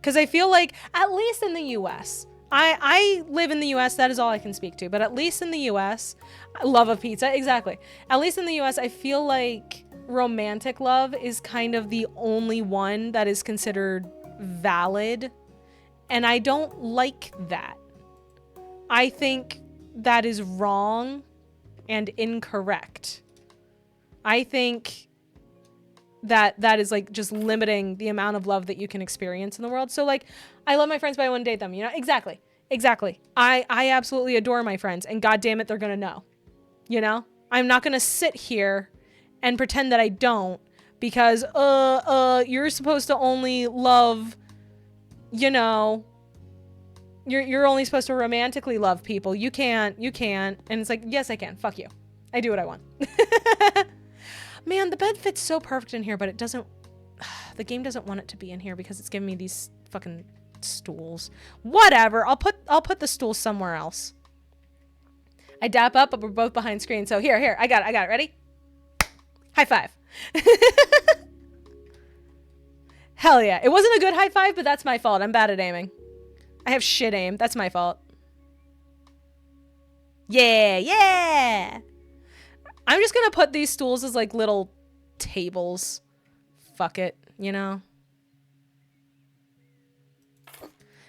Because I feel like, at least in the US, I live in the US, that is all I can speak to, but at least in the US, love of pizza, exactly. At least in the US, I feel like romantic love is kind of the only one that is considered valid. And I don't like that. I think that is wrong and incorrect. I think that is like just limiting the amount of love that you can experience in the world. So like, I love my friends, but I wouldn't date them, you know? Exactly. I absolutely adore my friends, and God damn it, they're gonna know, you know? I'm not gonna sit here and pretend that I don't, because, you're supposed to only love, you know, you're only supposed to romantically love people. You can't. And it's like, yes, I can. Fuck you. I do what I want. Man, the bed fits so perfect in here, but it doesn't, the game doesn't want it to be in here because it's giving me these fucking stools. Whatever. I'll put the stools somewhere else. I dap up, but we're both behind screen. So here, I got it. Ready? High five. Hell yeah. It wasn't a good high five, but that's my fault. I'm bad at aiming. I have shit aim. That's my fault. Yeah, yeah. I'm just gonna put these stools as like little tables. Fuck it, you know?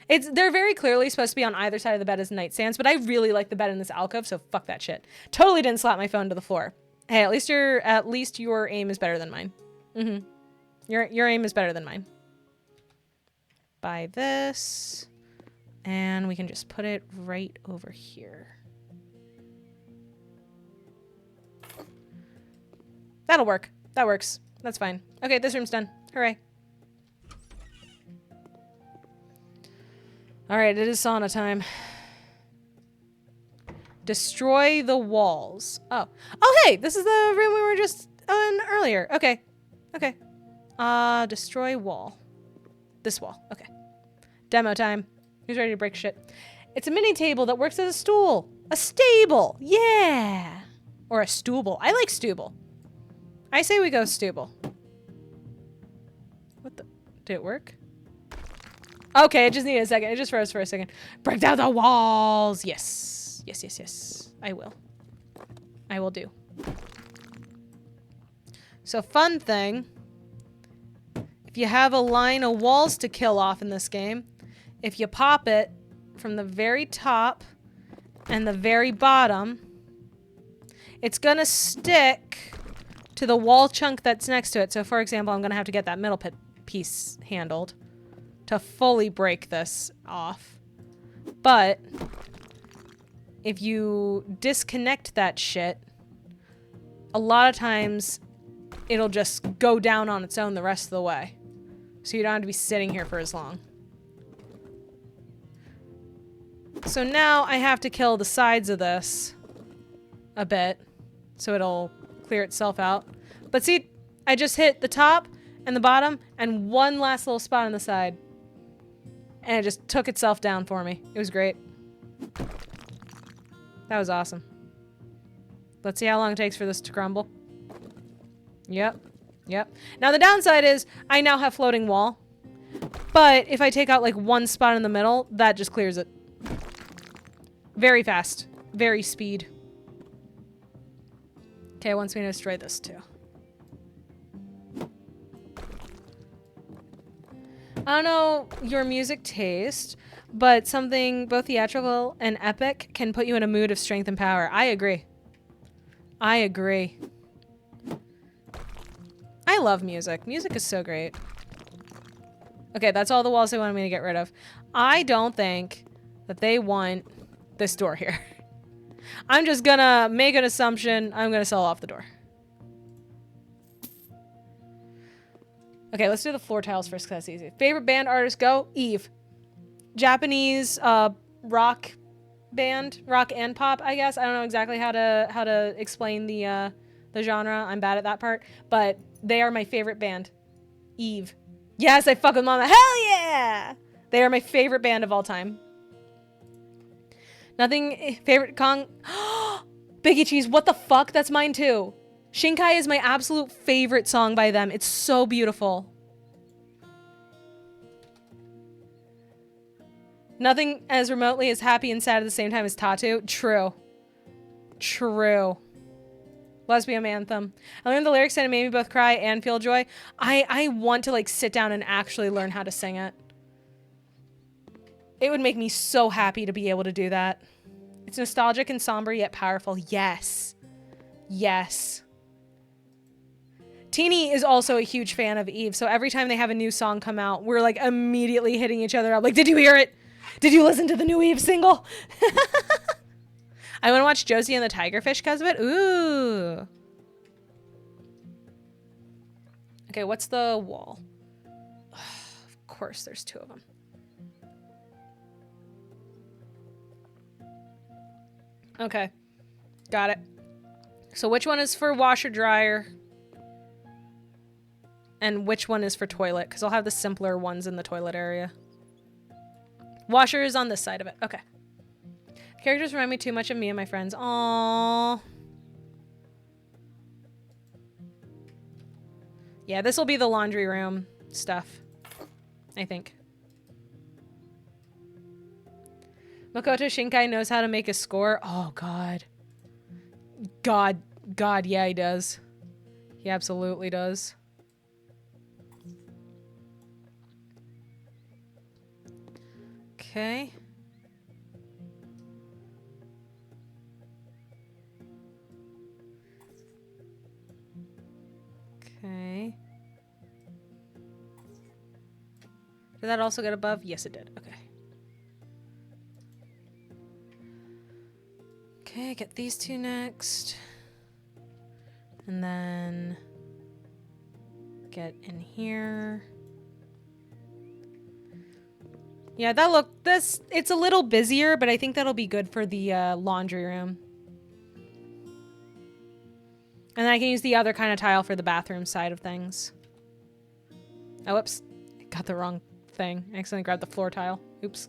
They're very clearly supposed to be on either side of the bed as nightstands, but I really like the bed in this alcove, so fuck that shit. Totally didn't slap my phone to the floor. Hey, at least your aim is better than mine. Mm-hmm. Your aim is better than mine. Buy this. And we can just put it right over here. That'll work. That works. That's fine. Okay, this room's done. Hooray. Alright, it is sauna time. Destroy the walls. Oh. Oh, hey! This is the room we were just in earlier. Okay. Okay. Destroy wall. This wall. Okay. Demo time. Who's ready to break shit? It's a mini table that works as a stool. A stable. Yeah. Or a stooble. I like stooble. I say we go stooble. What the? Did it work? Okay, it just needed a second. It just froze for a second. Break down the walls. Yes. Yes, yes, yes. I will. I will do. So fun thing. If you have a line of walls to kill off in this game, if you pop it from the very top and the very bottom, it's gonna stick to the wall chunk that's next to it. So for example, I'm gonna have to get that middle piece handled to fully break this off. But if you disconnect that shit, a lot of times it'll just go down on its own the rest of the way. So you don't have to be sitting here for as long. So now I have to kill the sides of this a bit so it'll clear itself out. But see, I just hit the top and the bottom and one last little spot on the side. And it just took itself down for me. It was great. That was awesome. Let's see how long it takes for this to crumble. Yep. Yep. Now the downside is I now have floating wall. But if I take out like one spot in the middle, that just clears it. Very fast. Very speed. Okay, it wants me to destroy this too. I don't know your music taste, but something both theatrical and epic can put you in a mood of strength and power. I agree. I agree. I love music. Music is so great. Okay, that's all the walls they wanted me to get rid of. I don't think that they want this door here. I'm just gonna make an assumption. I'm gonna sell off the door. Okay, let's do the floor tiles first because that's easy. Favorite band artist, go. Eve. Japanese rock band, rock and pop, I guess. I don't know exactly how to explain the genre. I'm bad at that part, but they are my favorite band. Eve. Yes, I fuck with Mama. Hell yeah! They are my favorite band of all time. Nothing favorite Kong. Biggie Cheese, what the fuck? That's mine too. Shinkai is my absolute favorite song by them. It's so beautiful. Nothing as remotely as happy and sad at the same time as Tattoo. True. True. Lesbian anthem. I learned the lyrics and it made me both cry and feel joy. I want to like sit down and actually learn how to sing it. It would make me so happy to be able to do that. It's nostalgic and somber yet powerful. Yes. Yes. Teeny is also a huge fan of Eve, so every time they have a new song come out, we're like immediately hitting each other up. Like, did you hear it? Did you listen to the new Eve single? I want to watch Josie and the Tigerfish because of it. Ooh. Okay, what's the wall? Of course, there's two of them. Okay, got it. So which one is for washer dryer? And which one is for toilet? Because I'll have the simpler ones in the toilet area. Washer is on this side of it. Okay. Characters remind me too much of me and my friends. Aww. Yeah, this will be the laundry room stuff. I think. Makoto Shinkai knows how to make a score. Oh, God. God, yeah, he does. He absolutely does. Okay. Okay. Did that also get above? Yes, it did. Okay. Okay, get these two next. And then get in here. Yeah, it's a little busier, but I think that'll be good for the laundry room. And then I can use the other kind of tile for the bathroom side of things. Oh, whoops. I got the wrong thing. I accidentally grabbed the floor tile. Oops.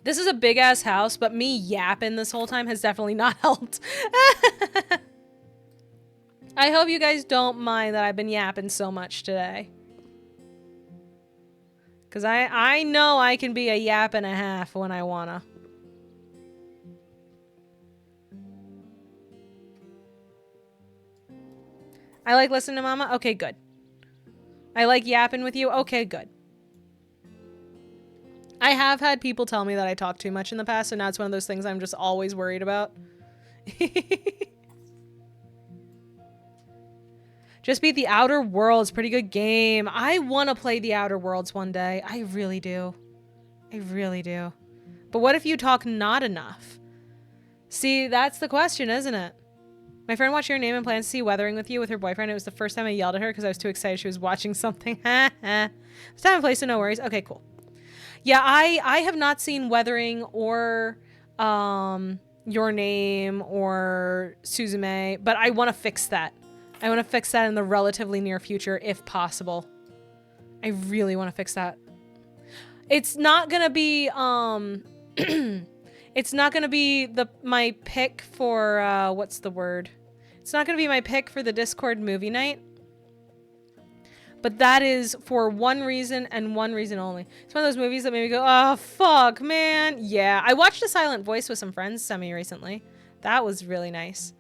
This is a big-ass house, but me yapping this whole time has definitely not helped. I hope you guys don't mind that I've been yapping so much today. Because I know I can be a yap and a half when I wanna. I like listening to Mama? Okay, good. I like yapping with you? Okay, good. I have had people tell me that I talk too much in the past, so now it's one of those things I'm just always worried about. Just beat The Outer Worlds. Pretty good game. I want to play The Outer Worlds one day. I really do. I really do. But what if you talk not enough? See, that's the question, isn't it? My friend watched Your Name and plans to see Weathering with you with her boyfriend. It was the first time I yelled at her because I was too excited she was watching something. It's time and place, so no worries. Okay, cool. Yeah, I have not seen Weathering or Your Name or Suzume, but I want to fix that. I want to fix that in the relatively near future, if possible. I really want to fix that. It's not gonna be it's not gonna be my pick for what's the word? It's not gonna be my pick for the Discord movie night. But that is for one reason and one reason only. It's one of those movies that made me go, oh, fuck, man. Yeah, I watched A Silent Voice with some friends semi-recently. That was really nice.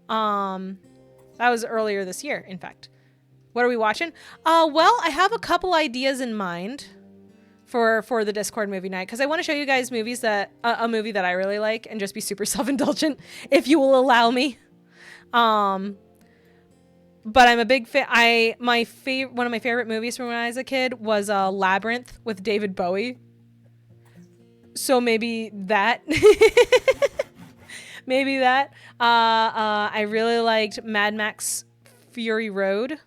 That was earlier this year, in fact. What are we watching? Well, I have a couple ideas in mind for the Discord movie night, because I want to show you guys movies that, a movie that I really like and just be super self-indulgent, if you will allow me. But I'm a big fan. One of my favorite movies from when I was a kid was Labyrinth with David Bowie. So maybe that. Maybe that. I really liked Mad Max Fury Road.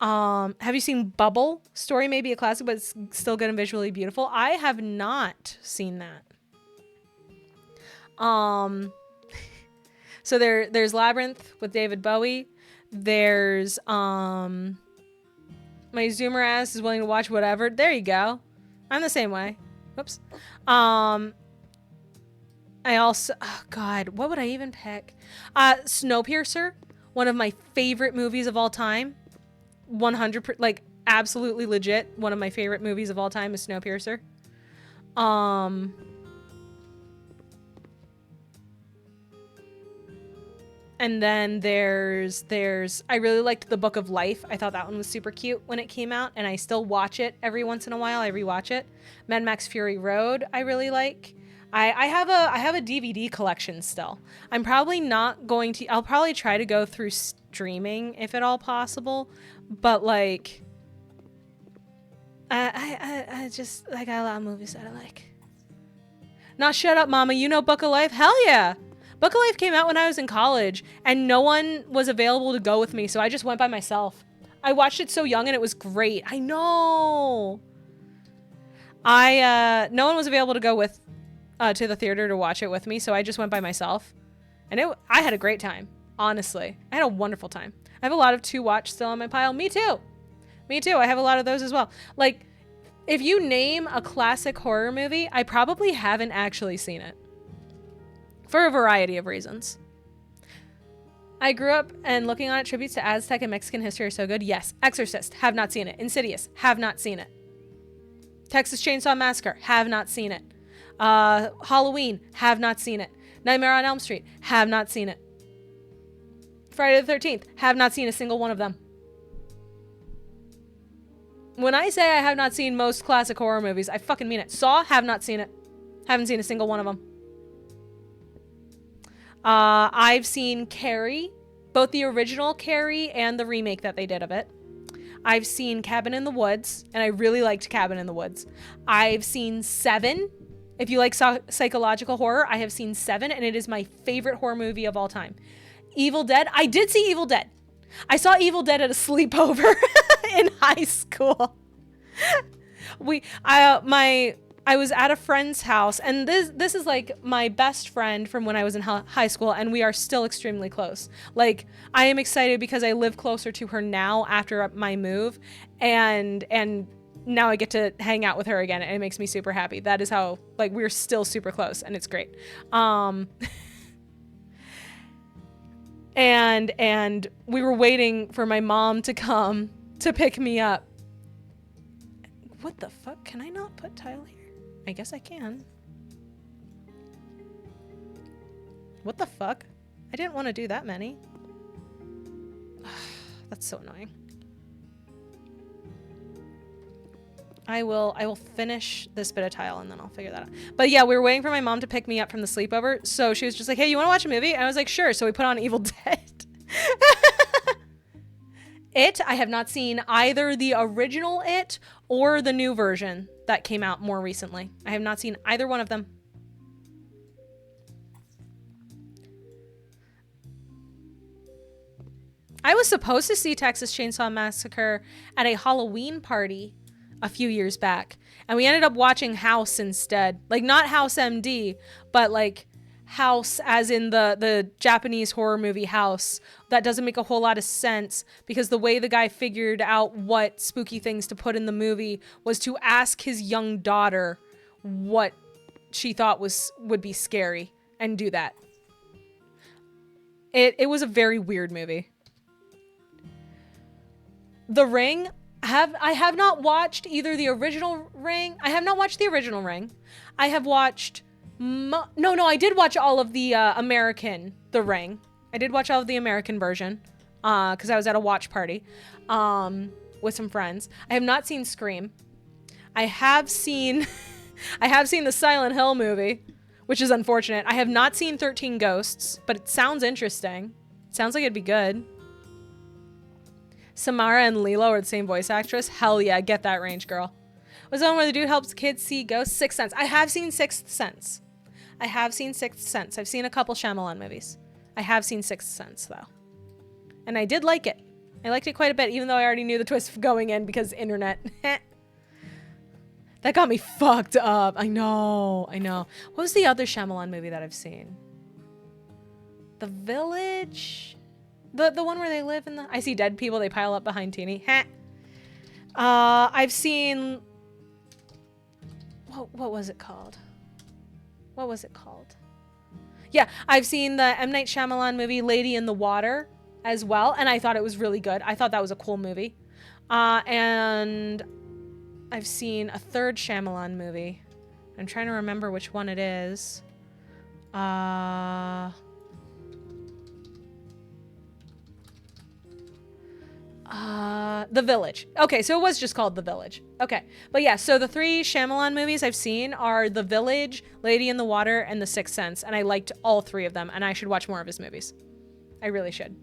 Have you seen Bubble? Story may be a classic, but it's still good and visually beautiful. I have not seen that. So there's Labyrinth with David Bowie. There's my Zoomer ass is willing to watch whatever. There you go. I'm the same way. Whoops. I also, oh God, what would I even pick? Snowpiercer, one of my favorite movies of all time. 100%, like absolutely legit. One of my favorite movies of all time is Snowpiercer. And then there's I really liked The Book of Life. I thought that one was super cute when it came out, and I still watch it every once in a while. I rewatch it. Mad Max Fury Road I really like. I have a DVD collection still. I'm probably not going to, I'll probably try to go through streaming if at all possible, but like I just got a lot of movies that I like. Not Shut Up Mama, you know Book of Life? Hell yeah. Book of Life came out when I was in college, and no one was available to go with me, so I just went by myself. I watched it so young, and it was great. I know. No one was available to go with to the theater to watch it with me, so I just went by myself, and I had a great time. Honestly, I had a wonderful time. I have a lot of to watch still on my pile. Me too. Me too. I have a lot of those as well. Like, if you name a classic horror movie, I probably haven't actually seen it. For a variety of reasons. I grew up and looking on it, tributes to Aztec and Mexican history are so good. Yes. Exorcist, have not seen it. Insidious, have not seen it. Texas Chainsaw Massacre, have not seen it. Halloween, have not seen it. Nightmare on Elm Street, have not seen it. Friday the 13th, have not seen a single one of them. When I say I have not seen most classic horror movies, I fucking mean it. Saw, have not seen it. Haven't seen a single one of them. I've seen Carrie, both the original Carrie and the remake that they did of it. I've seen Cabin in the Woods, and I really liked Cabin in the Woods. I've seen Seven. If you like psychological horror, I have seen Seven, and it is my favorite horror movie of all time. Evil Dead. I did see Evil Dead. I saw Evil Dead at a sleepover in high school. I was at a friend's house, and this is like my best friend from when I was in high school, and we are still extremely close. Like, I am excited because I live closer to her now after my move, and now I get to hang out with her again, and it makes me super happy. That is how, like, we're still super close, and it's great. And we were waiting for my mom to come to pick me up. What the fuck? Can I not put tile here? I guess I can. What the fuck? I didn't want to do that many. That's so annoying. I will finish this bit of tile and then I'll figure that out. But yeah, we were waiting for my mom to pick me up from the sleepover. So she was just like, hey, you want to watch a movie? And I was like, sure. So we put on Evil Dead. It, I have not seen either the original It or the new version that came out more recently. I have not seen either one of them. I was supposed to see Texas Chainsaw Massacre at a Halloween party a few years back, and we ended up watching House instead. Like, not House MD, but like House as in the Japanese horror movie House. That doesn't make a whole lot of sense because the way the guy figured out what spooky things to put in the movie was to ask his young daughter what she thought would be scary and do that. It was a very weird movie. The Ring, I have not watched either the original Ring. I have not watched the original Ring. I have watched I did watch all of the The Ring. I did watch all of the American version because I was at a watch party with some friends. I have not seen Scream. I have seen the Silent Hill movie, which is unfortunate. I have not seen 13 Ghosts, but it sounds interesting. It sounds like it'd be good. Samara and Lilo are the same voice actress. Hell yeah, get that range, girl. Was the one where the dude helps kids see ghosts? Sixth Sense. I have seen Sixth Sense. I've seen a couple Shyamalan movies. I have seen Sixth Sense, though. And I did like it. I liked it quite a bit, even though I already knew the twist going in because internet. That got me fucked up. I know. What was the other Shyamalan movie that I've seen? The Village? The one where they live in the... I see dead people, they pile up behind Teeny. I've seen... What was it called? Yeah, I've seen the M. Night Shyamalan movie Lady in the Water as well, and I thought it was really good. I thought that was a cool movie. And I've seen a third Shyamalan movie. I'm trying to remember which one it is. The Village. Okay, so it was just called The Village. Okay. But yeah, so the 3 Shyamalan movies I've seen are The Village, Lady in the Water, and The Sixth Sense, and I liked all 3 of them, and I should watch more of his movies. I really should.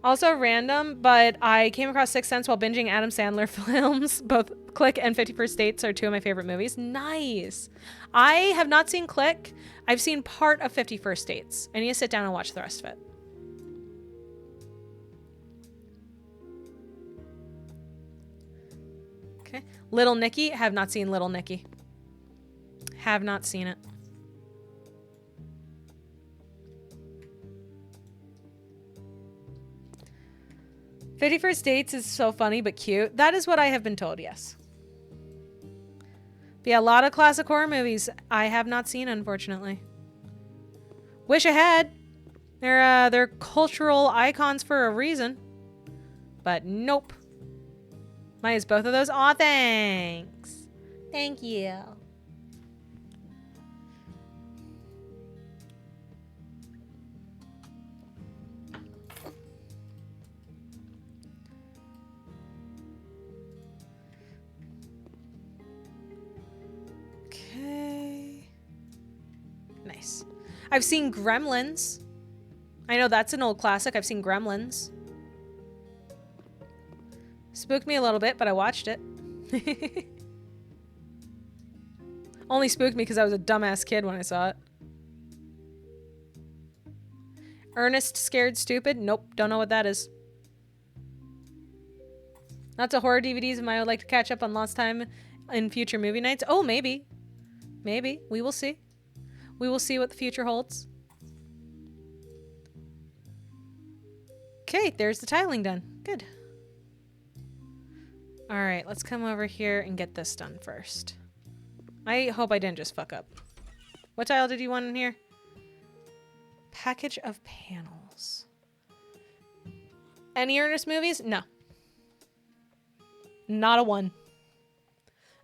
Also random, but I came across Sixth Sense while binging Adam Sandler films. Both Click and 50 First Dates are 2 of my favorite movies. Nice. I have not seen Click. I've seen part of 50 First Dates. I need to sit down and watch the rest of it. Okay. Little Nicky. Have not seen Little Nicky. Have not seen it. "51st Dates" is so funny but cute. That is what I have been told, yes. But yeah, a lot of classic horror movies I have not seen, unfortunately. Wish I had. They're cultural icons for a reason. But nope. Mine is both of those. Aw, thanks. Thank you. Okay. Nice. I've seen Gremlins. I know that's an old classic. I've seen Gremlins. Spooked me a little bit, but I watched it. Only spooked me because I was a dumbass kid when I saw it. Ernest Scared Stupid? Nope, don't know what that is. Lots of horror DVDs. I would like to catch up on lost time in future movie nights. Oh, maybe. Maybe. We will see. We will see what the future holds. Okay, there's the tiling done. Good. All right, let's come over here and get this done first. I hope I didn't just fuck up. What tile did you want in here? Package of panels. Any Ernest movies? No. Not a one.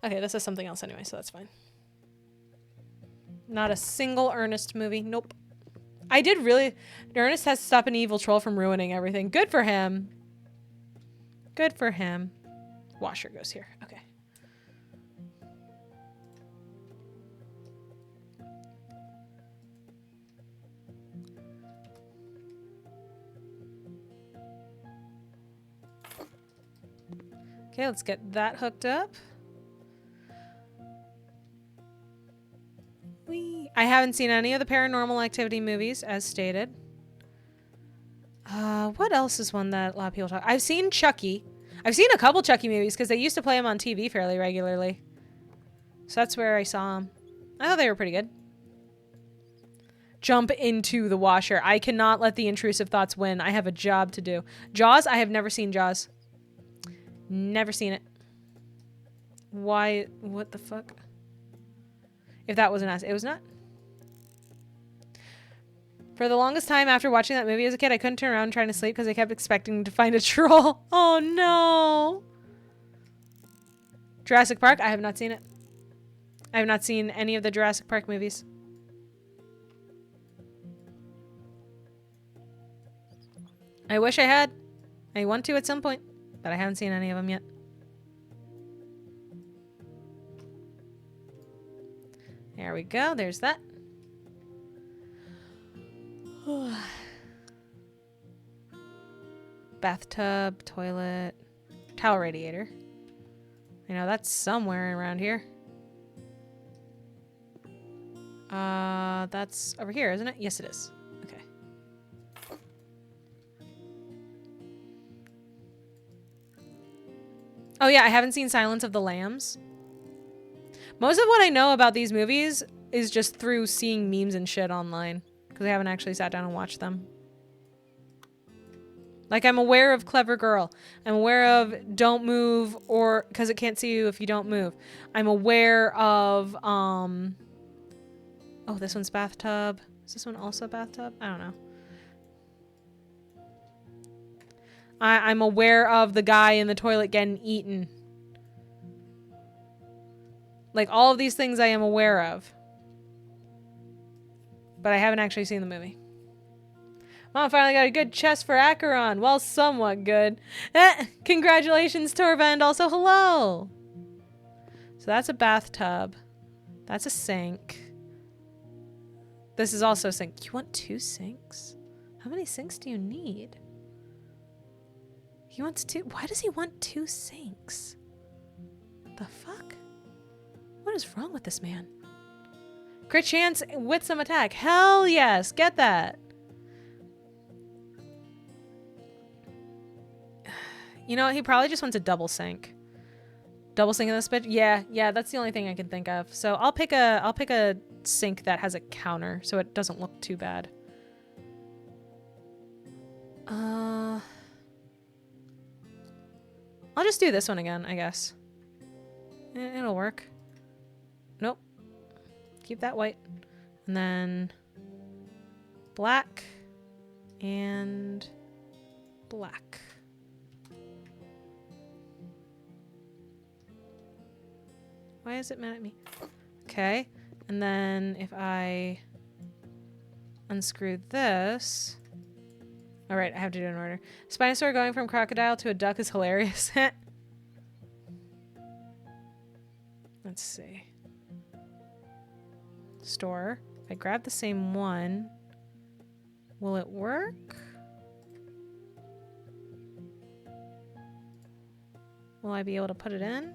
Okay, this is something else anyway, so that's fine. Not a single Ernest movie. Nope. I did really... Ernest has to stop an evil troll from ruining everything. Good for him. Good for him. Washer goes here. Okay. Okay, let's get that hooked up. I haven't seen any of the Paranormal Activity movies, as stated. What else is one that a lot of people talk? I've seen Chucky. I've seen a couple Chucky movies because they used to play them on TV fairly regularly. So that's where I saw them. I thought they were pretty good. Jump into the washer. I cannot let the intrusive thoughts win. I have a job to do. Jaws? I have never seen Jaws. Never seen it. Why? What the fuck? If that was an ass, it was not. For the longest time after watching that movie as a kid, I couldn't turn around trying to sleep because I kept expecting to find a troll. Oh no. Jurassic Park? I have not seen it. I have not seen any of the Jurassic Park movies. I wish I had. I want to at some point, but I haven't seen any of them yet. There we go. There's that. Bathtub, toilet, towel radiator. I know that's somewhere around here. That's over here, isn't it? Yes, it is. Okay. Oh yeah, I haven't seen Silence of the Lambs. Most of what I know about these movies is just through seeing memes and shit online, because I haven't actually sat down and watched them. Like, I'm aware of Clever Girl. I'm aware of Don't Move, or because it can't see you if you don't move. I'm aware of, oh, this one's bathtub. Is this one also bathtub? I don't know. I'm aware of the guy in the toilet getting eaten. Like, all of these things I am aware of. But I haven't actually seen the movie. Mom finally got a good chest for Acheron. Well, somewhat good. Congratulations, Torvend. Also, hello. So that's a bathtub. That's a sink. This is also a sink. You want 2 sinks? How many sinks do you need? He wants 2. Why does he want 2 sinks? The fuck? What is wrong with this man? Crit chance with some attack. Hell yes. Get that. You know, he probably just wants a double sink. Double sink in this bitch? Yeah, that's the only thing I can think of. So I'll pick a sink that has a counter so it doesn't look too bad. I'll just do this one again, I guess. It'll work. Nope. Keep that white. And then black. and black. Why is it mad at me? Okay. And then if I unscrew this. All right, I have to do it in order. Spinosaur going from crocodile to a duck is hilarious. Let's see. Store. If I grab the same one, will it work? Will I be able to put it in?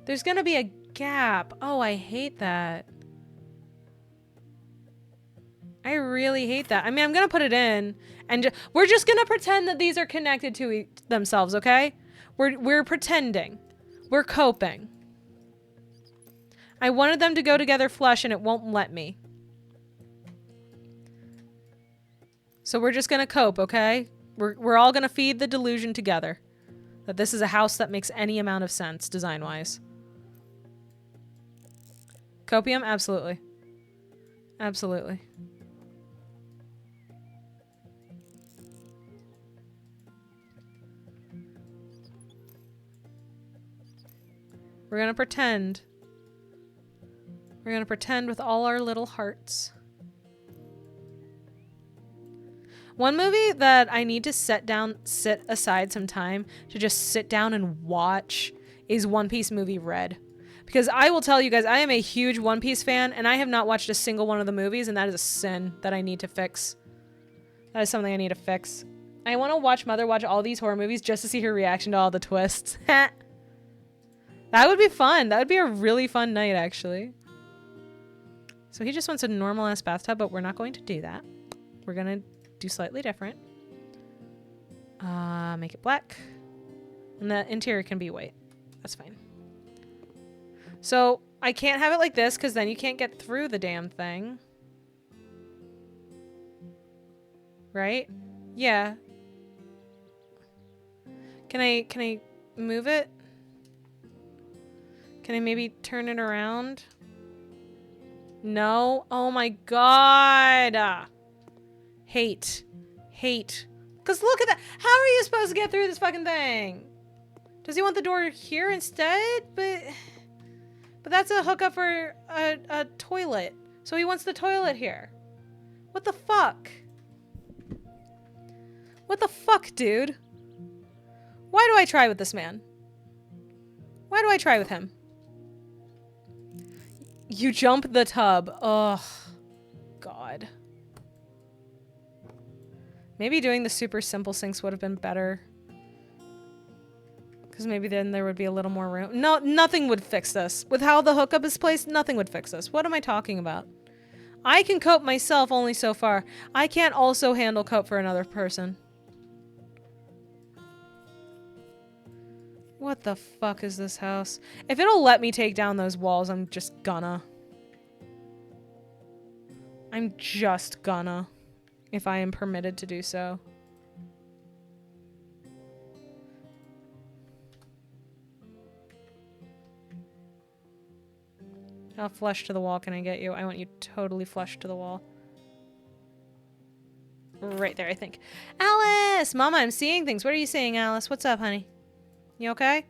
There's gonna be a gap. Oh, I hate that. I really hate that. I mean, I'm gonna put it in, and we're just gonna pretend that these are connected to themselves, okay? We're pretending. We're coping. I wanted them to go together flush, and it won't let me. So we're just gonna cope, okay? We're all gonna feed the delusion together that this is a house that makes any amount of sense design-wise. Copium? Absolutely. Absolutely. We're gonna pretend. We're gonna pretend with all our little hearts. One movie that I need to sit aside some time to just sit down and watch is One Piece movie Red. Because I will tell you guys, I am a huge One Piece fan, and I have not watched a single one of the movies, and that is a sin that I need to fix. That is something I need to fix. I want to watch Mother watch all these horror movies just to see her reaction to all the twists. That would be fun. That would be a really fun night, actually. So he just wants a normal-ass bathtub, but we're not going to do that. We're going to do slightly different. Make it black. And the interior can be white. That's fine. So I can't have it like this because then you can't get through the damn thing. Right? Yeah. Can I move it? Can I maybe turn it around? No? Oh my god! Hate. Hate. Because look at that! How are you supposed to get through this fucking thing? Does he want the door here instead? But that's a hookup for a toilet. So he wants the toilet here. What the fuck? What the fuck, dude? Why do I try with this man? Why do I try with him? You jump the tub. Ugh. God. Maybe doing the super simple sinks would have been better. Because maybe then there would be a little more room. No, nothing would fix this. With how the hookup is placed, nothing would fix this. What am I talking about? I can cope myself only so far. I can't also handle cope for another person. What the fuck is this house? If it'll let me take down those walls, I'm just gonna. I'm just gonna. If I am permitted to do so. How flush to the wall can I get you? I want you totally flush to the wall. Right there, I think. Alice! Mama, I'm seeing things. What are you seeing, Alice? What's up, honey? You okay?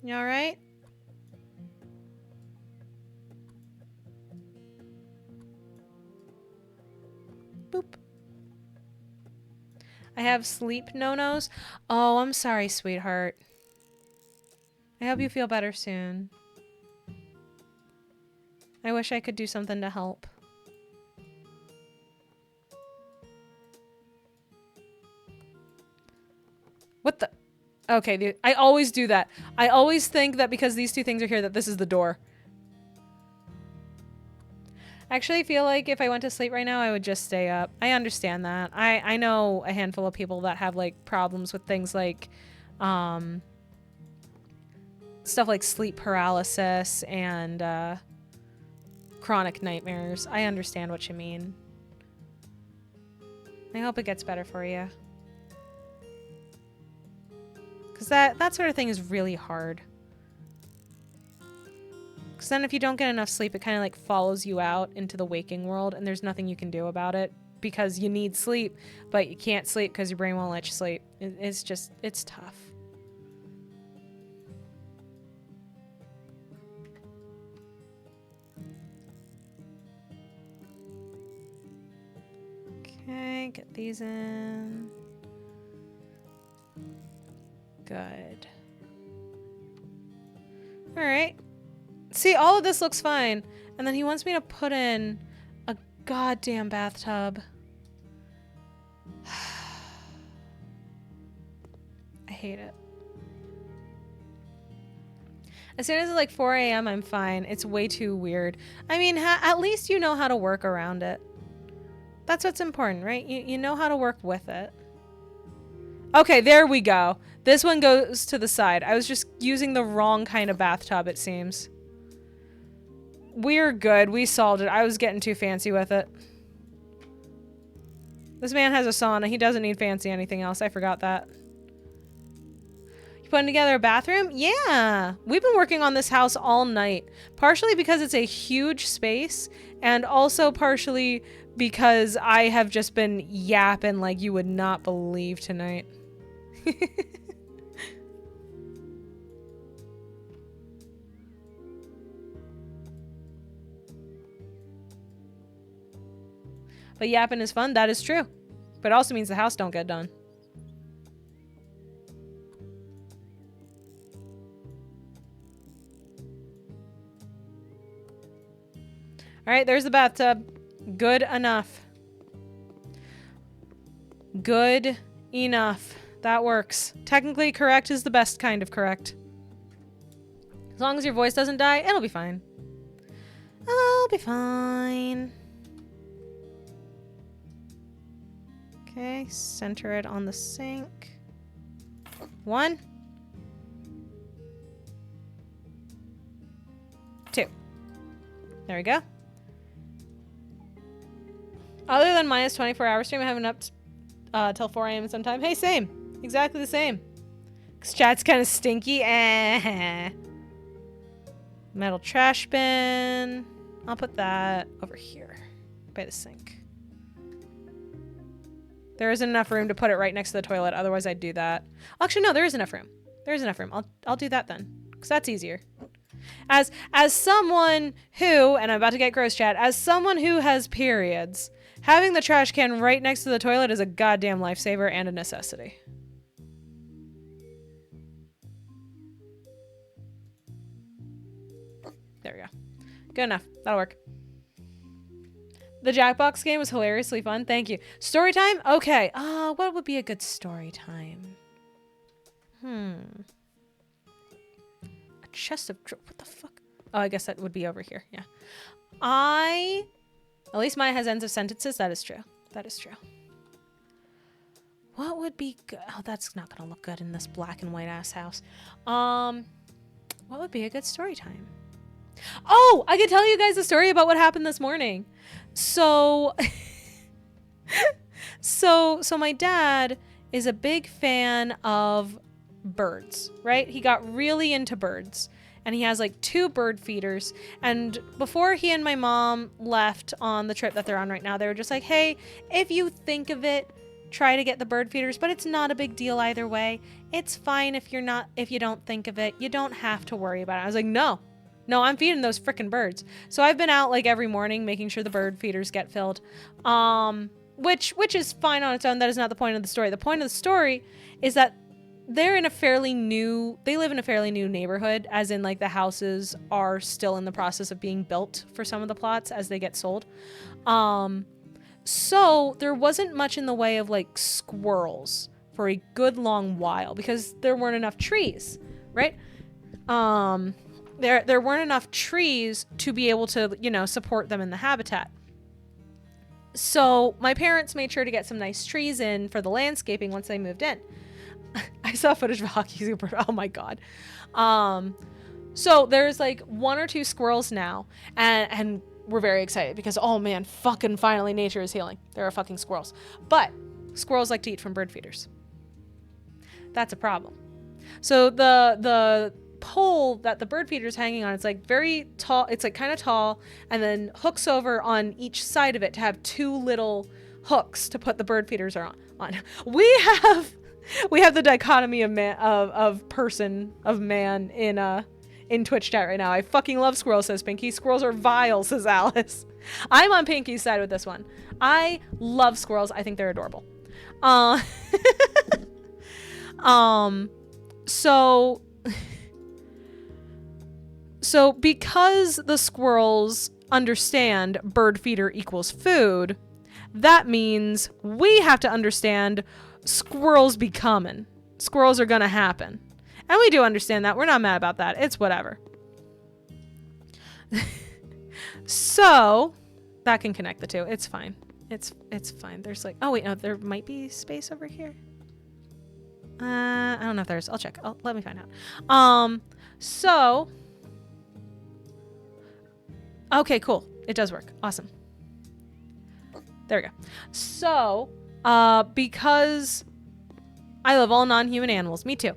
You alright? Boop. I have sleep no-nos. Oh, I'm sorry, sweetheart. I hope you feel better soon. I wish I could do something to help. What the? Okay, dude. I always do that. I always think that because these two things are here that this is the door. I actually feel like if I went to sleep right now, I would just stay up. I understand that. I know a handful of people that have like problems with things like stuff like sleep paralysis and chronic nightmares. I understand what you mean. I hope it gets better for you. Because that sort of thing is really hard. Because then if you don't get enough sleep, it kind of like follows you out into the waking world, and there's nothing you can do about it because you need sleep, but you can't sleep because your brain won't let you sleep. It's just, it's tough. Okay, get these in. Good. All right. See, all of this looks fine. And then he wants me to put in a goddamn bathtub. I hate it. As soon as it's like 4 a.m., I'm fine. It's way too weird. I mean, at least you know how to work around it. That's what's important, right? You know how to work with it. Okay, there we go. This one goes to the side. I was just using the wrong kind of bathtub, it seems. We're good. We solved it. I was getting too fancy with it. This man has a sauna. He doesn't need fancy anything else. I forgot that. You putting together a bathroom? Yeah. We've been working on this house all night. Partially because it's a huge space, and also partially because I have just been yapping like you would not believe tonight. But yapping is fun. That is true. But it also means the house don't get done. All right, there's the bathtub. Good enough. Good enough. That works. Technically correct is the best kind of correct. As long as your voice doesn't die, it'll be fine. I'll be fine. Okay, center it on the sink. 1, 2. There we go. Other than minus 24-hour stream, I haven't up till 4 a.m. sometime. Hey, same. Exactly the same. Cause chat's kind of stinky. Metal trash bin. I'll put that over here by the sink. There isn't enough room to put it right next to the toilet. Otherwise, I'd do that. Actually, no, there is enough room. There is enough room. I'll do that then, because that's easier. As someone who, and I'm about to get gross, chat, as someone who has periods, having the trash can right next to the toilet is a goddamn lifesaver and a necessity. There we go. Good enough. That'll work. The Jackbox game was hilariously fun. Thank you. Story time? Okay. What would be a good story time? A chest of... What the fuck? Oh, I guess that would be over here. Yeah. At least mine has ends of sentences. That is true. That is true. What would be good? Oh, that's not going to look good in this black and white ass house. What would be a good story time? Oh, I could tell you guys a story about what happened this morning. So my dad is a big fan of birds, right? He got really into birds, and he has like 2 bird feeders. And before he and my mom left on the trip that they're on right now, they were just like, hey, if you think of it, try to get the bird feeders, but it's not a big deal either way. It's fine if you don't think of it. You don't have to worry about it. I was like, no, I'm feeding those frickin' birds. So I've been out like every morning making sure the bird feeders get filled. Which is fine on its own. That is not the point of the story. The point of the story is that they live in a fairly new neighborhood, as in like the houses are still in the process of being built for some of the plots as they get sold. So there wasn't much in the way of like squirrels for a good long while because there weren't enough trees, right? There weren't enough trees to be able to, support them in the habitat. So my parents made sure to get some nice trees in for the landscaping once they moved in. I saw footage of a hockey super. Oh my God. So there's like 1 or 2 squirrels now, and we're very excited because, oh man, fucking finally nature is healing. There are fucking squirrels. But squirrels like to eat from bird feeders. That's a problem. So the pole that the bird feeder is hanging on. It's like very tall. It's like kind of tall, and then hooks over on each side of it to have two little hooks to put the bird feeders on. We have the dichotomy of man of man in Twitch chat right now. I fucking love squirrels, says Pinky. Squirrels are vile, says Alice. I'm on Pinky's side with this one. I love squirrels. I think they're adorable. So because the squirrels understand bird feeder equals food, that means we have to understand squirrels be coming. Squirrels are gonna happen. And we do understand that. We're not mad about that. It's whatever. So that can connect the two. It's fine. It's fine. There's like, oh wait, no, there might be space over here. I don't know if there's, I'll check. Let me find out. So, okay, cool. It does work. Awesome. There we go. So, because I love all non-human animals, me too.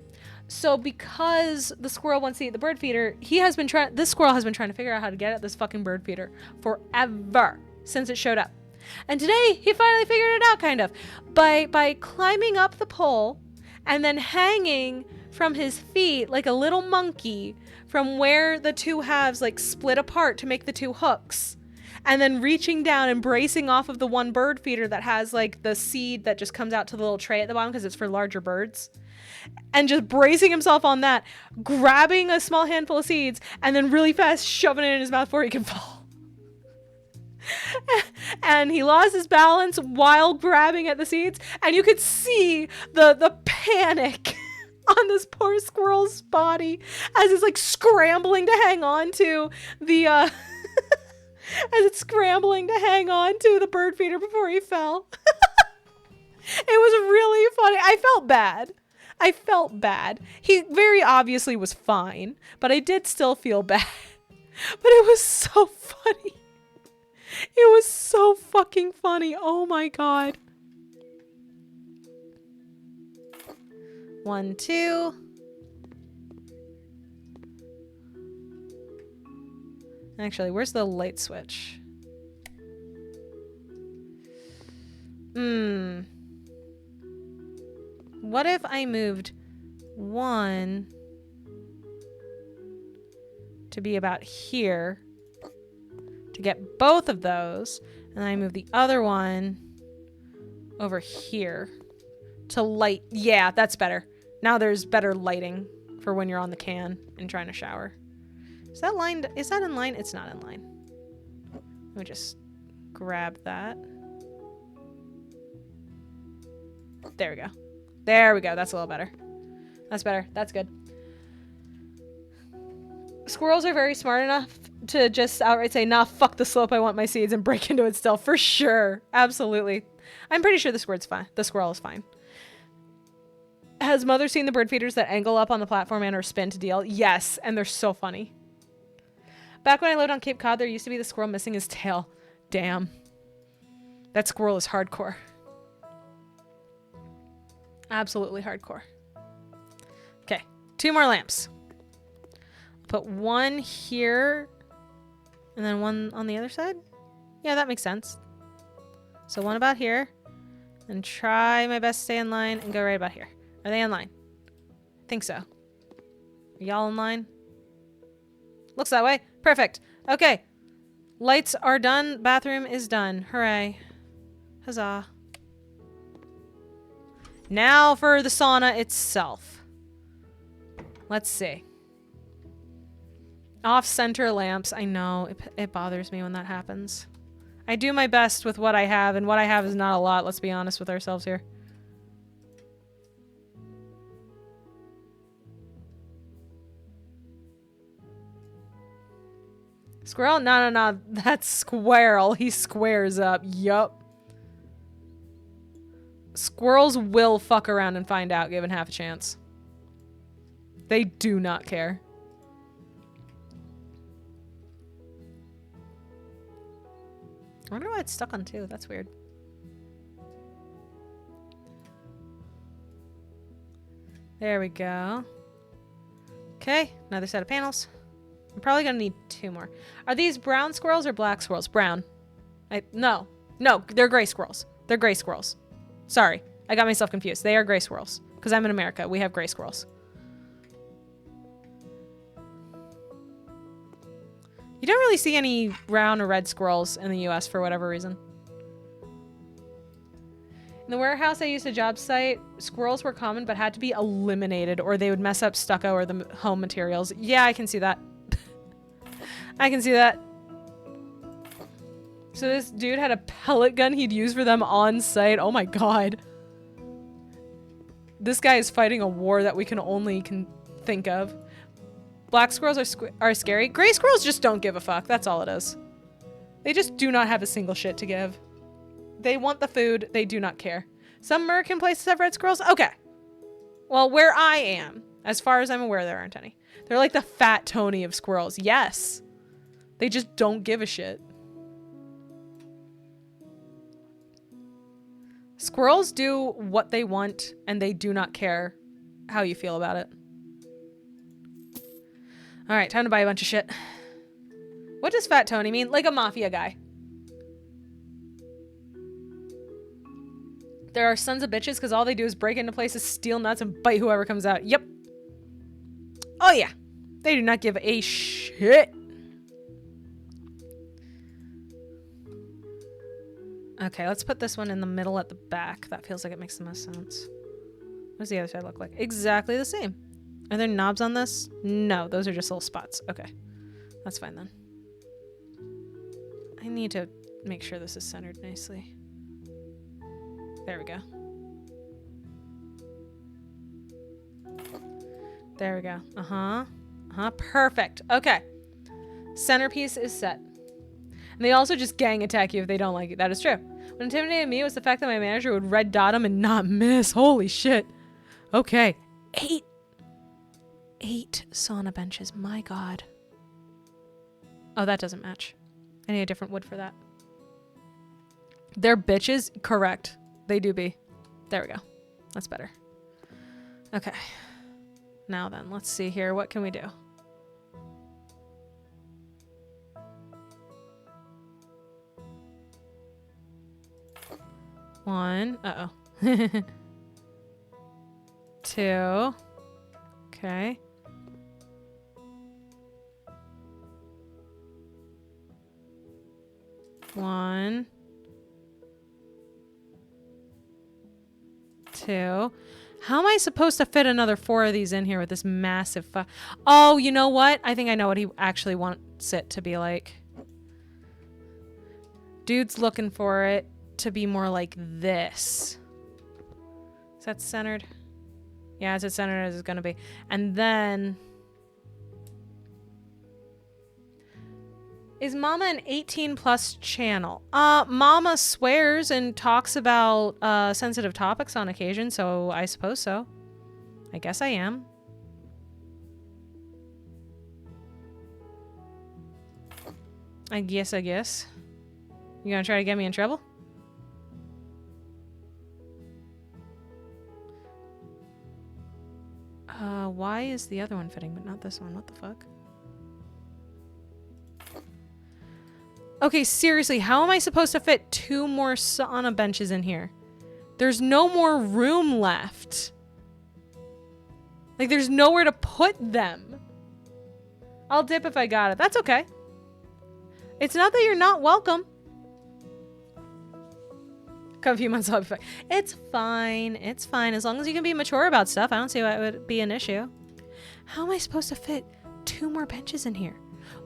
So because the squirrel wants to eat the bird feeder, this squirrel has been trying to figure out how to get at this fucking bird feeder forever since it showed up. And today he finally figured it out, kind of, by climbing up the pole and then hanging from his feet like a little monkey from where the two halves like split apart to make the two hooks. And then reaching down and bracing off of the one bird feeder that has like the seed that just comes out to the little tray at the bottom because it's for larger birds. And just bracing himself on that, grabbing a small handful of seeds, and then really fast shoving it in his mouth before he can fall. And he lost his balance while grabbing at the seeds, and you could see the panic on this poor squirrel's body as it's like scrambling to hang on to the as it's scrambling to hang on to the bird feeder before he fell. It was really funny. I felt bad. He very obviously was fine, but I did still feel bad. But it was so funny. It was so fucking funny. Oh my god. 1, 2. Actually, where's the light switch? What if I moved 1 to be about here to get both of those, and then I move the other one over here to light. Yeah, that's better. Now there's better lighting for when you're on the can and trying to shower. Is that in line? It's not in line. Let me just grab that. There we go. There we go. That's a little better. That's better. That's good. Squirrels are very smart enough to just outright say, nah, fuck the slope. I want my seeds, and break into it still. For sure. Absolutely. I'm pretty sure the squirrel is fine. Has Mother seen the bird feeders that angle up on the platform and or spin to deal? Yes. And they're so funny. Back when I lived on Cape Cod, there used to be the squirrel missing his tail. Damn. That squirrel is hardcore. Absolutely hardcore. Okay, 2 more lamps. Put 1 here and then 1 on the other side. Yeah, that makes sense. So 1 about here, and try my best to stay in line and go right about here. Are they in line? I think so. Are y'all in line? Looks that way. Perfect. Okay. Lights are done. Bathroom is done. Hooray. Huzzah. Now for the sauna itself. Let's see. Off-center lamps. I know. It bothers me when that happens. I do my best with what I have, and what I have is not a lot. Let's be honest with ourselves here. Squirrel? No. That's squirrel. He squares up. Yup. Squirrels will fuck around and find out given half a chance. They do not care. I wonder why it's stuck on 2. That's weird. There we go. Okay, another set of panels. I'm probably gonna need 2 more. Are these brown squirrels or black squirrels? Brown. No, they're gray squirrels. They're gray squirrels. Sorry, I got myself confused. They are gray squirrels. Because I'm in America. We have gray squirrels. You don't really see any brown or red squirrels in the US for whatever reason. In the warehouse I used a job site, squirrels were common but had to be eliminated or they would mess up stucco or the home materials. Yeah, I can see that. I can see that. So this dude had a pellet gun he'd use for them on site. Oh my god. This guy is fighting a war that we can only think of. Black squirrels are scary. Gray squirrels just don't give a fuck. That's all it is. They just do not have a single shit to give. They want the food. They do not care. Some American places have red squirrels. Okay. Well, where I am, as far as I'm aware, there aren't any. They're like the fat Tony of squirrels. Yes. They just don't give a shit. Squirrels do what they want and they do not care how you feel about it. All right, time to buy a bunch of shit. What does fat Tony mean? Like a mafia guy. There are sons of bitches because all they do is break into places, steal nuts, and bite whoever comes out. Yep. Oh yeah. They do not give a shit. Okay, let's put this one in the middle at the back. That feels like it makes the most sense. What does the other side look like? Exactly the same. Are there knobs on this? No, those are just little spots. Okay, that's fine then. I need to make sure this is centered nicely. There we go. There we go. Perfect. Okay. Centerpiece is set. And they also just gang attack you if they don't like it. That is true. What intimidated me was the fact that my manager would red dot them and not miss. Holy shit. Okay. 8 sauna benches. My god. Oh, that doesn't match. I need a different wood for that. They're bitches? Correct. They do be. There we go. That's better. Okay. Now then, let's see here. What can we do? One. Uh-oh. 2. Okay. 1. 2. How am I supposed to fit another 4 of these in here with this massive Oh, you know what? I think I know what he actually wants it to be like. Dude's looking for it to be more like this. Is that centered? Yeah, it's as centered as it's gonna be. And then... Is Mama an 18+ channel? Mama swears and talks about sensitive topics on occasion, so I suppose so. I guess I am. I guess. You gonna try to get me in trouble? Why is the other one fitting but not this one? What the fuck? Okay, seriously, how am I supposed to fit 2 more sauna benches in here? There's no more room left. Like, there's nowhere to put them. I'll dip if I got it. That's okay. It's not that you're not welcome. Come a few months, I'll be fine. It's fine. It's fine. As long as you can be mature about stuff, I don't see why it would be an issue. How am I supposed to fit 2 more benches in here?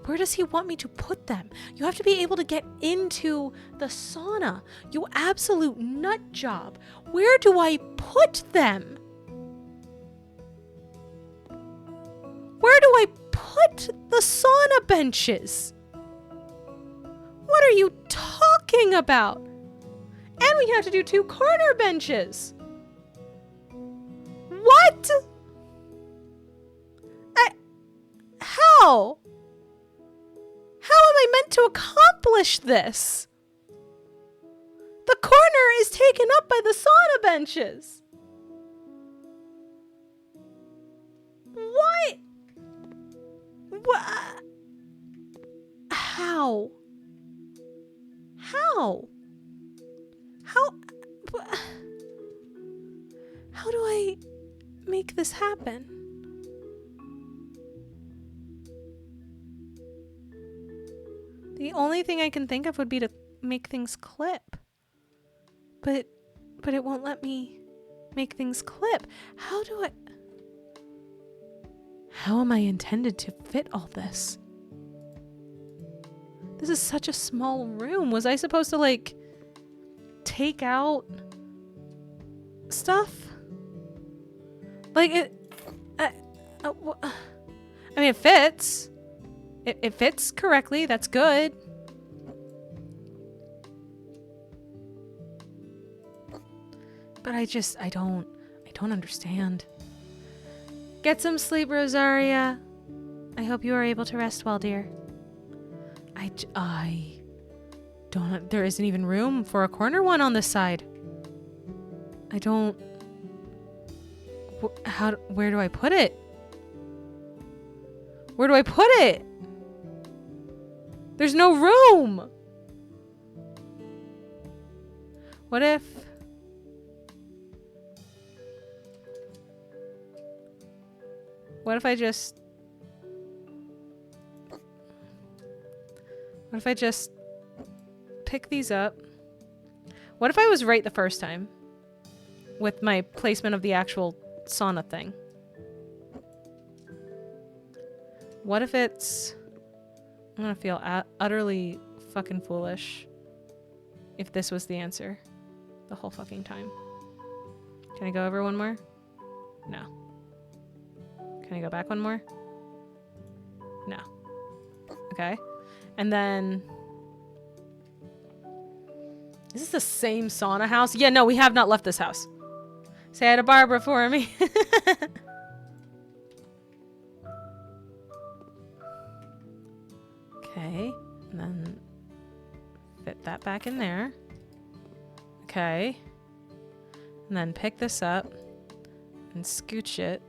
Where does he want me to put them? You have to be able to get into the sauna. You absolute nut job. Where do I put them? Where do I put the sauna benches? What are you talking about? And we have to do 2 corner benches. What? How? How am I meant to accomplish this? The corner is taken up by the sauna benches. What? What? How? How? How? How do I make this happen? The only thing I can think of would be to make things clip. But it won't let me make things clip. How am I intended to fit all this? This is such a small room. Was I supposed to, like, take out stuff? Like, I mean, it fits. It fits correctly. That's good. But I don't understand. Get some sleep, Rosaria. I hope you are able to rest well, dear. I don't, there isn't even room for a corner one on this side. I don't, where do I put it? Where do I put it? There's no room. What if I just pick these up? What if I was right the first time with my placement of the actual sauna thing? What if it's... I'm gonna feel utterly fucking foolish if this was the answer the whole fucking time. Can I go over one more? No. Can I go back one more? No. Okay. And then... Is this the same sauna house? Yeah, no, we have not left this house. Say hi to Barbara for me. Okay. And then fit that back in there. Okay. And then pick this up and scooch it.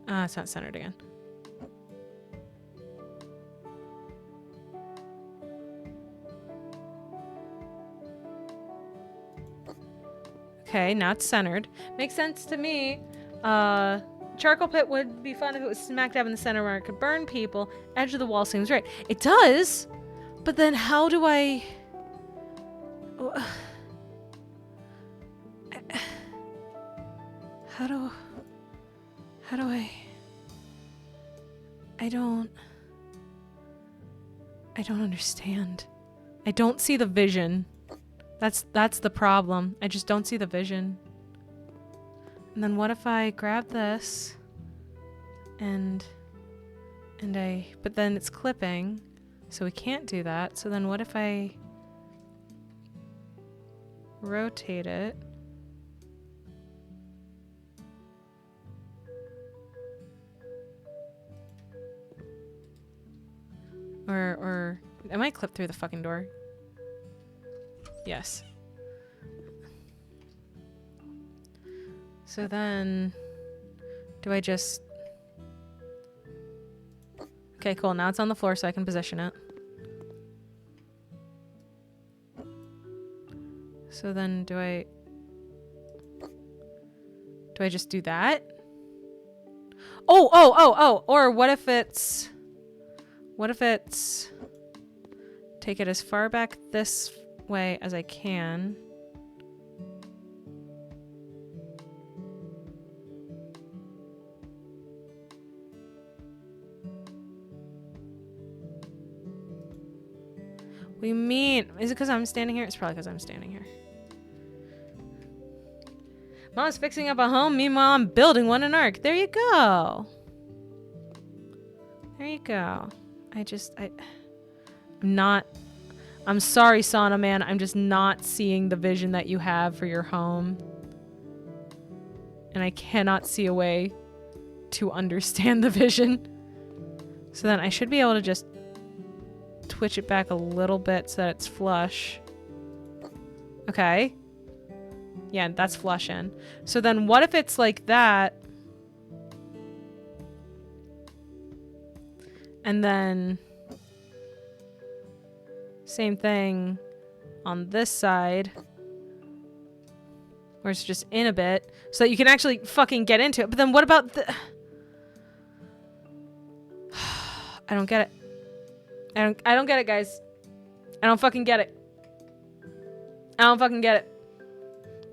Ah, it's not centered again. Okay, now it's centered. Makes sense to me. Charcoal pit would be fun if it was smack dab in the center where it could burn people. Edge of the wall seems right. It does, but then how do I... How do I... I don't understand. I don't see the vision. That's the problem. I just don't see the vision. And then what if I grab this and but then it's clipping, so we can't do that. So then what if I rotate it? Or I might clip through the fucking door. Yes. So then, do I just... Okay, cool. Now it's on the floor so I can position it. So then do I just do that? Oh! Or what if it's... Take it as far back this way as I can. What do you mean? Is it because I'm standing here? It's probably because I'm standing here. Mom's fixing up a home. Meanwhile, I'm building one in Ark. There you go. There you go. I'm sorry, Sauna Man. I'm just not seeing the vision that you have for your home. And I cannot see a way to understand the vision. So then I should be able to just twitch it back a little bit so that it's flush. Okay. Yeah, that's flush in. So then what if it's like that? And then same thing on this side. Where it's just in a bit. So that you can actually fucking get into it. But then what about the... I don't get it. I don't get it, guys. I don't fucking get it. I don't fucking get it.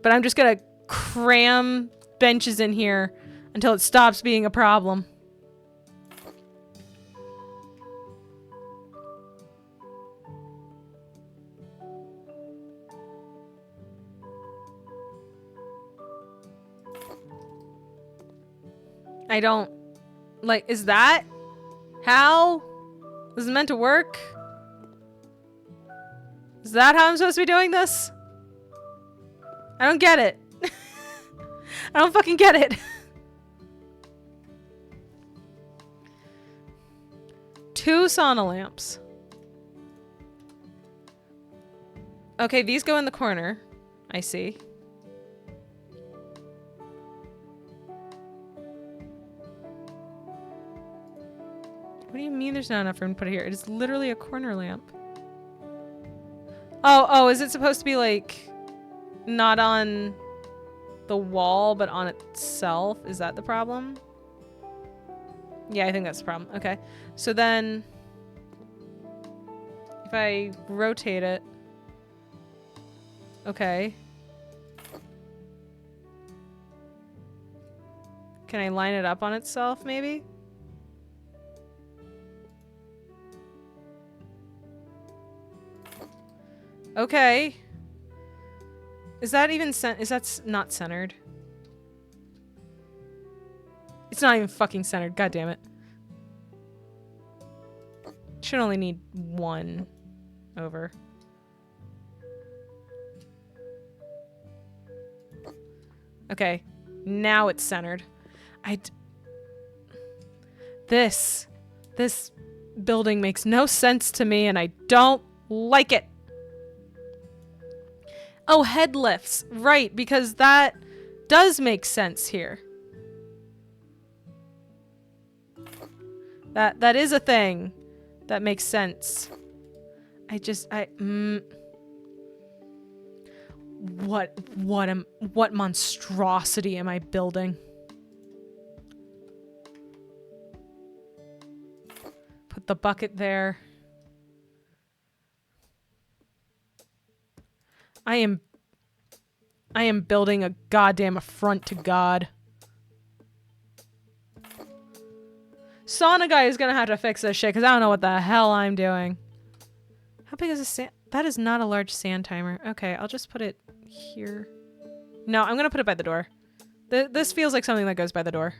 But I'm just gonna cram benches in here until it stops being a problem. I don't... Like, is that how this is meant to work? Is that how I'm supposed to be doing this? I don't get it. I don't fucking get it. Two sauna lamps. Okay, these go in the corner. I see. What do you mean there's not enough room to put it here? It is literally a corner lamp. Oh, is it supposed to be like not on the wall but on itself? Is that the problem? Yeah, I think that's the problem. Okay. So then if I rotate it. Okay. Can I line it up on itself maybe? Okay. Is that even is that not centered? It's not even fucking centered. God damn it. Should only need one over. Okay. Now it's centered. This building makes no sense to me and I don't like it. Oh, head lifts. Right, because that does make sense here. That is a thing that makes sense. What monstrosity am I building? Put the bucket there. I am building a goddamn affront to God. Sauna guy is gonna have to fix this shit because I don't know what the hell I'm doing. How big is a sand? That is not a large sand timer. Okay, I'll just put it here. No, I'm gonna put it by the door. This feels like something that goes by the door.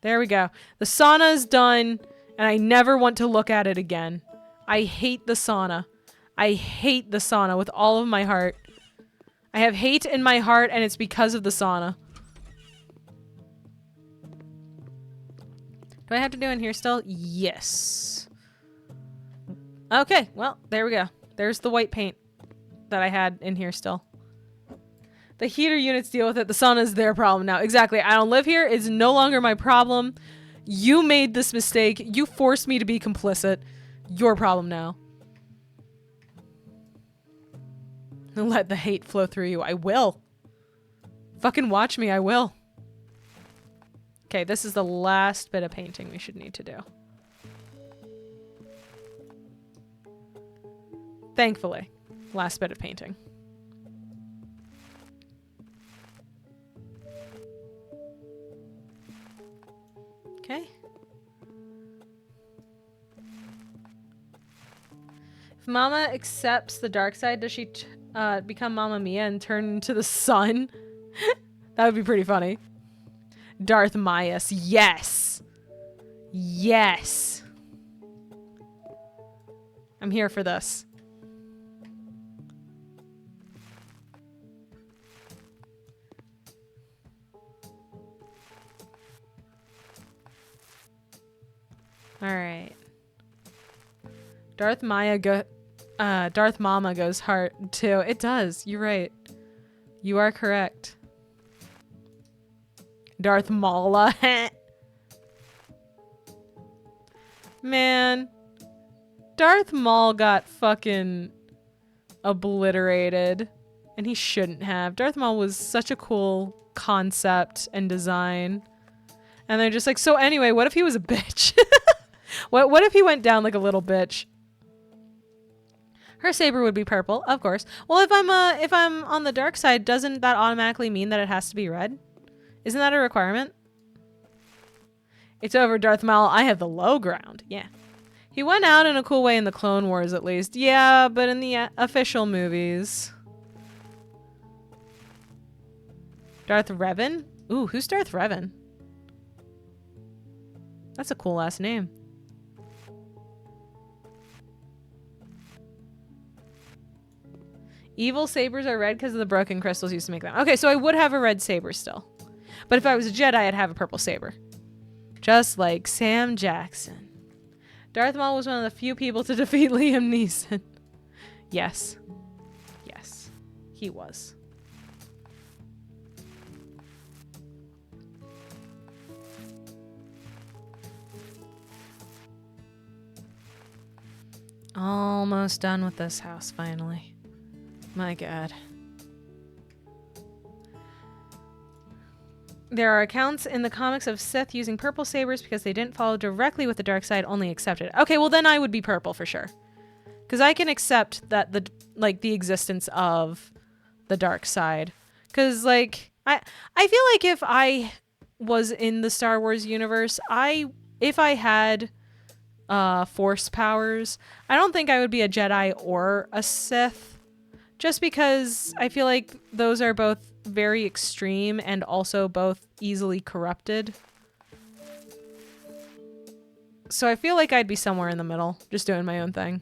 There we go. The sauna is done, and I never want to look at it again. I hate the sauna. I hate the sauna with all of my heart. I have hate in my heart, and it's because of the sauna. Do I have to do in here still? Yes. Okay, well, there we go. There's the white paint that I had in here still. The heater units deal with it. The sauna is their problem now. Exactly. I don't live here. It's no longer my problem. You made this mistake. You forced me to be complicit. Your problem now. Let the hate flow through you. I will. Fucking watch me. I will. Okay, this is the last bit of painting we should need to do. Thankfully. Last bit of painting. Okay. If Mama accepts the dark side, does she become Mamma Mia and turn into the sun? That would be pretty funny. Darth Myas. Yes. Yes. I'm here for this. All right. Darth Mama goes hard too. It does. You're right. You are correct. Darth Mala. Man, Darth Maul got fucking obliterated, and he shouldn't have. Darth Maul was such a cool concept and design, and they're just like, so anyway, what if he was a bitch? What if he went down like a little bitch? Her saber would be purple, of course. Well, if I'm on the dark side, doesn't that automatically mean that it has to be red? Isn't that a requirement? It's over, Darth Maul. I have the low ground. Yeah. He went out in a cool way in the Clone Wars, at least. Yeah, but in the official movies. Darth Revan? Ooh, who's Darth Revan? That's a cool last name. Evil sabers are red because of the broken crystals used to make them. Okay, so I would have a red saber still. But if I was a Jedi, I'd have a purple saber. Just like Sam Jackson. Darth Maul was one of the few people to defeat Liam Neeson. Yes. Yes. He was. Almost done with this house, finally. My God. There are accounts in the comics of Sith using purple sabers because they didn't follow directly with the dark side, only accepted. Okay, well then I would be purple for sure. Because I can accept that the existence of the dark side. Because like I feel like if I was in the Star Wars universe, if I had force powers, I don't think I would be a Jedi or a Sith. Just because I feel like those are both very extreme and also both easily corrupted. So I feel like I'd be somewhere in the middle, just doing my own thing.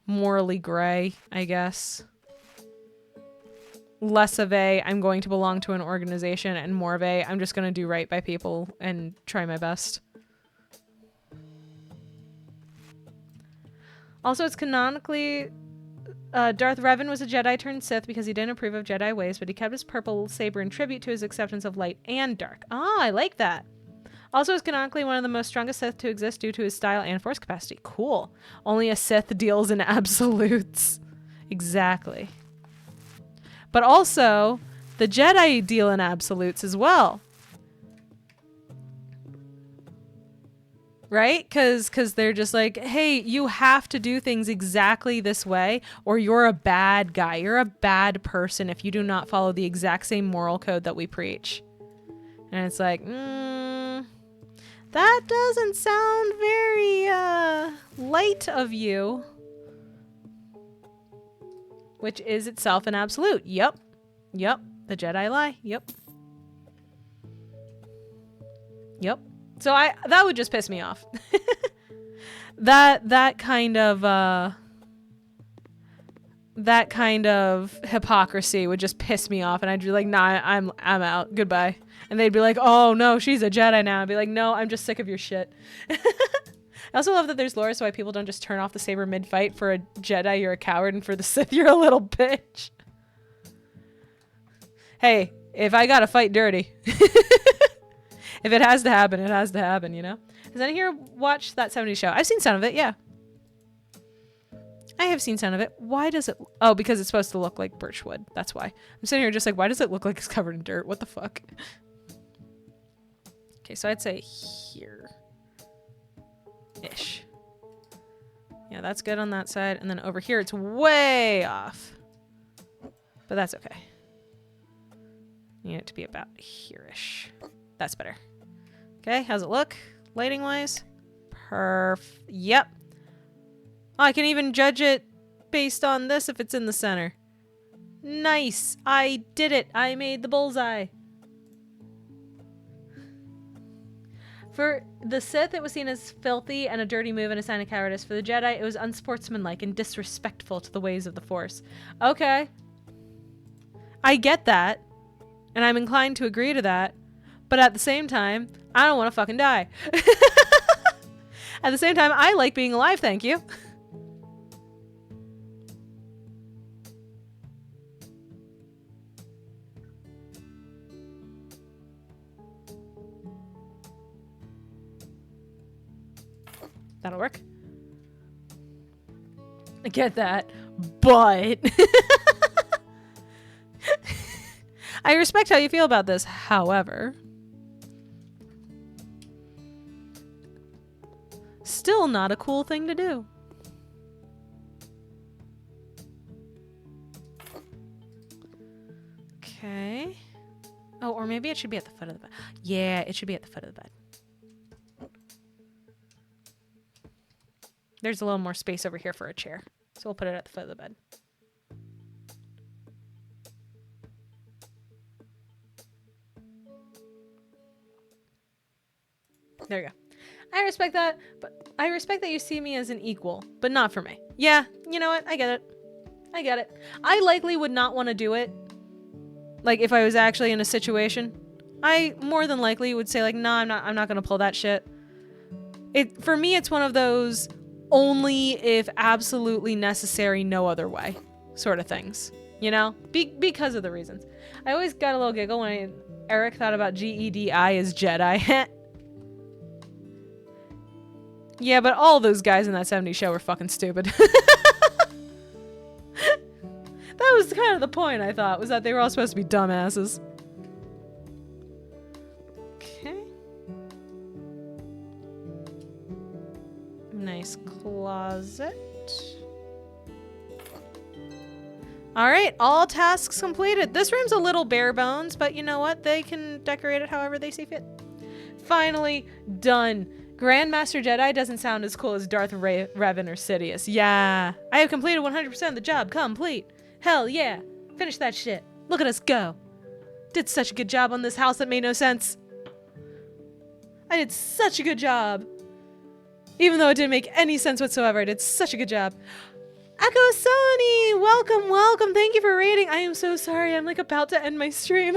Morally gray, I guess. Less of a, I'm going to belong to an organization, and more of a, I'm just going to do right by people and try my best. Also, it's canonically... Darth Revan was a Jedi turned Sith because he didn't approve of Jedi ways, but he kept his purple saber in tribute to his acceptance of light and dark. Ah, I like that. Also, is canonically one of the most strongest Sith to exist due to his style and force capacity. Cool. Only a Sith deals in absolutes. Exactly. But also, the Jedi deal in absolutes as well. Right? Because they're just like, hey, you have to do things exactly this way, or you're a bad guy. You're a bad person if you do not follow the exact same moral code that we preach. And it's like, that doesn't sound very light of you. Which is itself an absolute. Yep. Yep. The Jedi lie. Yep. Yep. So that would just piss me off. that kind of hypocrisy would just piss me off, and I'd be like, nah, I'm out. Goodbye. And they'd be like, oh no, she's a Jedi now. I'd be like, no, I'm just sick of your shit. I also love that there's lore, so why people don't just turn off the saber mid-fight. For a Jedi, you're a coward, and for the Sith, you're a little bitch. Hey, if I gotta fight dirty. If it has to happen, it has to happen, you know? Has anyone here watched that 70s show? I've seen some of it, yeah. I have seen some of it. Why does it... Oh, because it's supposed to look like birchwood. That's why. I'm sitting here just like, why does it look like it's covered in dirt? What the fuck? Okay, so I'd say here. Ish. Yeah, that's good on that side. And then over here, it's way off. But that's okay. Need it to be about here-ish. That's better. Okay, how's it look? Lighting-wise? Yep. Oh, I can even judge it based on this if it's in the center. Nice! I did it! I made the bullseye! For the Sith, it was seen as filthy and a dirty move and a sign of cowardice. For the Jedi, it was unsportsmanlike and disrespectful to the ways of the Force. Okay. I get that. And I'm inclined to agree to that. But at the same time, I don't want to fucking die. At the same time, I like being alive, thank you. That'll work. I get that, but I respect how you feel about this. However, still not a cool thing to do. Okay. Oh, or maybe it should be at the foot of the bed. Yeah, it should be at the foot of the bed. There's a little more space over here for a chair. So we'll put it at the foot of the bed. There you go. I respect that, but I respect that you see me as an equal, but not for me. Yeah, you know what? I get it. I get it. I likely would not want to do it. Like if I was actually in a situation, I more than likely would say like, "No, I'm not going to pull that shit." For me, it's one of those only if absolutely necessary, no other way sort of things, you know, because of the reasons. I always got a little giggle when Eric thought about GEDI as Jedi. Yeah, but all those guys in that 70s show were fucking stupid. That was kind of the point, I thought, was that they were all supposed to be dumbasses. Okay. Nice closet. All right, all tasks completed. This room's a little bare bones, but you know what? They can decorate it however they see fit. Finally done. Grandmaster Jedi doesn't sound as cool as Darth Revan or Sidious. Yeah. I have completed 100% of the job. Complete. Hell yeah. Finish that shit. Look at us go. Did such a good job on this house that made no sense. I did such a good job. Even though it didn't make any sense whatsoever, I did such a good job. Echo Sony, welcome, welcome. Thank you for raiding. I am so sorry. I'm like about to end my stream.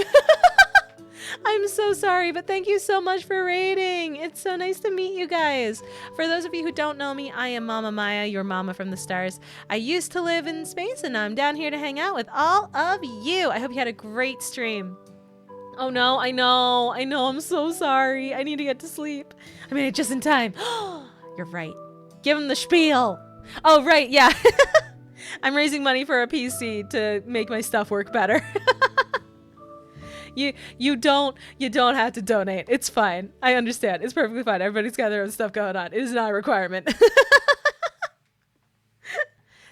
I'm so sorry, but thank you so much for raiding. It's so nice to meet you guys. For those of you who don't know me, I am Mama Maya, your mama from the stars. I used to live in space, and I'm down here to hang out with all of you. I hope you had a great stream. Oh no, I know, I'm so sorry. I need to get to sleep. I made it just in time. You're right. Give him the spiel. Oh, right, yeah. I'm raising money for a PC to make my stuff work better. You don't have to donate. It's fine. I understand. It's perfectly fine. Everybody's got their own stuff going on. It is not a requirement.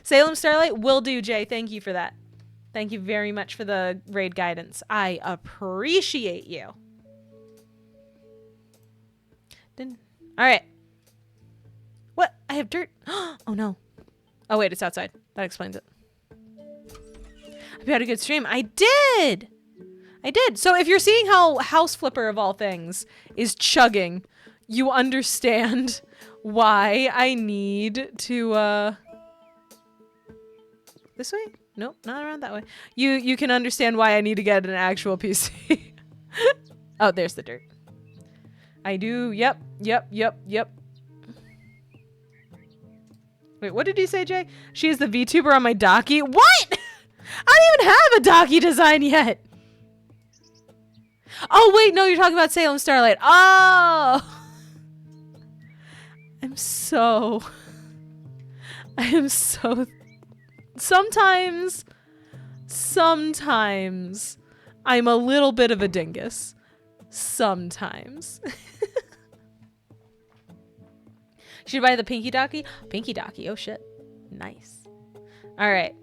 Salem Starlight will do, Jay. Thank you for that. Thank you very much for the raid guidance. I appreciate you. All right. What? I have dirt. Oh no. Oh wait, it's outside. That explains it. Hope you had a good stream. I did. So if you're seeing how House Flipper of all things is chugging, you understand why I need to this way? Nope, not around that way. You can understand why I need to get an actual PC. Oh, there's the dirt. I do. Yep. Wait, what did you say, Jay? She is the VTuber on my Docky. What? I don't even have a Docky design yet. Oh, wait, no, you're talking about Salem Starlight. Oh! I am so... Sometimes I'm a little bit of a dingus. Sometimes. Should I buy the Pinky Docky? Pinky Docky, oh shit. Nice. Alright.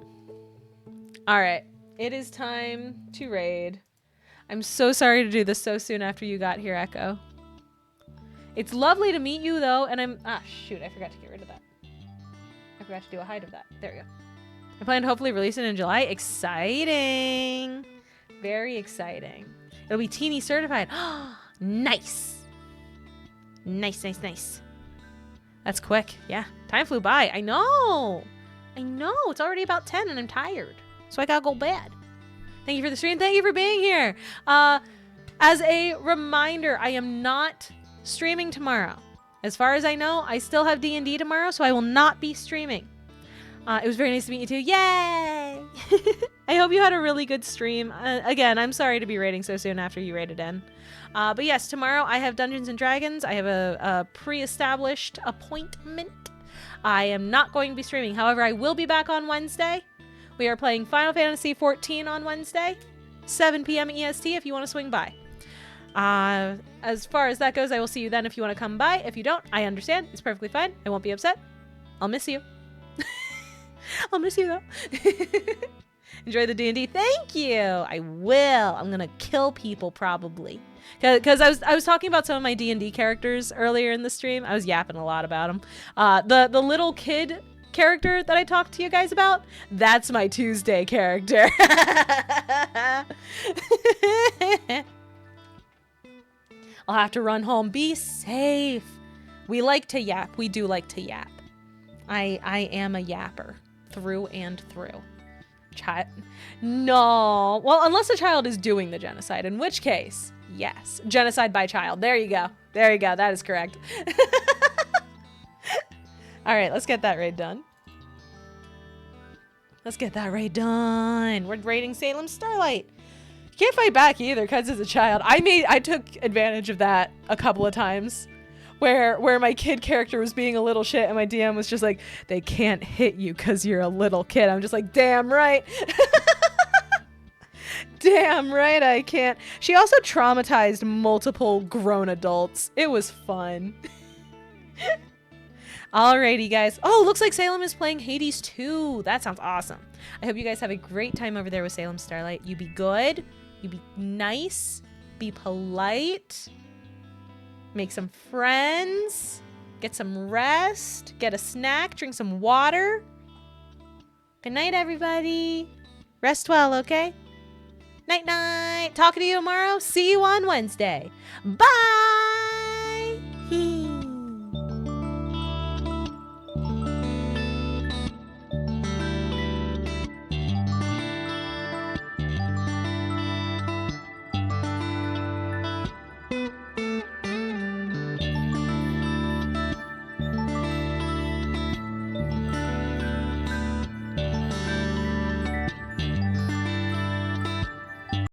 It is time to raid. I'm so sorry to do this so soon after you got here, Echo. It's lovely to meet you, though, and I'm... Ah, shoot, I forgot to get rid of that. I forgot to do a hide of that. There we go. I plan to hopefully release it in July. Exciting! Very exciting. It'll be teeny certified. Nice! Nice. That's quick. Yeah, time flew by. I know! It's already about 10 and I'm tired. So I gotta go bed. Thank you for the stream. Thank you for being here. As a reminder, I am not streaming tomorrow. As far as I know, I still have D&D tomorrow, so I will not be streaming. It was very nice to meet you too. Yay! I hope you had a really good stream. Again, I'm sorry to be raiding so soon after you raided in. But yes, tomorrow I have Dungeons and Dragons. I have a pre-established appointment. I am not going to be streaming. However, I will be back on Wednesday. We are playing Final Fantasy XIV on Wednesday, 7 p.m. EST if you want to swing by. As far as that goes, I will see you then if you want to come by. If you don't, I understand. It's perfectly fine. I won't be upset. I'll miss you. I'll miss you though. Enjoy the D&D. Thank you. I will. I'm gonna kill people probably. Because I was talking about some of my D&D characters earlier in the stream. I was yapping a lot about them. The little kid character that I talked to you guys about, that's my Tuesday character. I'll have to run home. Be safe. We like to yap. We do like to yap. I am a yapper through and through. Child. No. Well, unless the child is doing the genocide, in which case, yes. Genocide by child. There you go. There you go. That is correct. All right, let's get that raid done. Let's get that raid done. We're raiding Salem Starlight. You can't fight back either because it's a child. I took advantage of that a couple of times where my kid character was being a little shit and my DM was just like, they can't hit you because you're a little kid. I'm just like, damn right. Damn right I can't. She also traumatized multiple grown adults. It was fun. Alrighty, guys. Oh, looks like Salem is playing Hades 2. That sounds awesome. I hope you guys have a great time over there with Salem Starlight. You be good. You be nice. Be polite. Make some friends. Get some rest. Get a snack. Drink some water. Good night, everybody. Rest well, okay? Night, night. Talking to you tomorrow. See you on Wednesday. Bye.